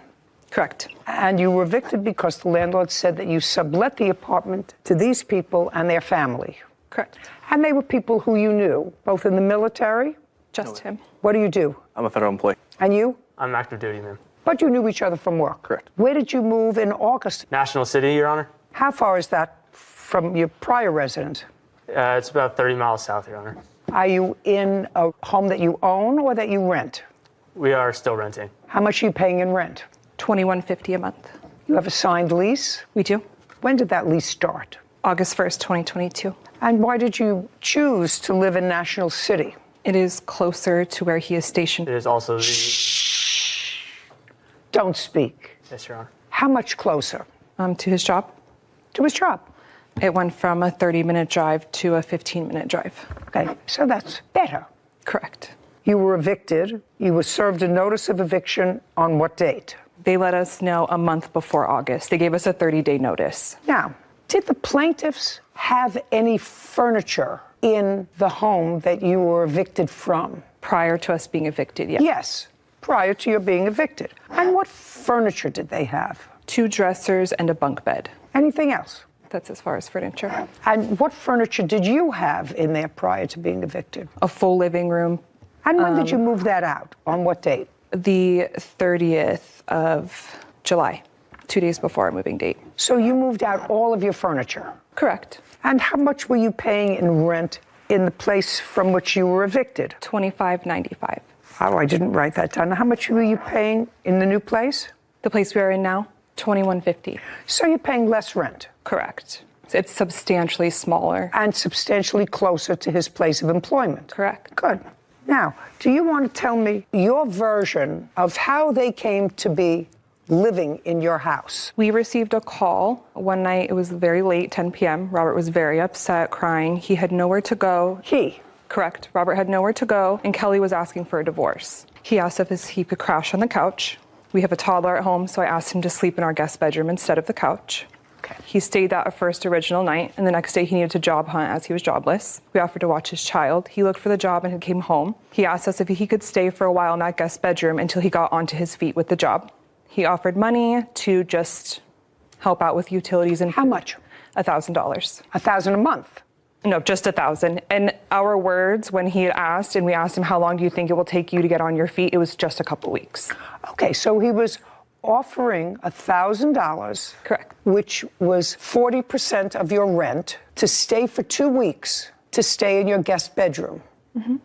Correct. And you were evicted because the landlord said that you sublet the apartment to these people and their family? Correct. And they were people who you knew, both in the military? Just him. What do you do? I'm a federal employee. And you? I'm active duty, ma'am. But you knew each other from work? Correct. Where did you move in August? National City, Your Honor. How far is that from your prior residence? It's about 30 miles south, Your Honor. Are you in a home that you own or that you rent? We are still renting. How much are you paying in rent? $21.50 a month. You have a signed lease? We do. When did that lease start? August 1st, 2022. And why did you choose to live in National City? It is closer to where he is stationed. It is also Shh. Don't speak. Yes, Your Honor. How much closer? To his job. To his job? It went from a 30-minute drive to a 15-minute drive. Okay, so that's better. Correct. You were evicted. You were served a notice of eviction on what date? They let us know a month before August. They gave us a 30-day notice. Now, did the plaintiffs have any furniture in the home that you were evicted from? Prior to us being evicted, yes. Yes, prior to your being evicted. And what furniture did they have? 2 dressers and a bunk bed. Anything else? That's as far as furniture. And what furniture did you have in there prior to being evicted? A full living room. And when did you move that out? On what date? The 30th of July, 2 days before our moving date. So you moved out all of your furniture? Correct. And how much were you paying in rent in the place from which you were evicted? $25.95. Oh, I didn't write that down. How much were you paying in the new place? The place we are in now, $21.50. So you're paying less rent? Correct. It's substantially smaller. And substantially closer to his place of employment? Correct. Good. Now, do you want to tell me your version of how they came to be living in your house? We received a call one night. It was very late, 10 p.m. Robert was very upset, crying. He had nowhere to go. He? Correct. Robert had nowhere to go, and Kelly was asking for a divorce. He asked if he could crash on the couch. We have a toddler at home, so I asked him to sleep in our guest bedroom instead of the couch. Okay. He stayed that first original night, and the next day he needed to job hunt as he was jobless. We offered to watch his child. He looked for the job and he came home. He asked us if he could stay for a while in that guest bedroom until he got onto his feet with the job. He offered money to just help out with utilities and how much? $1,000. $1,000 a month? No, just $1,000. And our words, when he had asked, and we asked him, how long do you think it will take you to get on your feet? It was just a couple weeks. Okay, so he was offering $1,000. Correct. Which was 40% of your rent to stay for 2 weeks, to stay in your guest bedroom. Mm-hmm.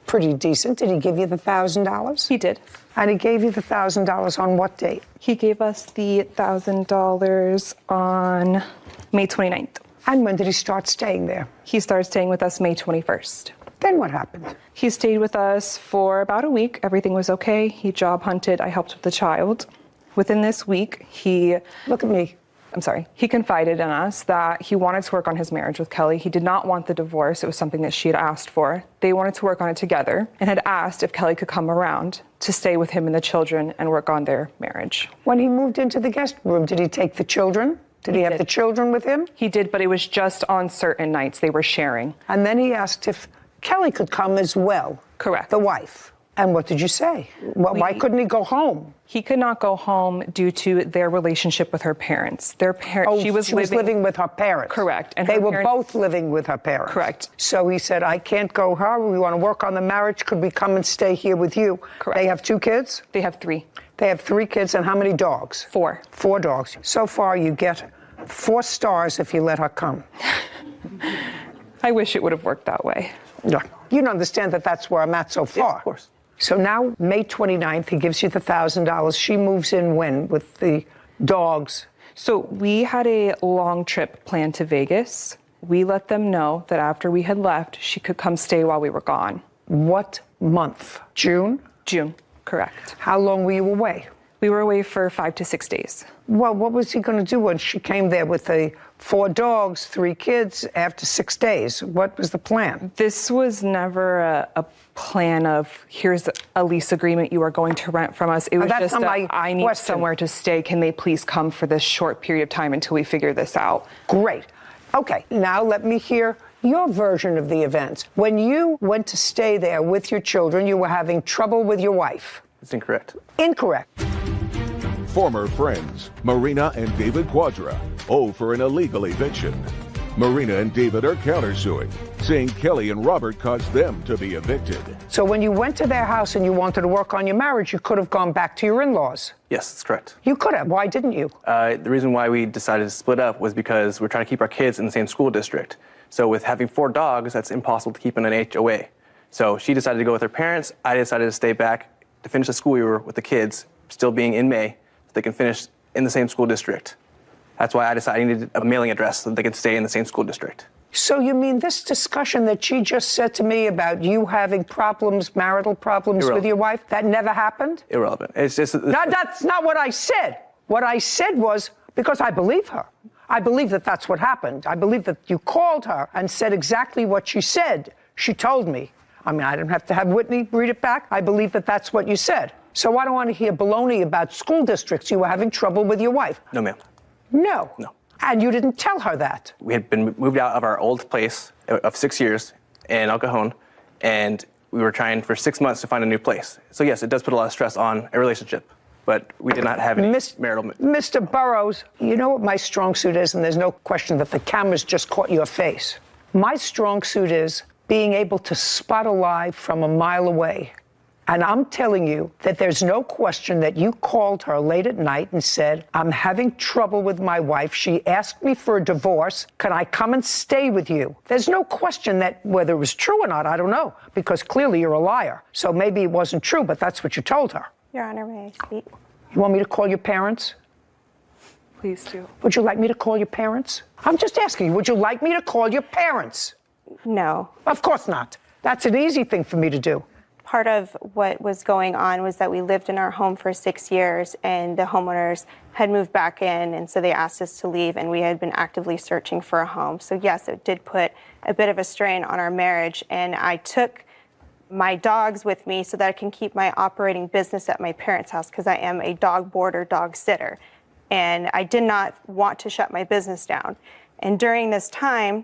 pretty decent. Did he give you the $1,000? He did. And he gave you the $1,000 on what date? He gave us the $1,000 on May 29th. And when did he start staying there? He started staying with us May 21st. Then what happened? He stayed with us for about a week. Everything was okay. He job hunted. I helped with the child. Within this week, he... Look at me. I'm sorry. He confided in us that he wanted to work on his marriage with Kelly. He did not want the divorce. It was something that she had asked for. They wanted to work on it together and had asked if Kelly could come around to stay with him and the children and work on their marriage. When he moved into the guest room, did he take the children? Did he have the children with him? He did, but it was just on certain nights they were sharing. And then he asked if Kelly could come as well. Correct. The wife. And what did you say? Well, why couldn't he go home? He could not go home due to their relationship with her parents. Their parents. Oh, she was living with her parents. Correct. And they were both living with her parents. Correct. So he said, I can't go home. We want to work on the marriage. Could we come and stay here with you? Correct. They have 2 kids? They have 3. They have 3 kids. And how many dogs? 4. 4 dogs. So far, you get 4 stars if you let her come. I wish it would have worked that way. No. You don't understand that that's where I'm at so far. Yeah, of course. So now, May 29th, he gives you the $1,000. She moves in when with the dogs? So we had a long trip planned to Vegas. We let them know that after we had left, she could come stay while we were gone. What month? June? June, correct. How long were you away? We were away for 5 to 6 days. Well, what was he going to do when she came there with the 4 dogs, 3 kids after 6 days? What was the plan? This was never a plan of, here's a lease agreement you are going to rent from us. It was just I need somewhere to stay. Can they please come for this short period of time until we figure this out? Great. Okay, now let me hear your version of the events. When you went to stay there with your children, you were having trouble with your wife. It's incorrect. Incorrect. Former friends, Marina and David Quadra, for an illegal eviction. Marina and David are countersuing, saying Kelly and Robert caused them to be evicted. So when you went to their house and you wanted to work on your marriage, you could have gone back to your in-laws. Yes, that's correct. You could have. Why didn't you? The reason why we decided to split up was because we're trying to keep our kids in the same school district. So with having 4 dogs, that's impossible to keep in an HOA. So she decided to go with her parents. I decided to stay back to finish the school year with the kids, still being in May, so they can finish in the same school district. That's why I decided I needed a mailing address so that they could stay in the same school district. So you mean this discussion that she just said to me about you having problems, marital problems with your wife, that never happened? Irrelevant. It's just... No, that's not what I said. What I said was, because I believe her. I believe that that's what happened. I believe that you called her and said exactly what she said. She told me. I mean, I didn't have to have Whitney read it back. I believe that that's what you said. So I don't want to hear baloney about school districts. You were having trouble with your wife. No, ma'am. No. No. And you didn't tell her that. We had been moved out of our old place of 6 years in El Cajon, and we were trying for 6 months to find a new place. So yes, it does put a lot of stress on a relationship, but we did not have any marital... Mr. Burrows, you know what my strong suit is, and there's no question that the cameras just caught your face. My strong suit is being able to spot a lie from a mile away. And I'm telling you that there's no question that you called her late at night and said, I'm having trouble with my wife. She asked me for a divorce. Can I come and stay with you? There's no question that whether it was true or not, I don't know, because clearly you're a liar. So maybe it wasn't true, but that's what you told her. Your Honor, may I speak? You want me to call your parents? Please do. Would you like me to call your parents? I'm just asking you, would you like me to call your parents? No. Of course not. That's an easy thing for me to do. Part of what was going on was that we lived in our home for 6 years and the homeowners had moved back in, and so they asked us to leave, and we had been actively searching for a home. So yes, it did put a bit of a strain on our marriage, and I took my dogs with me so that I can keep my operating business at my parents' house because I am a dog boarder, dog sitter, and I did not want to shut my business down. And during this time,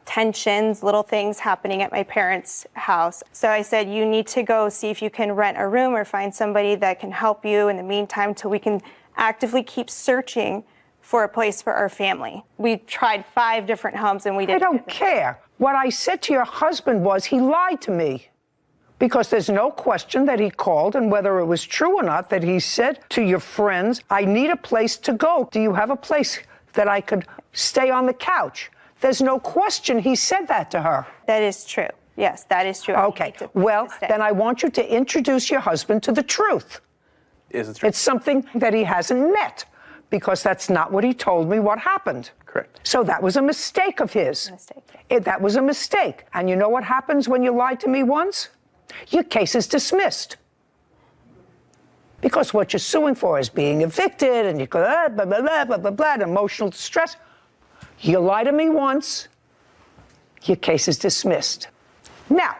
tensions, little things happening at my parents' house. So I said, you need to go see if you can rent a room or find somebody that can help you in the meantime till we can actively keep searching for a place for our family. We tried 5 different homes and we didn't. I don't care. What I said to your husband was he lied to me. Because there's no question that he called, and whether it was true or not, that he said to your friends, I need a place to go. Do you have a place that I could stay on the couch? There's no question he said that to her. That is true. Yes, that is true. Okay. Well, then I want you to introduce your husband to the truth. Is it true? It's something that he hasn't met, because that's not what he told me what happened. Correct. So that was a mistake of his. That was a mistake. And you know what happens when you lied to me once? Your case is dismissed. Because what you're suing for is being evicted, and you go, blah, blah, blah, blah, blah, blah, and emotional distress. You lie to me once, your case is dismissed. Now,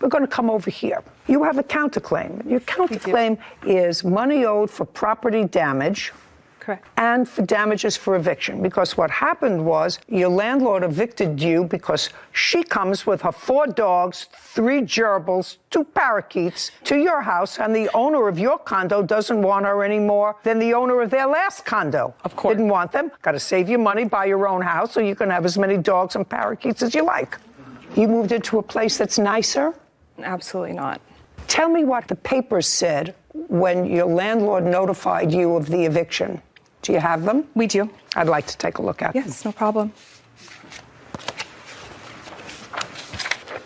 we're going to come over here. You have a counterclaim. Your counterclaim is money owed for property damage. Correct. And for damages for eviction. Because what happened was your landlord evicted you because she comes with her 4 dogs, 3 gerbils, 2 parakeets to your house, and the owner of your condo doesn't want her any more than the owner of their last condo. Of course. Didn't want them. Got to save your money, buy your own house, so you can have as many dogs and parakeets as you like. You moved into a place that's nicer? Absolutely not. Tell me what the papers said when your landlord notified you of the eviction. Do you have them? We do. I'd like to take a look at them. Yes, no problem.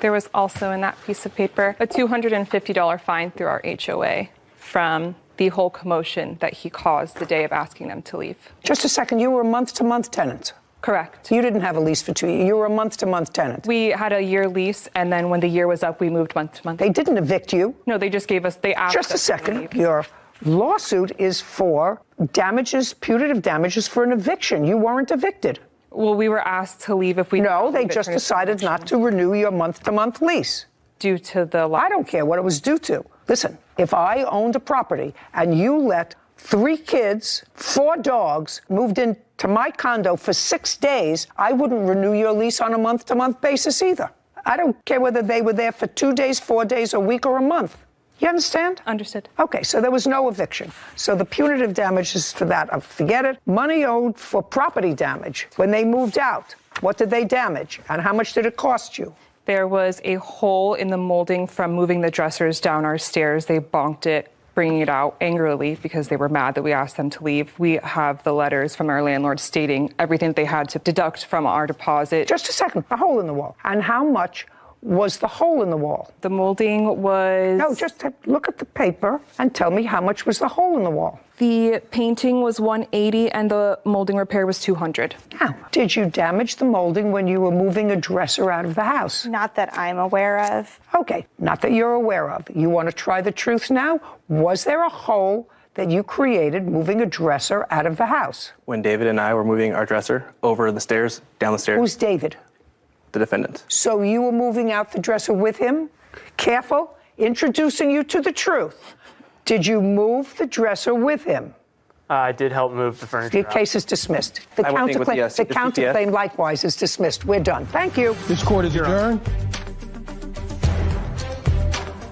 There was also in that piece of paper a $250 fine through our HOA from the whole commotion that he caused the day of asking them to leave. Just a second, you were a month-to-month tenant? Correct. You didn't have a lease for 2 years. You were a month-to-month tenant? We had a year lease, and then when the year was up, we moved month to month. They didn't evict you? No, they just gave us, they asked us. Just a second. Your lawsuit is for damages, punitive damages for an eviction. You weren't evicted. Well, we were asked to leave if we... No, they just decided not to renew your month-to-month lease. Due to the... I don't care what it was due to. Listen, if I owned a property and you let 3 kids, 4 dogs moved into my condo for 6 days, I wouldn't renew your lease on a month-to-month basis either. I don't care whether they were there for 2 days, 4 days, a week, or a month. You understand? Understood. Okay, so there was no eviction. So the punitive damages for that, forget it. Money owed for property damage. When they moved out, what did they damage? And how much did it cost you? There was a hole in the molding from moving the dressers down our stairs. They bonked it, bringing it out angrily because they were mad that we asked them to leave. We have the letters from our landlord stating everything that they had to deduct from our deposit. Just a second, a hole in the wall. And how much was the hole in the wall? The molding was... No, just look at the paper and tell me how much was the hole in the wall. The painting was $180 and the molding repair was $200. How? Did you damage the molding when you were moving a dresser out of the house? Not that I'm aware of. Okay, not that you're aware of. You want to try the truth now? Was there a hole that you created moving a dresser out of the house? When David and I were moving our dresser over the stairs, down the stairs. Who's David? The defendant. So you were moving out the dresser with him? Careful, introducing you to the truth. Did you move the dresser with him? I did help move the furniture. Your case is dismissed. The counterclaim likewise is dismissed. We're done. Thank you. This court is adjourned.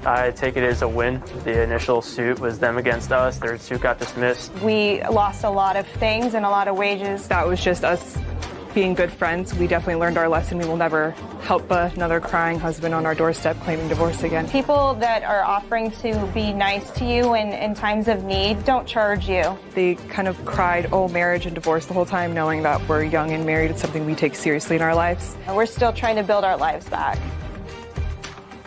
I take it as a win. The initial suit was them against us. Their suit got dismissed. We lost a lot of things and a lot of wages. That was just us being good friends. We definitely learned our lesson. We will never help another crying husband on our doorstep claiming divorce again. People that are offering to be nice to you in times of need don't charge you. They kind of cried, oh, marriage and divorce the whole time, knowing that we're young and married. It's something we take seriously in our lives. We're still trying to build our lives back.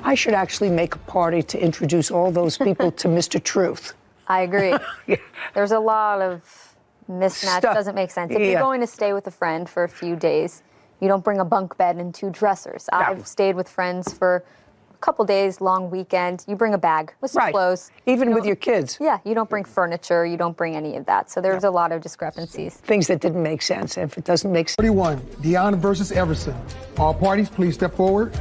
I should actually make a party to introduce all those people to Mr. Truth. I agree. There's a lot of mismatch. Doesn't make sense. If you're going to stay with a friend for a few days, you don't bring a bunk bed and 2 dressers. No. I've stayed with friends for a couple days, long weekend. You bring a bag with some clothes. Even with your kids. Yeah, you don't bring furniture. You don't bring any of that. So there's a lot of discrepancies. Things that didn't make sense. If it doesn't make sense. 31, Deanna versus Everson. All parties, please step forward.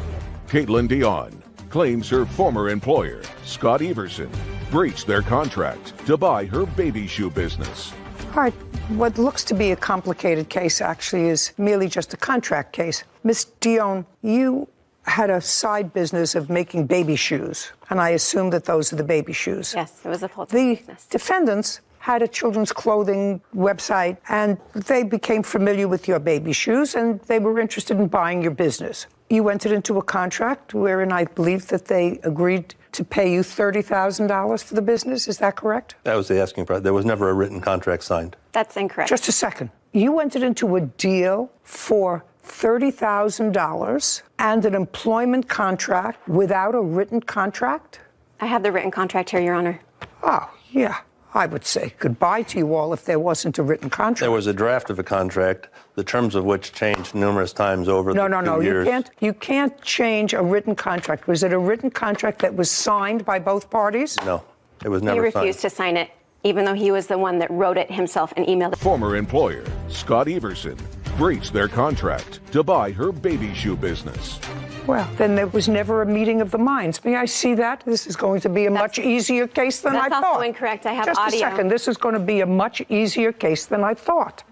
Caitlin Dion claims her former employer, Scott Everson, breached their contract to buy her baby shoe business. All right, what looks to be a complicated case actually is merely just a contract case. Miss Dion, you had a side business of making baby shoes, and I assume that those are the baby shoes. Yes, it was a full-time business. The defendants had a children's clothing website, and they became familiar with your baby shoes, and they were interested in buying your business. You entered into a contract wherein I believe that they agreed to pay you $30,000 for the business. Is that correct? That was the asking price. There was never a written contract signed. That's incorrect. Just a second. You entered into a deal for $30,000 and an employment contract without a written contract? I have the written contract here, Your Honor. Oh, yeah. I would say goodbye to you all if there wasn't a written contract. There was a draft of a contract, the terms of which changed numerous times over the 2 years. You can't change a written contract. Was it a written contract that was signed by both parties? No, it was never signed. He refused to sign it, even though he was the one that wrote it himself and emailed it. Former employer Scott Everson breached their contract to buy her baby shoe business. Well, then there was never a meeting of the minds. May I see that? This is going to be a much easier case than I thought. That's also incorrect. I have audio. Just a second. This is going to be a much easier case than I thought.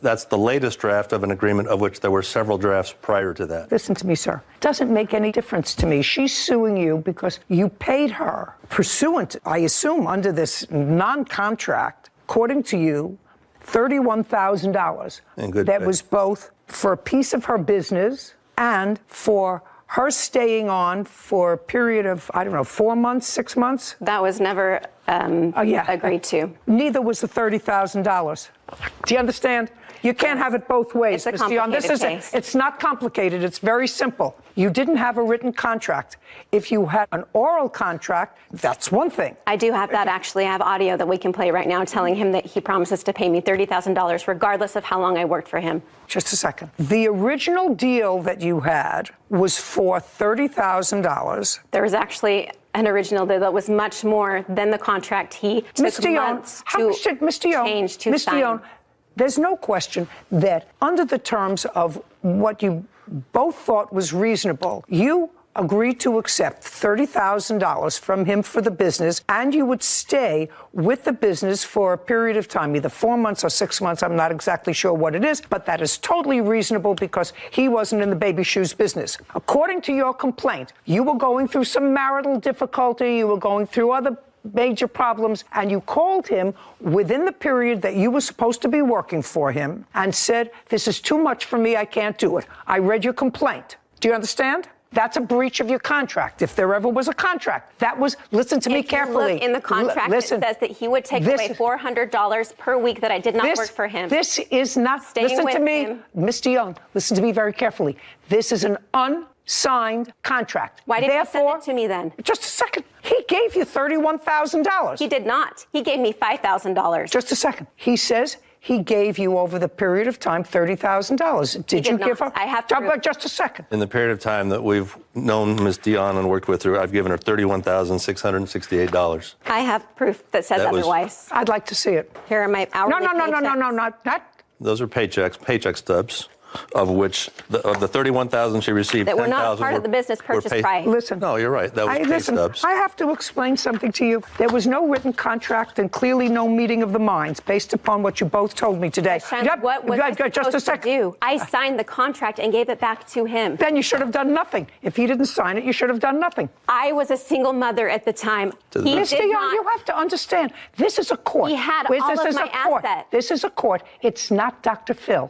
That's the latest draft of an agreement of which there were several drafts prior to that. Listen to me, sir. It doesn't make any difference to me. She's suing you because you paid her pursuant, I assume, under this non-contract, according to you, $31,000. That was both for a piece of her business and for her staying on for a period of, 4 months, 6 months? That was never agreed to. Neither was the $30,000. Do you understand? You can't have it both ways, It's a Ms. Dion. case. It's not complicated. It's very simple. You didn't have a written contract. If you had an oral contract, that's one thing. I do have that, actually. I have audio that we can play right now telling him that he promises to pay me $30,000 regardless of how long I worked for him. Just a second. The original deal that you had was for $30,000. There was actually an original deal that was much more than the contract he took months to change to sign. There's no question that under the terms of what you both thought was reasonable, you agreed to accept $30,000 from him for the business, and you would stay with the business for a period of time, either 4 months or 6 months. I'm not exactly sure what it is, but that is totally reasonable because he wasn't in the baby shoes business. According to your complaint, you were going through some marital difficulty, you were going through other major problems, and you called him within the period that you were supposed to be working for him and said, this is too much for me, I can't do it. I read your complaint. Do you understand? That's a breach of your contract. If there ever was a contract, that was, listen to me carefully. Look in the contract, it says that he would take away $400 per week that I did not work for him. This is not, listen to me, Ms. Young, listen to me very carefully. This is an unsigned contract. Why did you send it to me then? Just a second. He gave you $31,000. He did not. He gave me $5,000. Just a second. He says he gave you over the period of time $30,000. Did you give her? I have to. Just a second. In the period of time that we've known Ms. Dion and worked with her, I've given her $31,668. I have proof that says otherwise. I'd like to see it. Here are my hourly No, not that. Those are paycheck stubs, of which of the $31,000 she received, that were $10,000 not part of the business purchase price. Listen. No, you're right. That was pay stubs. I have to explain something to you. There was no written contract and clearly no meeting of the minds based upon what you both told me today. What was I supposed to do? I signed the contract and gave it back to him. Then you should have done nothing. If he didn't sign it, you should have done nothing. I was a single mother at the time. Mr. Young, you have to understand, this is a court. He had all of my assets. This is a court. It's not Dr. Phil.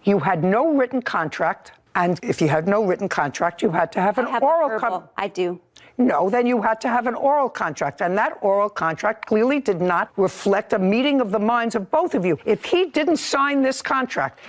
You had no written contract, and if you had no written contract, you had to have an oral contract. I do. No, then you had to have an oral contract, and that oral contract clearly did not reflect a meeting of the minds of both of you. If he didn't sign this contract,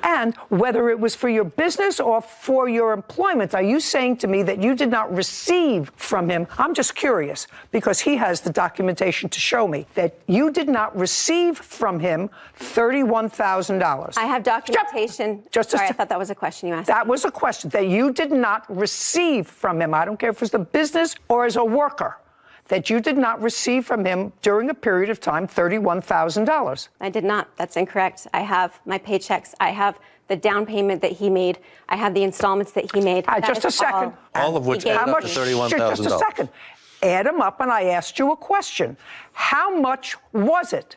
and whether it was for your business or for your employment, are you saying to me that you did not receive from him? I'm just curious, because he has the documentation to show me that you did not receive from him $31,000. I have documentation. Sorry, I thought that was a question you asked. That was a question, that you did not receive from him. I don't care if it was the business or as a worker, that you did not receive from him during a period of time $31,000. I did not. That's incorrect. I have my paychecks. I have the down payment that he made. I have the installments that he made. Just a second. All of which added up to $31,000. Just a second. Add them up, and I asked you a question. How much was it?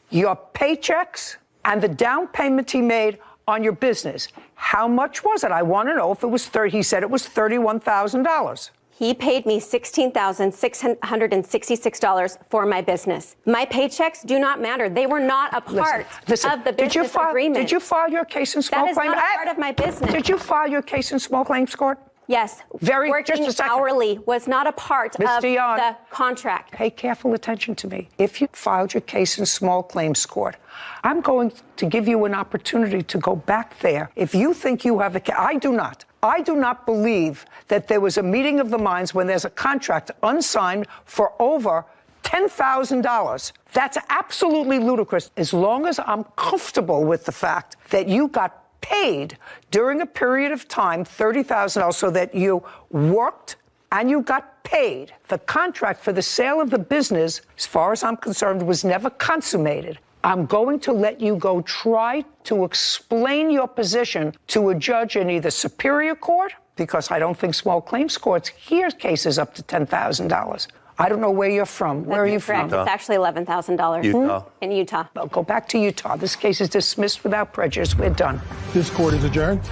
Your paychecks and the down payment he made on your business. How much was it? I want to know if it was he said it was $31,000. He paid me $16,666 for my business. My paychecks do not matter. They were not a part of the business agreement. Did you file your case in small claims? That is not a part of my business. Did you file your case in small claims court? Yes. Working hourly was not a part of the contract. Pay careful attention to me. If you filed your case in small claims court, I'm going to give you an opportunity to go back there. If you think you have a case, I do not. I do not believe that there was a meeting of the minds when there's a contract unsigned for over $10,000. That's absolutely ludicrous. As long as I'm comfortable with the fact that you got paid during a period of time, $30,000, so that you worked and you got paid. The contract for the sale of the business, as far as I'm concerned, was never consummated. I'm going to let you go try to explain your position to a judge in either Superior Court, because I don't think small claims courts hear cases up to $10,000. I don't know where you're from. Where are you from? It's actually $11,000. Utah. In Utah. Well, go back to Utah. This case is dismissed without prejudice. We're done. This court is adjourned.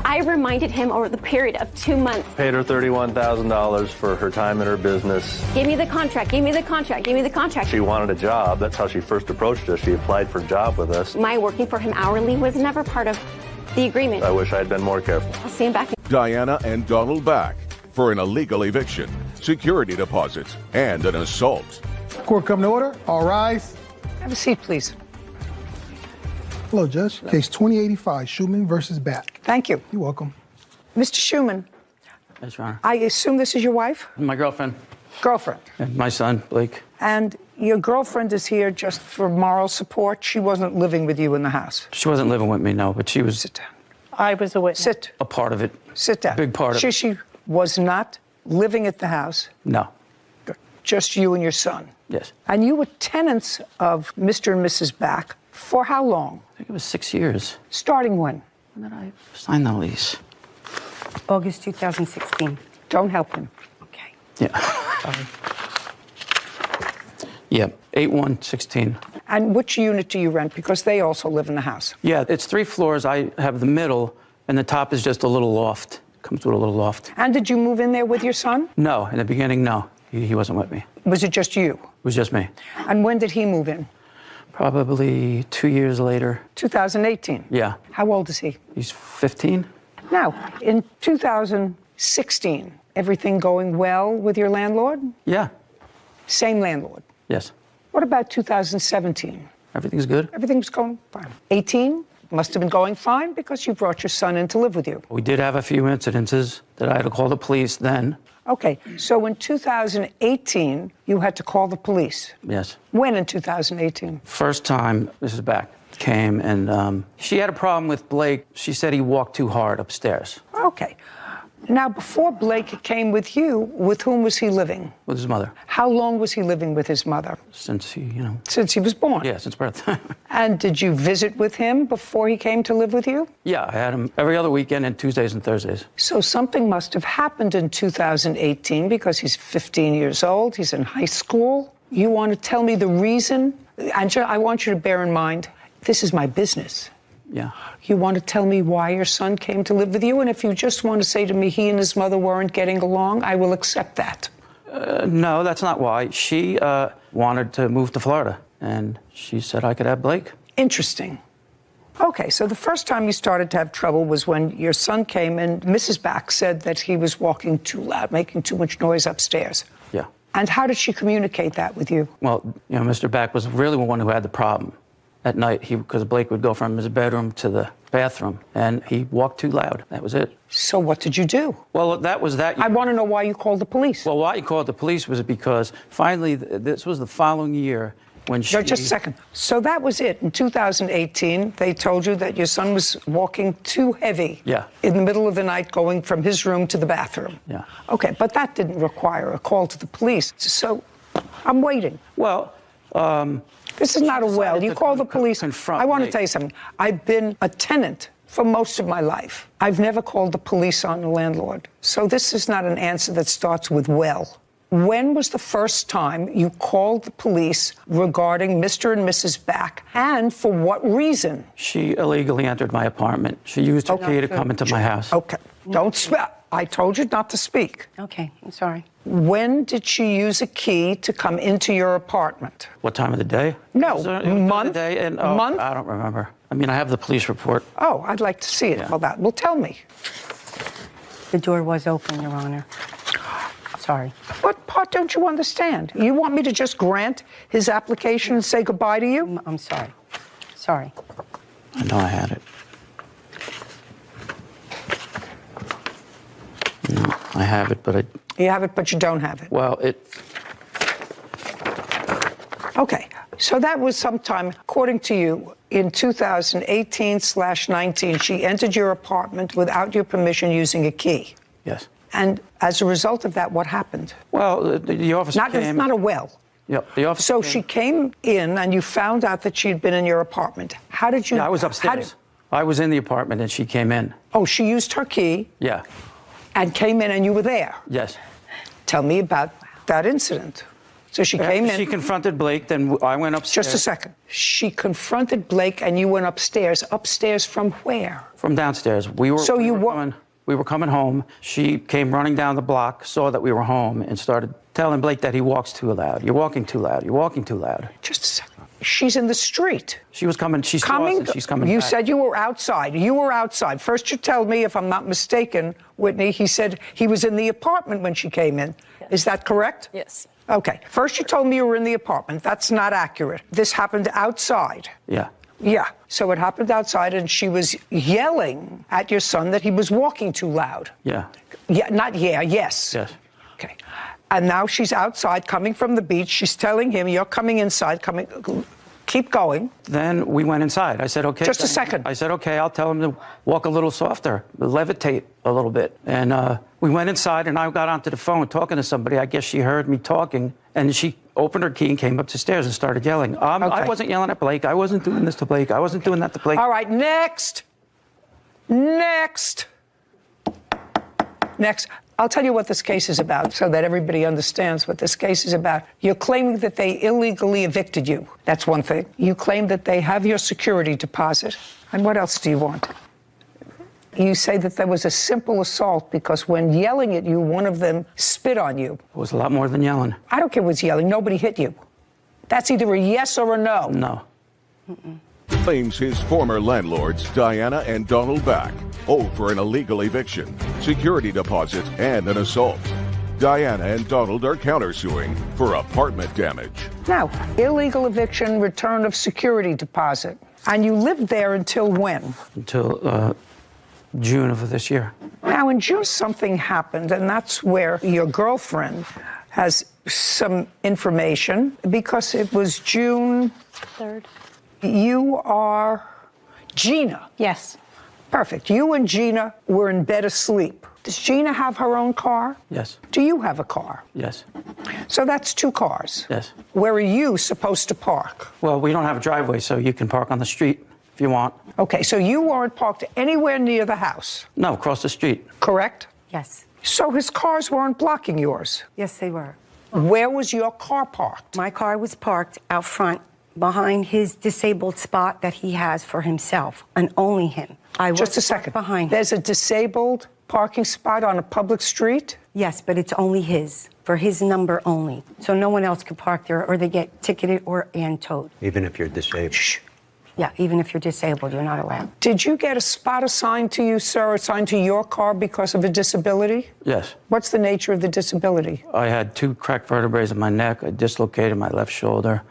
I reminded him over the period of 2 months. Paid her $31,000 for her time in her business. Give me the contract, give me the contract, give me the contract. She wanted a job. That's how she first approached us. She applied for a job with us. My working for him hourly was never part of the agreement. I wish I had been more careful. I'll see him back. Diana and Donald back for an illegal eviction, security deposits, and an assault. Court come to order. All rise. Have a seat, please. Hello, Judge. Case 2085, Schumann versus Back. Thank you. You're welcome. Mr. Schumann, Yes, Your Honor. I assume this is your wife? My girlfriend. Girlfriend. And my son, Blake. And your girlfriend is here just for moral support? She wasn't living with you in the house? She wasn't living with me, no, but she was. Sit down. I was a witness. Sit. A part of it. Sit down. Big part of it. She was not living at the house? No. Just you and your son? Yes. And you were tenants of Mr. and Mrs. Back for how long? I think it was 6 years. Starting when? When did I sign the lease? August 2016. Don't help him. Okay. Yeah. Sorry. Yeah, 8/1/16. And which unit do you rent? Because they also live in the house. Yeah, it's 3 floors. I have the middle, and the top is just a little loft. Comes with a little loft. And did you move in there with your son? No, in the beginning, no. He wasn't with me. Was it just you? It was just me. And when did he move in? Probably 2 years later. 2018? Yeah. How old is he? He's 15. Now, in 2016, everything going well with your landlord? Yeah. Same landlord? Yes. What about 2017? Everything's good. Everything's going fine. 18? Must have been going fine because you brought your son in to live with you. We did have a few incidences that I had to call the police then. Okay, so in 2018, you had to call the police. Yes. When in 2018? First time Mrs. Back came, and she had a problem with Blake. She said he walked too hard upstairs. Okay. Now, before Blake came with you, with whom was he living? With his mother. How long was he living with his mother? Since he, Since he was born? Yeah, since birth. And did you visit with him before he came to live with you? Yeah, I had him every other weekend and Tuesdays and Thursdays. So something must have happened in 2018 because he's 15 years old, he's in high school. You want to tell me the reason? Angela, I want you to bear in mind, this is my business. Yeah. You want to tell me why your son came to live with you? And if you just want to say to me he and his mother weren't getting along, I will accept that. No, that's not why. She wanted to move to Florida, and she said I could have Blake. Interesting. Okay, so the first time you started to have trouble was when your son came and Mrs. Back said that he was walking too loud, making too much noise upstairs. Yeah. And how did she communicate that with you? Well, Mr. Back was really the one who had the problem. At night, because Blake would go from his bedroom to the bathroom, and he walked too loud. That was it. So what did you do? Well, that was that. I want to know why you called the police. Well, why you called the police was because finally, this was the following year when she... No, just a second. So that was it. In 2018, they told you that your son was walking too heavy. Yeah. In the middle of the night, going from his room to the bathroom. Yeah. Okay, but that didn't require a call to the police. So I'm waiting. Well, this is not a well. You call the police. I want to tell you something. I've been a tenant for most of my life. I've never called the police on the landlord. So this is not an answer that starts with well. When was the first time you called the police regarding Mr. and Mrs. Back, and for what reason? She illegally entered my apartment. She used her key to come into my house. Okay. Don't speak. I told you not to speak. Okay, I'm sorry. When did she use a key to come into your apartment? What time of the day? No, month. The day and, month? I don't remember. I mean, I have the police report. Oh, I'd like to see it. Well, that will tell me. The door was open, Your Honor. Sorry. What part don't you understand? You want me to just grant his application and say goodbye to you? I'm sorry. Sorry. I know I had it. No, I have it, but I... You have it, but you don't have it. Well, Okay, so that was sometime, according to you, in 2018/19, she entered your apartment without your permission using a key. Yes. And as a result of that, what happened? Well, the officer came... It's not a well. Yep, the officer So came. she came in and you found out that she'd been in your apartment. How did you... Yeah, I was upstairs. I was in the apartment and she came in. Oh, she used her key Yeah. and came in and you were there. Yes. Tell me about that incident. So she came in. She confronted Blake, then I went upstairs. Just a second. She confronted Blake and you went upstairs. Upstairs from where? From downstairs. We were coming home. She came running down the block, saw that we were home, and started telling Blake that he walks too loud. You're walking too loud. You're walking too loud. Just a second. She's in the street. She was coming. She saw us and she's coming You back. said you were outside. You were outside. First you tell me, if I'm not mistaken, Whitney, he said he was in the apartment when she came in. Yes. Is that correct? Yes. Okay. First you told me you were in the apartment. That's not accurate. This happened outside. Yeah. Yeah. So it happened outside and she was yelling at your son that he was walking too loud. Yeah. Yeah, not yeah, yes. Yes. Okay. And now she's outside coming from the beach. She's telling him, you're coming inside, keep going. Then we went inside. I said, okay. Just a second. I said, okay, I'll tell him to walk a little softer, levitate a little bit. And we went inside and I got onto the phone talking to somebody. I guess she heard me talking and she opened her key and came up the stairs and started yelling. I wasn't yelling at Blake. I wasn't doing this to Blake. I wasn't doing that to Blake. All right, next. I'll tell you what this case is about so that everybody understands what this case is about. You're claiming that they illegally evicted you. That's one thing. You claim that they have your security deposit. And what else do you want? You say that there was a simple assault because when yelling at you, one of them spit on you. It was a lot more than yelling. I don't care what's yelling. Nobody hit you. That's either a yes or a no. No. Claims his former landlords, Diana and Donald Back, owe for an illegal eviction, security deposit, and an assault. Diana and Donald are countersuing for apartment damage. Now, illegal eviction, return of security deposit. And you lived there until when? Until June of this year. Now, in June, something happened, and that's where your girlfriend has some information, because it was June 3rd. You are Gina. Yes. Perfect. You and Gina were in bed asleep. Does Gina have her own car? Yes. Do you have a car? Yes. So that's two cars. Yes. Where are you supposed to park? Well, we don't have a driveway, so you can park on the street if you want. Okay, so you weren't parked anywhere near the house? No, across the street. Correct? Yes. So his cars weren't blocking yours? Yes, they were. Where was your car parked? My car was parked out front behind his disabled spot that he has for himself and only him. Just a second. Behind. There's a disabled parking spot on a public street? Yes, but it's only his, for his number only. So no one else can park there or they get ticketed and towed. Even if you're disabled? Shh. Yeah, even if you're disabled, you're not allowed. Did you get a spot assigned to you, sir, assigned to your car because of a disability? Yes. What's the nature of the disability? I had 2 cracked vertebrae in my neck. I dislocated my left shoulder.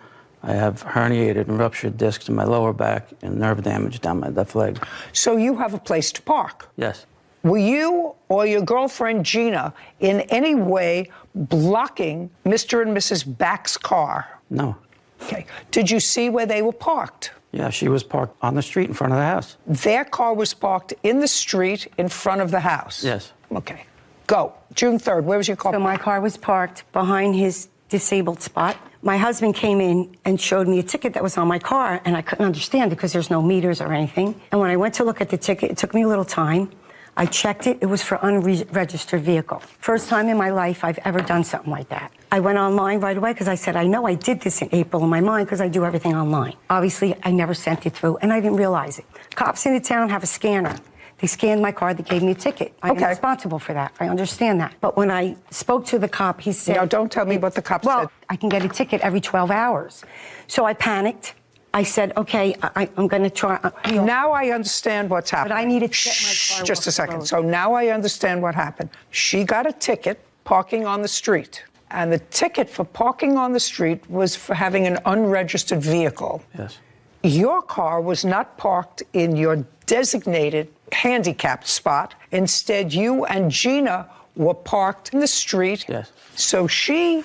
I have herniated and ruptured discs in my lower back and nerve damage down my left leg. So you have a place to park? Yes. Were you or your girlfriend Gina in any way blocking Mr. and Mrs. Back's car? No. Okay. Did you see where they were parked? Yeah, she was parked on the street in front of the house. Their car was parked in the street in front of the house? Yes. Okay. Go. June 3rd. Where was your car? So my car was parked behind his disabled spot. My husband came in and showed me a ticket that was on my car, and I couldn't understand because there's no meters or anything. And when I went to look at the ticket, it took me a little time. I checked it. It was for unregistered vehicle. First time in my life I've ever done something like that. I went online right away because I said, I know I did this in April in my mind because I do everything online. Obviously, I never sent it through, and I didn't realize it. Cops in the town have a scanner. They scanned my card. They gave me a ticket. I'm responsible for that. I understand that. But when I spoke to the cop, he said... No, don't tell me what the cop said. Well, I can get a ticket every 12 hours. So I panicked. I said, okay, I'm going to try. Now I understand what's happened. But I needed to get my car Just a off the second. road. So now I understand what happened. She got a ticket parking on the street. And the ticket for parking on the street was for having an unregistered vehicle. Yes. Your car was not parked in your designated handicapped spot. Instead, you and Gina were parked in the street. Yes. So she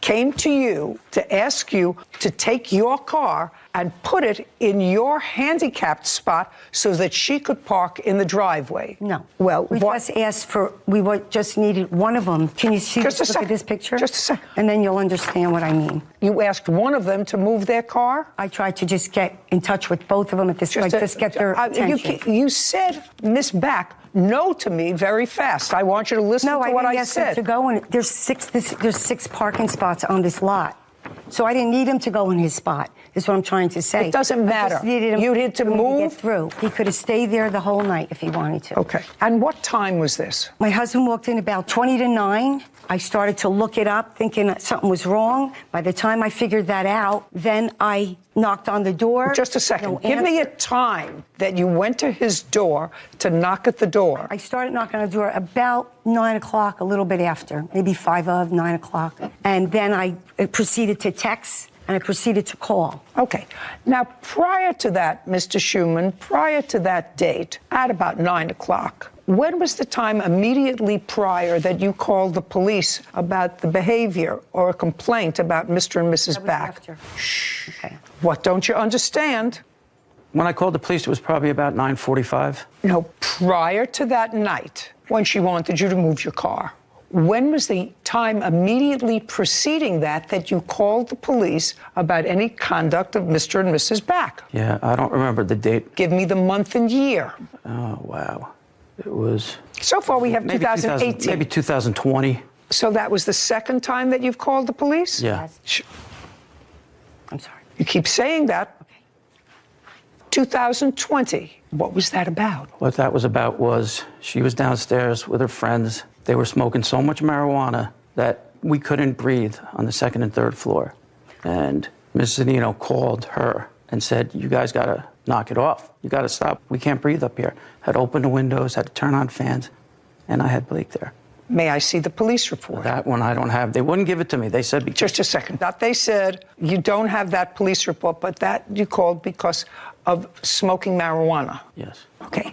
came to you to ask you to take your car and put it in your handicapped spot so that she could park in the driveway. No. Well, we just asked for, just needed one of them. Can you see Just a look sec. at this picture? Just a second. And then you'll understand what I mean. You asked one of them to move their car? I tried to just get in touch with both of them at this point, just get their attention. You said, Miss Back, no to me very fast. I want you to listen to what I said. To go in. There's six parking spots on this lot. So I didn't need him to go in his spot, is what I'm trying to say. It doesn't matter. I just needed him You need to move? get through. He could have stayed there the whole night if he wanted to. Okay. And what time was this? My husband walked in about 20 to 9. I started to look it up, thinking that something was wrong. By the time I figured that out, then I knocked on the door. Just a second. No Give me a answer. time that you went to his door to knock at the door. I started knocking on the door about 9 o'clock, a little bit after, maybe 5 of 9 o'clock. And then I proceeded to text, and I proceeded to call. Okay. Now, prior to that, Mr. Schumann, prior to that date, at about 9 o'clock, when was the time immediately prior that you called the police about the behavior or a complaint about Mr. and Mrs. Back? After. Shh. Okay. What don't you understand? When I called the police, it was probably about 9:45. No, prior to that night, when she wanted you to move your car. When was the time immediately preceding that you called the police about any conduct of Mr. and Mrs. Back? Yeah, I don't remember the date. Give me the month and year. Oh, wow. It was... So far, we have 2018. Maybe 2020. So that was the second time that you've called the police? Yeah. I'm sorry. You keep saying that. Okay. 2020. What was that about? What that was about was she was downstairs with her friends. They were smoking so much marijuana that we couldn't breathe on the second and third floor. And Mrs. Zanino called her and said, you guys got to knock it off. You got to stop. We can't breathe up here. Had to open the windows, had to turn on fans, and I had Blake there. May I see the police report? That one I don't have. They wouldn't give it to me. They said... Just a second. That they said you don't have that police report, but that you called because of smoking marijuana. Yes. Okay.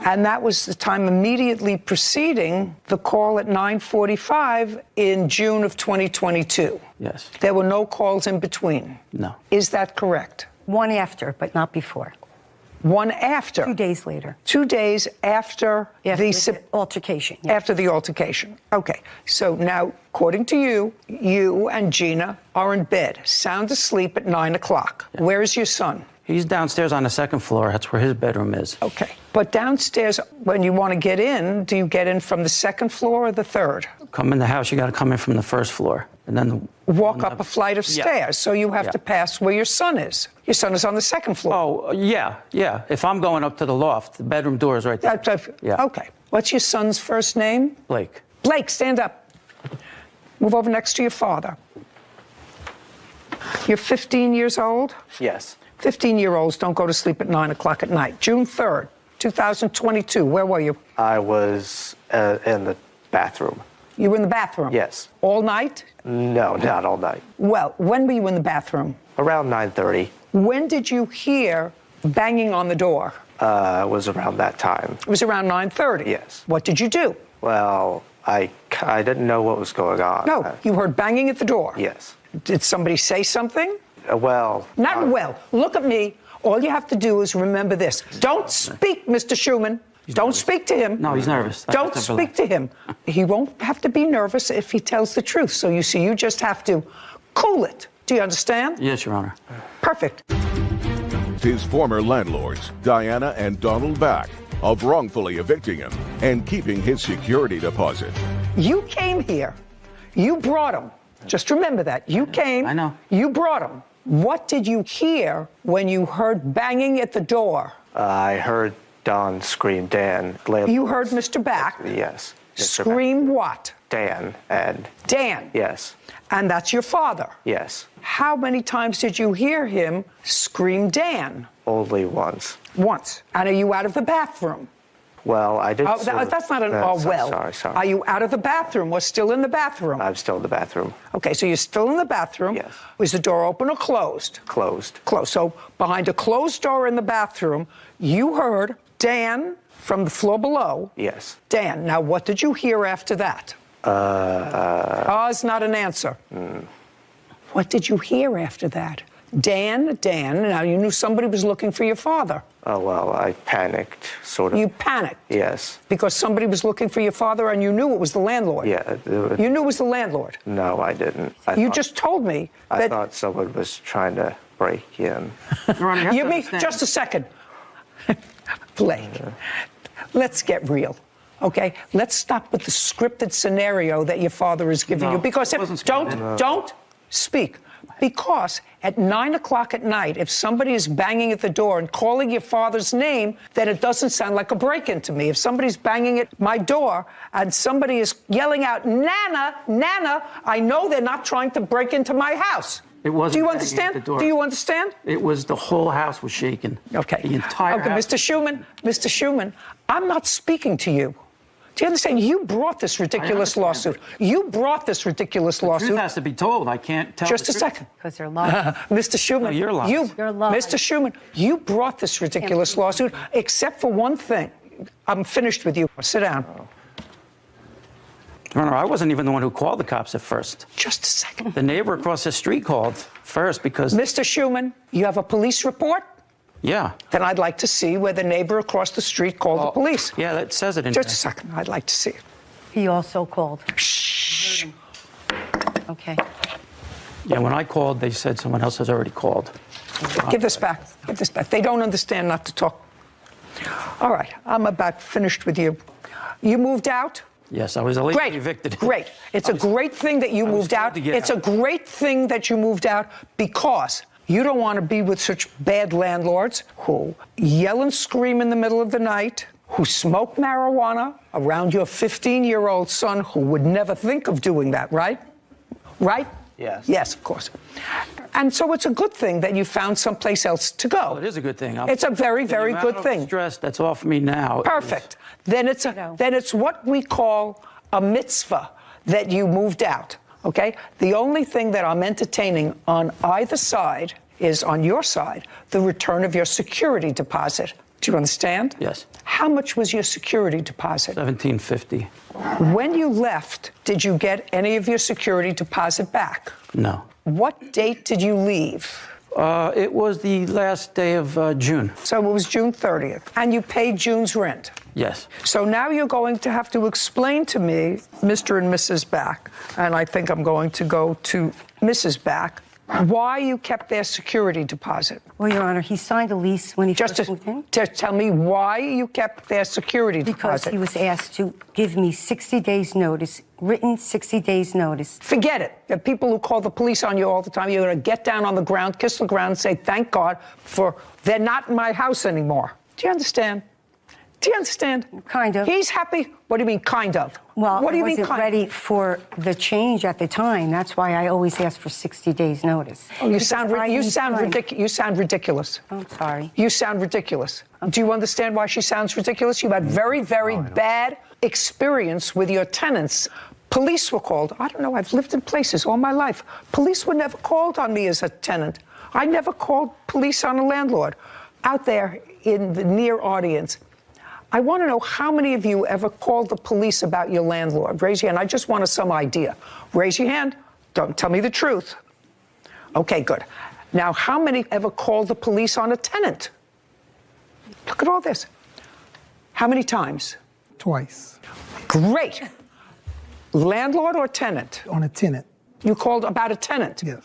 And that was the time immediately preceding the call at 9:45 in June of 2022. Yes. There were no calls in between. No. Is that correct? One after, but not before. One after? 2 days later. 2 days after the altercation. Yeah. After the altercation. Okay. So now, according to you, you and Gina are in bed, sound asleep at 9 o'clock. Yeah. Where is your son? He's downstairs on the second floor. That's where his bedroom is. Okay. But downstairs, when you want to get in, do you get in from the second floor or the third? Come in the house, you got to come in from the first floor. And then walk up a flight of stairs. So you have to pass where your son is. Your son is on the second floor. Oh, yeah. If I'm going up to the loft, the bedroom door is right there. Yeah. Okay. What's your son's first name? Blake. Blake, stand up. Move over next to your father. You're 15 years old? Yes. 15-year-olds don't go to sleep at 9 o'clock at night. June 3rd, 2022. Where were you? I was in the bathroom. You were in the bathroom? Yes. All night? No, not all night. Well, when were you in the bathroom? Around 9:30. When did you hear banging on the door? It was around that time. It was around 9:30? Yes. What did you do? Well, I didn't know what was going on. No, you heard banging at the door? Yes. Did somebody say something? Well. Not well. Look at me. All you have to do is remember this. Don't speak, Mr. Schumann. Don't speak to him. No, he's nervous. Don't speak to him. He won't have to be nervous if he tells the truth. So you see, you just have to cool it. Do you understand? Yes, Your Honor. Perfect. His former landlords, Diana and Donald Back, of wrongfully evicting him and keeping his security deposit. You came here. You brought him. Just remember that. You came. I know. You brought him. What did you hear when you heard banging at the door? I heard Don scream, Dan. You heard Mr. Back? Yes. Scream what? Dan. And Dan? Yes. And that's your father? Yes. How many times did you hear him scream Dan? Only once. Once. And are you out of the bathroom? Well, I did. That's not an Sorry. Are you out of the bathroom or still in the bathroom? I'm still in the bathroom. Okay, so you're still in the bathroom. Yes. Was the door open or closed? Closed. Closed. So behind a closed door in the bathroom, you heard Dan from the floor below. Yes. Dan. Now, what did you hear after that? Is not an answer. What did you hear after that? Dan. Now, you knew somebody was looking for your father. Oh, well, I panicked, sort of. You panicked? Yes. Because somebody was looking for your father and you knew it was the landlord? Yeah. You knew it was the landlord? No, I didn't. You just told me that... I thought someone was trying to break in. You mean, just a second. Blake, let's get real. Okay, let's stop with the scripted scenario that your father is giving you. Because don't speak. Because at 9 o'clock at night, if somebody is banging at the door and calling your father's name, then it doesn't sound like a break-in to me. If somebody's banging at my door and somebody is yelling out, Nana, Nana, I know they're not trying to break into my house. It wasn't. Do you banging understand? at the door. Do you understand? It was the whole house was shaking. Okay. The entire house. Mr. Schuman, I'm not speaking to you. Do you understand? You brought this ridiculous lawsuit. You brought this ridiculous lawsuit. The truth has to be told. I can't tell. Just a second. Because they're lying. Mr. Schuman, No, you're lying. Mr. Schuman, you brought this ridiculous lawsuit, except for one thing. I'm finished with you. Sit down. Your Honor, I wasn't even the one who called the cops at first. Just a second. The neighbor across the street called first because... Mr. Schuman, you have a police report? Yeah. Then I'd like to see where the neighbor across the street called the police. Yeah, that says it in Just a second. I'd like to see it. He also called. Shh. Okay. Yeah, when I called, they said someone else has already called. Give this back. Give this back. They don't understand not to talk. All right. I'm about finished with you. You moved out? Yes, I was illegally evicted. Great. It's a great thing that you moved out. It's a great thing that you moved out because you don't want to be with such bad landlords who yell and scream in the middle of the night, who smoke marijuana around your 15-year-old son who would never think of doing that, right? Right? Yes. Yes, of course. And so it's a good thing that you found someplace else to go. Well, it is a good thing. It's a very, very good thing. The stress that's off me now. Perfect. Then it's what we call a mitzvah that you moved out. Okay? The only thing that I'm entertaining on either side is, on your side, the return of your security deposit. Do you understand? Yes. How much was your security deposit? $1,750. When you left, did you get any of your security deposit back? No. What date did you leave? It was the last day of June. So it was June 30th. And you paid June's rent? Yes. So now you're going to have to explain to me, Mr. and Mrs. Back, and I think I'm going to go to Mrs. Back, why you kept their security deposit. Well, Your Honor, he signed a lease when he first moved in. Just tell me why you kept their security deposit. Because he was asked to give me 60 days notice, written 60 days notice. Forget it. There are people who call the police on you all the time. You're going to get down on the ground, kiss the ground, and say, thank God for they're not in my house anymore. Do you understand? Do you understand? Kind of. He's happy. What do you mean, kind of? Well, what do you I wasn't mean, ready for the change at the time. That's why I always ask for 60 days notice. Oh, you sound ridiculous. I'm sorry. You sound ridiculous. Do you understand why she sounds ridiculous? You had very, very bad experience with your tenants. Police were called. I don't know. I've lived in places all my life. Police were never called on me as a tenant. I never called police on a landlord. Out there in the near audience, I want to know how many of you ever called the police about your landlord. Raise your hand. I just want some idea. Raise your hand. Don't tell me the truth. Okay, good. Now, how many ever called the police on a tenant? Look at all this. How many times? Twice. Great. Landlord or tenant? On a tenant. You called about a tenant? Yes.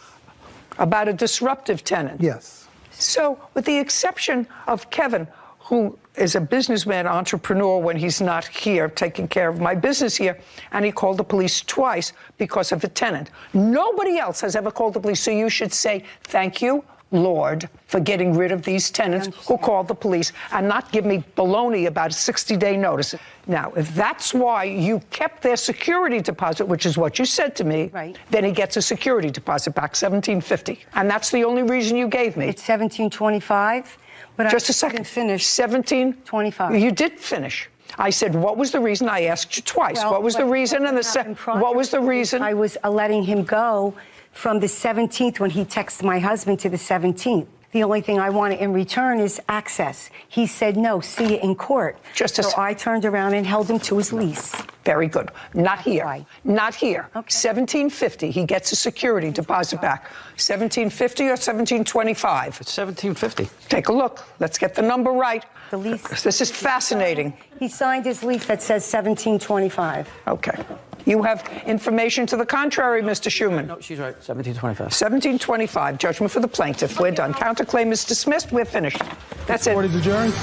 About a disruptive tenant? Yes. So, with the exception of Kevin, who is a businessman, entrepreneur when he's not here, taking care of my business here, and he called the police twice because of a tenant. Nobody else has ever called the police, so you should say, thank you, Lord for getting rid of these tenants who called the police and not give me baloney about a 60-day notice. Now, if that's why you kept their security deposit, which is what you said to me, then he gets a security deposit back, $1,750. And that's the only reason you gave me. It's $1,725, but Just I a second. didn't finish. $1,725. You did finish. I said, what was the reason? I asked you twice. Well, what was the reason? And what was the reason? I was letting him go from the 17th when he texted my husband to the 17th. The only thing I wanted in return is access. He said, no, see you in court. So I turned around and held him to his lease. Very good. Not here. Not here. Okay. $1,750. He gets a security deposit back. $1,750 or $1,725? It's $1,750. Take a look. Let's get the number right. The lease. This is fascinating. He signed his lease that says $1,725. Okay. You have information to the contrary, Mr. Schuman. No, she's right. $1,725. $1,725. Judgment for the plaintiff. We're done. Counterclaim is dismissed. We're finished. That's it. Court is adjourned.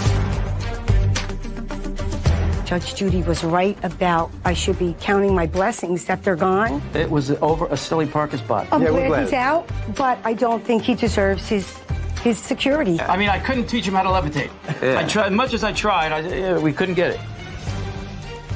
Judge Judy was right about I should be counting my blessings that they're gone. It was over a silly parking spot. I'm glad he's out, but I don't think he deserves his security. I mean, I couldn't teach him how to levitate. I tried, much as I tried, we couldn't get it.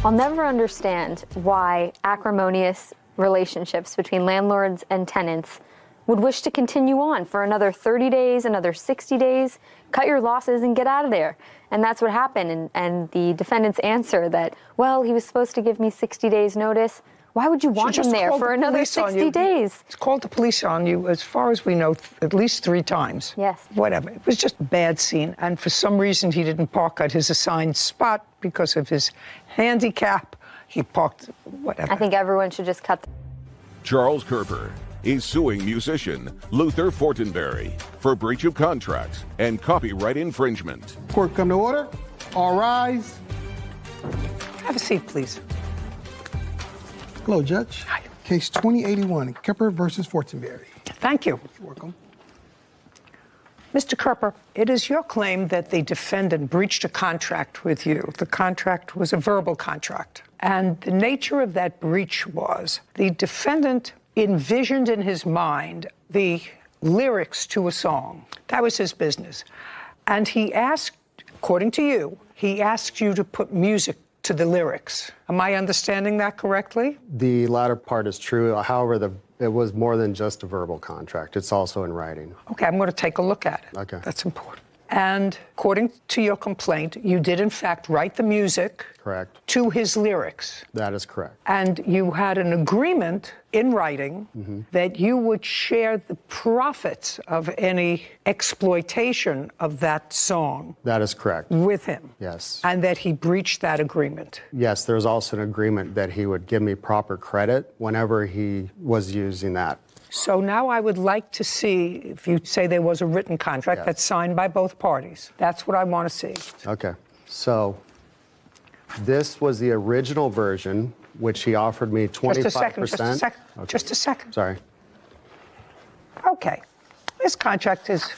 I'll never understand why acrimonious relationships between landlords and tenants would wish to continue on for another 30 days, another 60 days, cut your losses and get out of there. And that's what happened. And the defendant's answer that, well, he was supposed to give me 60 days notice. Why would you want him there for another 60 days? It's called the police on you, as far as we know, at least 3 times. Yes. Whatever. It was just a bad scene. And for some reason, he didn't park at his assigned spot because of his handicap. He parked, whatever. I think everyone should just cut. Charles Kerper is suing musician Luther Fortenberry for breach of contract and copyright infringement. Court come to order. All rise. Have a seat, please. Hello, Judge. Hi. Case 2081, Kepper versus Fortenberry. Thank you. You're welcome. Mr. Kerper, it is your claim that the defendant breached a contract with you. The contract was a verbal contract. And the nature of that breach was the defendant envisioned in his mind the lyrics to a song. That was his business. And he asked, according to you, he asked you to put music to the lyrics. Am I understanding that correctly? The latter part is true. However, it was more than just a verbal contract. It's also in writing. Okay, I'm going to take a look at it. Okay. That's important. And according to your complaint, you did in fact write the music. Correct. To his lyrics. That is correct. And you had an agreement in writing that you would share the profits of any exploitation of that song. That is correct. With him. Yes. And that he breached that agreement. Yes, there's also an agreement that he would give me proper credit whenever he was using that. So now I would like to see if you say there was a written contract that's signed by both parties. That's what I want to see. Okay. So this was the original version, which he offered me 25%. Just a second. Okay. Just a second. Sorry. Okay. This contract is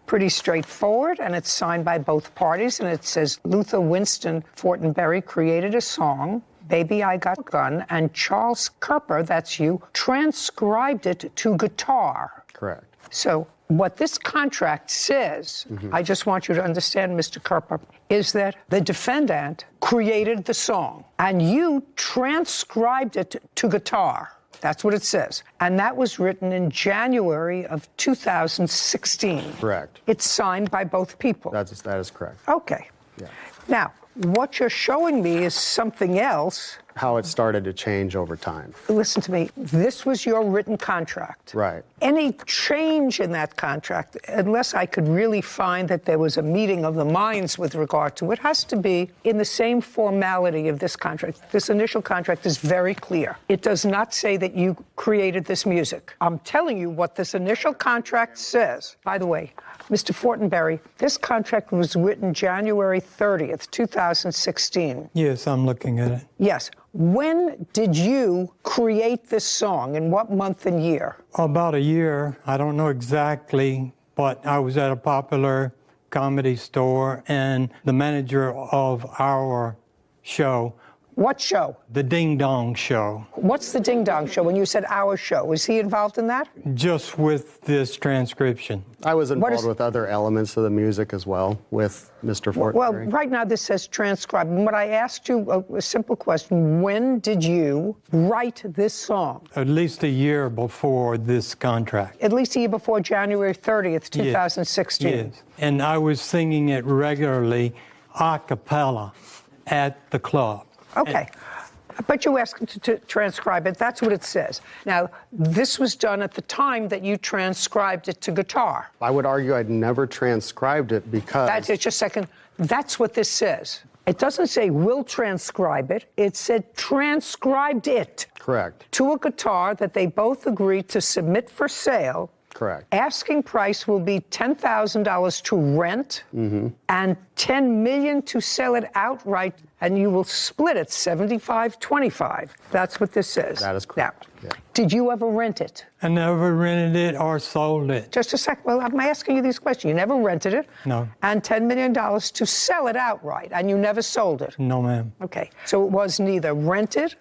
pretty straightforward, and it's signed by both parties, and it says Luther Winston Fortenberry created a song, Baby I Got a Gun, and Charles Kerper, that's you, transcribed it to guitar. Correct. So what this contract says, I just want you to understand, Mr. Kerper, is that the defendant created the song, and you transcribed it to guitar. That's what it says. And that was written in January of 2016. Correct. It's signed by both people. That is correct. Okay. Yeah. Now, what you're showing me is something else. How it started to change over time. Listen to me. This was your written contract. Right. Any change in that contract, unless I could really find that there was a meeting of the minds with regard to it, has to be in the same formality of this contract. This initial contract is very clear. It does not say that you created this music. I'm telling you what this initial contract says. By the way, Mr. Fortenberry, this contract was written January 30th, 2016. Yes, I'm looking at it. Yes. When did you create this song? In what month and year? About a year. I don't know exactly, but I was at a popular comedy store, and the manager of our show What show? The Ding Dong Show. What's the Ding Dong Show? When you said our show, was he involved in that? Just with this transcription. I was involved with other elements of the music as well with Mr. Fortenberry. Well, right now this says transcribe. And what I asked you, a simple question, when did you write this song? At least a year before this contract. At least a year before January 30th, 2016. Yes. And I was singing it regularly a cappella at the club. Okay. But you asked him to transcribe it. That's what it says. Now, this was done at the time that you transcribed it to guitar. I would argue I'd never transcribed it because... That's it, just a second. That's what this says. It doesn't say will transcribe it. It said transcribed it. Correct. To a guitar that they both agreed to submit for sale. Correct. Asking price will be $10,000 to rent and $10 million to sell it outright, and you will split it 75-25. That's what this says. That is correct. Now, did you ever rent it? I never rented it or sold it. Just a sec. Well, I'm asking you these questions. You never rented it? No. And $10 million to sell it outright, and you never sold it? No, ma'am. Okay. So it was neither rented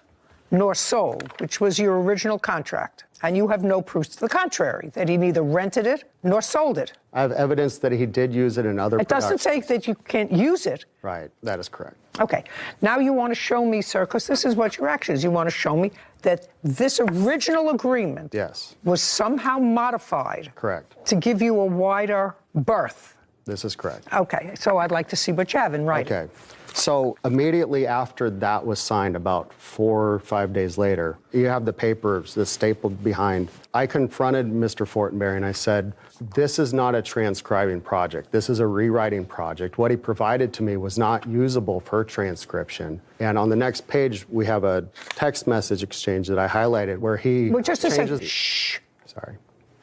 nor sold, which was your original contract. And you have no proof to the contrary, that he neither rented it nor sold it. I have evidence that he did use it in other It doesn't say that you can't use it. Right, that is correct. Okay, now you want to show me, sir, because this is what your action is. You want to show me that this original agreement was somehow modified. Correct. To give you a wider berth. This is correct. Okay, so I'd like to see what you have in writing. Okay. So immediately after that was signed, about 4 or 5 days later, you have the papers that's stapled behind. I confronted Mr. Fortenberry and I said, this is not a transcribing project. This is a rewriting project. What he provided to me was not usable for transcription. And on the next page, we have a text message exchange that I highlighted where he Well, just a second. Shh. Sorry.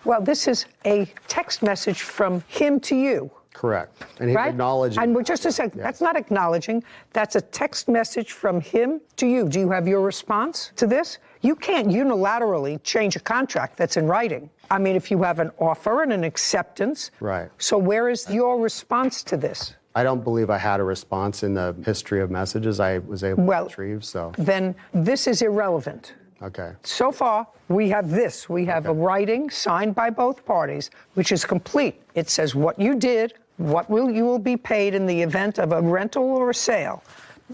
Well, this is a text message from him to you. Correct. And he's acknowledging. And just a second, that's not acknowledging. That's a text message from him to you. Do you have your response to this? You can't unilaterally change a contract that's in writing. I mean, if you have an offer and an acceptance. Right. So where is your response to this? I don't believe I had a response in the history of messages I was able to retrieve, so. Then this is irrelevant. Okay. So far, we have this. We have a writing signed by both parties, which is complete. It says what you did, what you will be paid in the event of a rental or a sale.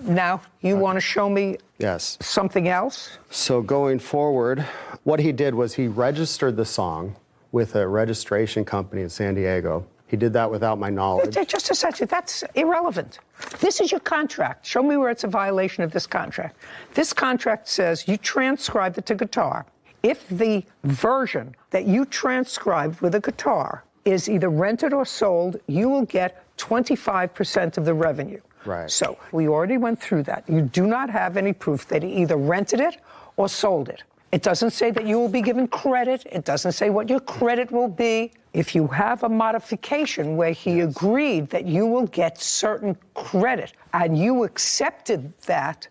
Now, you want to show me something else? So going forward, what he did was he registered the song with a registration company in San Diego. He did that without my knowledge. Just a second, that's irrelevant. This is your contract. Show me where it's a violation of this contract. This contract says you transcribed it to guitar. If the version that you transcribed with a guitar is either rented or sold, you will get 25% of the revenue. Right. So we already went through that. You do not have any proof that he either rented it or sold it. It doesn't say that you will be given credit. It doesn't say what your credit will be. If you have a modification where he agreed that you will get certain credit and you accepted that,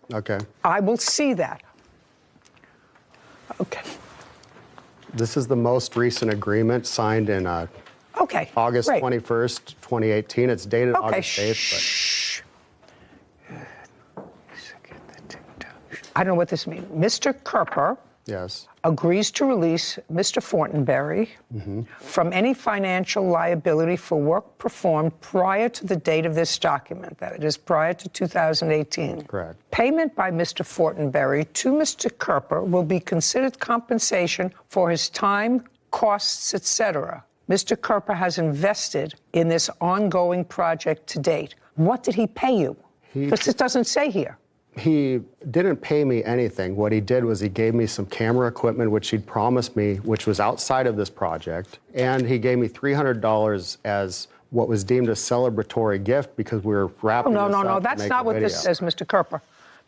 I will see that. Okay. This is the most recent agreement signed in August 21st, 2018. It's dated August 8th. I don't know what this means. Mr. Kerper agrees to release Mr. Fortenberry from any financial liability for work performed prior to the date of this document, that is prior to 2018. Correct. Payment by Mr. Fortenberry to Mr. Kerper will be considered compensation for his time, costs, etc. Mr. Kerper has invested in this ongoing project to date. What did he pay you? Because it doesn't say here. He didn't pay me anything. What he did was he gave me some camera equipment, which he'd promised me, which was outside of this project. And he gave me $300 as what was deemed a celebratory gift because we were wrapping this up. No, that's not what this says, Mr. Kerper.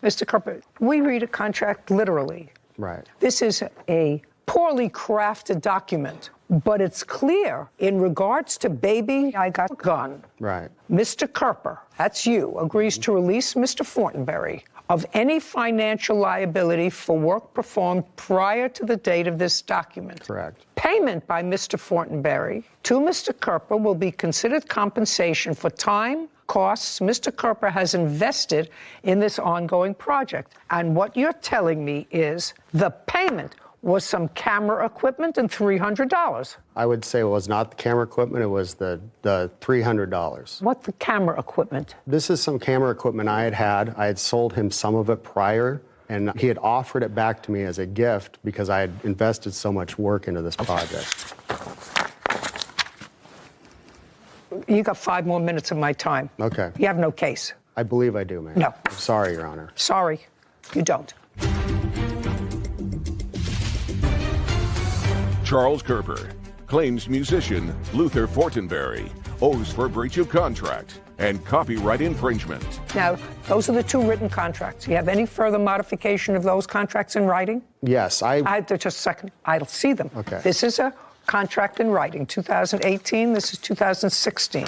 Mr. Kerper, we read a contract literally. Right. This is a poorly crafted document, but it's clear in regards to baby, I got a gun. Right. Mr. Kerper, that's you, agrees to release Mr. Fortenberry of any financial liability for work performed prior to the date of this document. Correct. Payment by Mr. Fortenberry to Mr. Kerper will be considered compensation for time, costs Mr. Kerper has invested in this ongoing project. And what you're telling me is the payment was some camera equipment and $300. I would say it was not the camera equipment, it was the $300. What the camera equipment? This is some camera equipment I had sold him some of it prior, and he had offered it back to me as a gift because I had invested so much work into this project. You got 5 more minutes of my time. Okay. You have no case. I believe I do, ma'am. No. I'm sorry, Your Honor. Sorry, you don't. Charles Kerper claims musician Luther Fortenberry owes for breach of contract and copyright infringement. Now, those are the 2 written contracts. You have any further modification of those contracts in writing? Yes, Just a second. I'll see them. Okay. This is a contract in writing, 2018. This is 2016.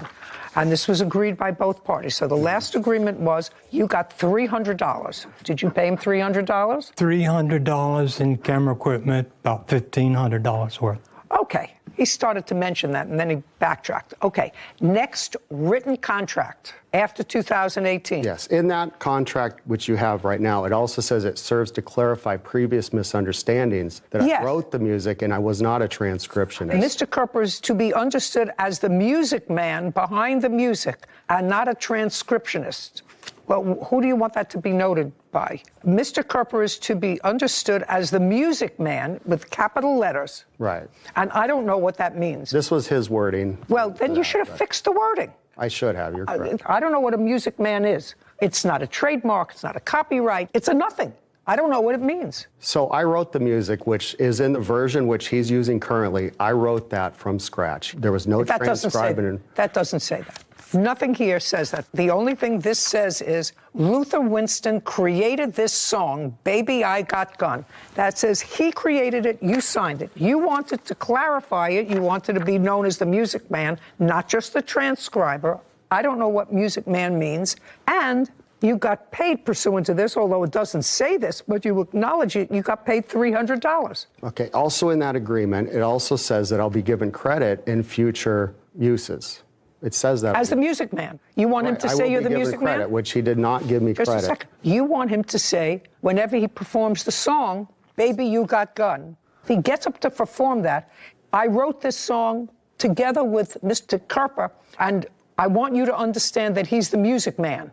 And this was agreed by both parties. So the last agreement was you got $300. Did you pay him $300? $300 in camera equipment, about $1,500 worth. Okay. He started to mention that, and then he backtracked. Okay. Next written contract after 2018. Yes. In that contract, which you have right now, it also says it serves to clarify previous misunderstandings that I wrote the music and I was not a transcriptionist. Mr. Kerper is to be understood as the music man behind the music and not a transcriptionist. Well, who do you want that to be noted by? Mr. Kerper is to be understood as the music man with capital letters. Right. And I don't know what that means. This was his wording. Well, then you should have fixed the wording. I should have. You're correct. I don't know what a music man is. It's not a trademark. It's not a copyright. It's a nothing. I don't know what it means. So I wrote the music, which is in the version which he's using currently. I wrote that from scratch. There was no transcribing. That doesn't say that. Nothing here says that. The only thing this says is Luther Winston created this song, Baby I Got Gun. That says he created it, you signed it. You wanted to clarify it. You wanted to be known as the music man, not just the transcriber. I don't know what music man means. And you got paid pursuant to this, although it doesn't say this, but you acknowledge it, you got paid $300. Okay. Also in that agreement, it also says that I'll be given credit in future uses. It says that. As the music man. You want him to say you're the music credit, man? which he did not give me Just credit. a second. You want him to say, whenever he performs the song, Baby You Got Gun, if he gets up to perform that, I wrote this song together with Mr. Kerper, and I want you to understand that he's the music man.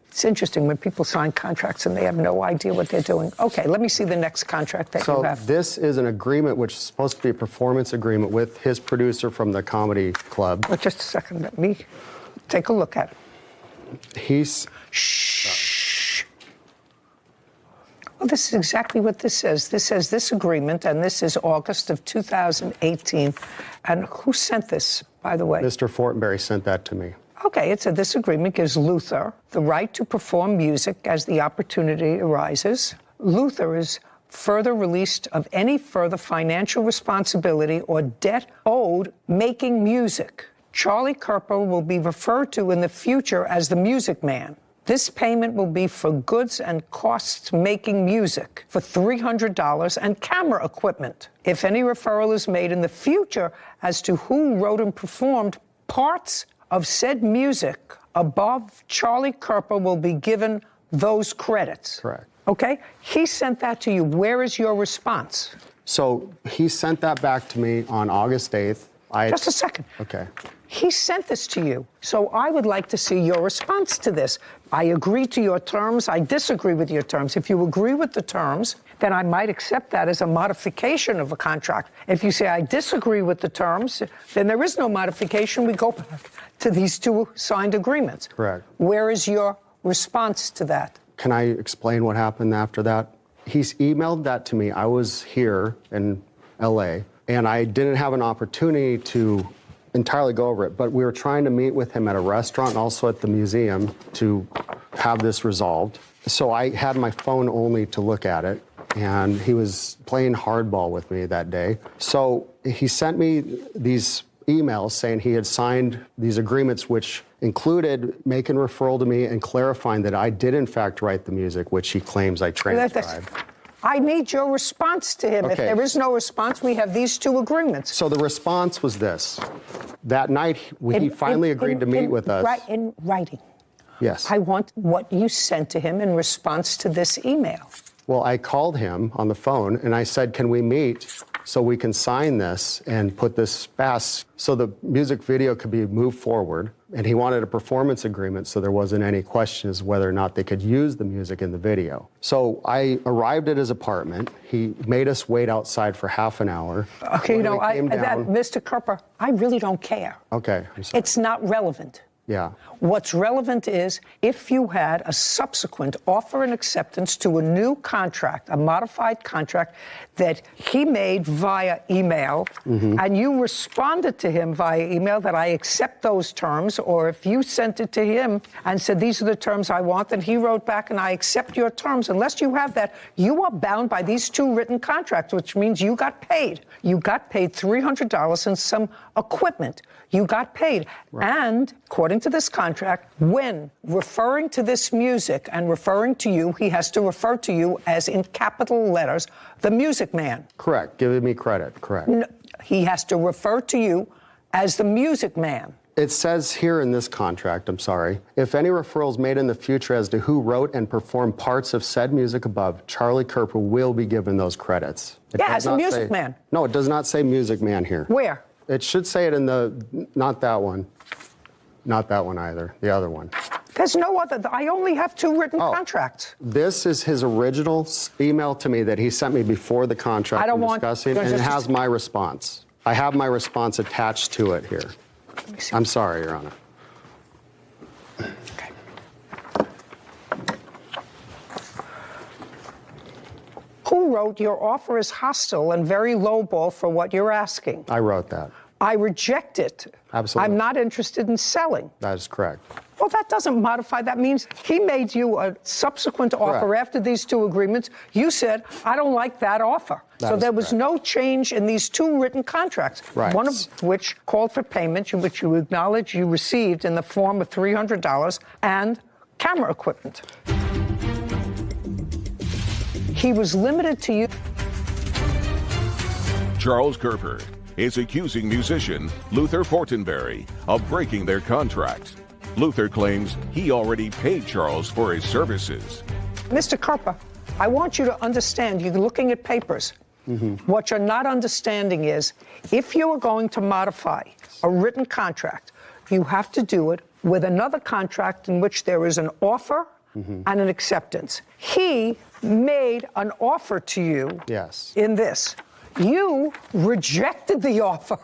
It's interesting when people sign contracts and they have no idea what they're doing. Okay, let me see the next contract that you have. So this is an agreement which is supposed to be a performance agreement with his producer from the comedy club. Well, just a second, let me take a look at it. He's... Shh. Well, this is exactly what this says. This says this agreement, and this is August of 2018. And who sent this, by the way? Mr. Fortenberry sent that to me. Okay, it said this agreement gives Luther the right to perform music as the opportunity arises. Luther is further released of any further financial responsibility or debt owed making music. Charlie Kerper will be referred to in the future as the music man. This payment will be for goods and costs making music for $300 and camera equipment. If any referral is made in the future as to who wrote and performed parts of said music above, Charlie Kerper will be given those credits. Correct. Okay? He sent that to you. Where is your response? So he sent that back to me on August 8th. Just a second. Okay. He sent this to you. So I would like to see your response to this. I agree to your terms. I disagree with your terms. If you agree with the terms, then I might accept that as a modification of a contract. If you say I disagree with the terms, then there is no modification. We go back to these 2 signed agreements. Correct. Where is your response to that? Can I explain what happened after that? He's emailed that to me. I was here in LA, and I didn't have an opportunity to entirely go over it, but we were trying to meet with him at a restaurant and also at the museum to have this resolved. So I had my phone only to look at it, and he was playing hardball with me that day. So he sent me these emails saying he had signed these agreements, which included making referral to me and clarifying that I did in fact write the music, which he claims I transcribed. I need your response to him. Okay. If there is no response, we have these two agreements. So the response was this. That night, he finally agreed to meet with us. Right, in writing. Yes. I want what you sent to him in response to this email. Well, I called him on the phone and I said, can we meet so we can sign this and put this fast so the music video could be moved forward? And he wanted a performance agreement so there wasn't any questions whether or not they could use the music in the video. So I arrived at his apartment. He made us wait outside for half an hour. Okay, Mr. Kerper, I really don't care. Okay, I'm sorry. It's not relevant. Yeah. What's relevant is if you had a subsequent offer and acceptance to a new contract, a modified contract that he made via email, and you responded to him via email that I accept those terms, or if you sent it to him and said, these are the terms I want, and he wrote back and I accept your terms, unless you have that, you are bound by these two written contracts, which means you got paid. You got paid $300 and some equipment. You got paid. Right. And according to this contract, when referring to this music and referring to you, he has to refer to you as in capital letters, the music man. Correct. Giving me credit. Correct. No, he has to refer to you as the music man. It says here in this contract, I'm sorry, if any referrals made in the future as to who wrote and performed parts of said music above, Charlie Kerper will be given those credits. Yeah, as the music man. No, it does not say music man here. Where? It should say it in the, not that one. Not that one either, the other one. There's no other, I only have two written contracts. This is his original email to me that he sent me before the contract we're discussing, and it has my response. I have my response attached to it here. I'm sorry, Your Honor. Okay. Who wrote, your offer is hostile and very lowball for what you're asking? I wrote that. I reject it. Absolutely. I'm not interested in selling. That is correct. Well, that doesn't modify. That means he made you a subsequent offer after these two agreements. You said, I don't like that offer. So there was no change in these two written contracts, one of which called for payment, which you acknowledge you received in the form of $300 and camera equipment. He was limited to you. Charles Kerper is accusing musician Luther Fortenberry of breaking their contract. Luther claims he already paid Charles for his services. Mr. Kerper, I want you to understand, you're looking at papers. What you're not understanding is, if you are going to modify a written contract, you have to do it with another contract in which there is an offer and an acceptance. He made an offer to you in this. You rejected the offer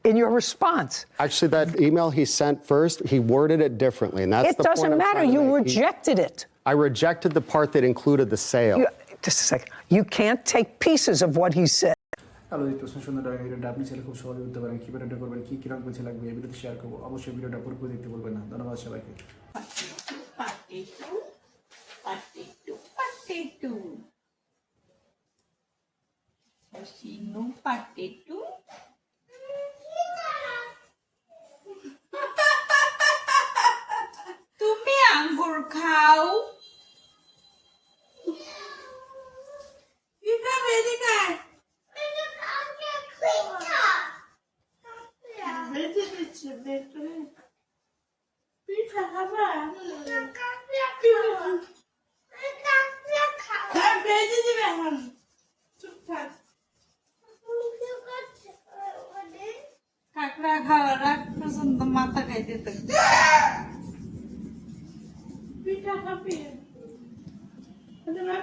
in your response. Actually, that email he sent first, he worded it differently, and that's the point. It doesn't matter. You rejected it. I rejected the part that included the sale. Just a second. You can't take pieces of what he said. Hello এই প্রশ্ন সুন্দর ভিডিওটা আপনি ছেলে খুব সহজে উঠতে পারেন কিভাবে এটা করবেন কি কিরকম কিছু লাগবে এই ভিডিওতে শেয়ার করব অবশ্যই ভিডিওটা পুরোপুরি দেখতে বলবেন না ধন্যবাদ সবাইকে তুমি আঙ্গুর খাও কাকড়া খাওয়ার আগ পর্যন্ত মাথা খাইতে থাকবে পিঠা খাবে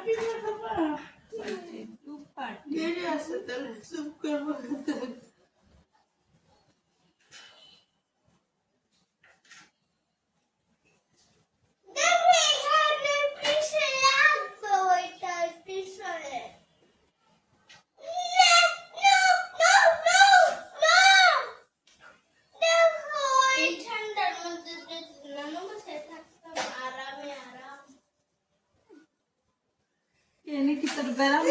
পিঠা খাবা দেরি আছে তাহলে চুপ করবো Ini kita berbarang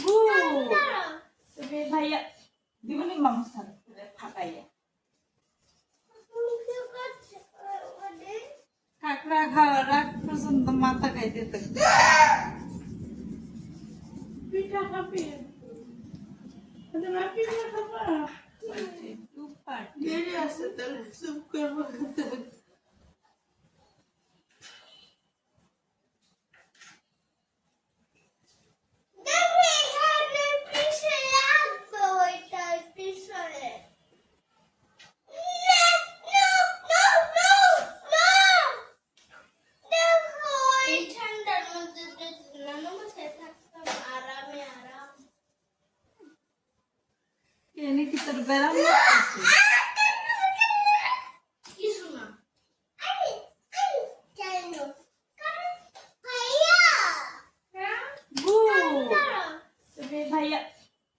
Bu, tapi saya di mana mamsa pakai ya? কাকড়া খাওয়ার আগ পর্যন্ত মাথা খাইতে থাকবে পিঠা খাবি পিঠা খাবা দেরি আছে তাহলে চুপ করবো এনে কি তোর ব্যারাম লাগতেছে কিছু না ভাইয়া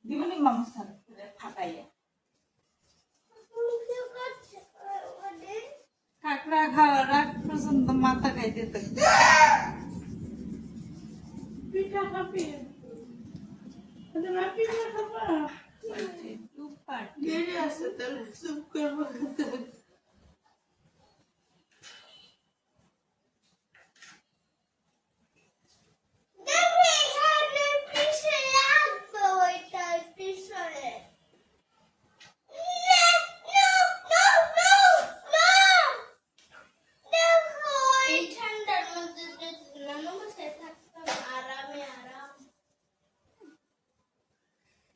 দিবনি মামু ফাটাইয়া কাকড়া খাওয়ার আগ পর্যন্ত মাথা খাইতে থাকবে পিঠা খাবি পিঠা খাবা দেরি আছে তাহলে চুপ করবো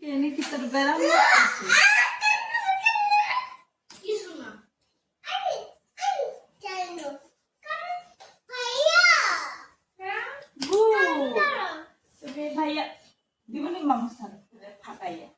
এনে কি তোর ব্যারাম লাগতেছে কিছু না ভাইয়া দিবনি মামু ফাটাইয়া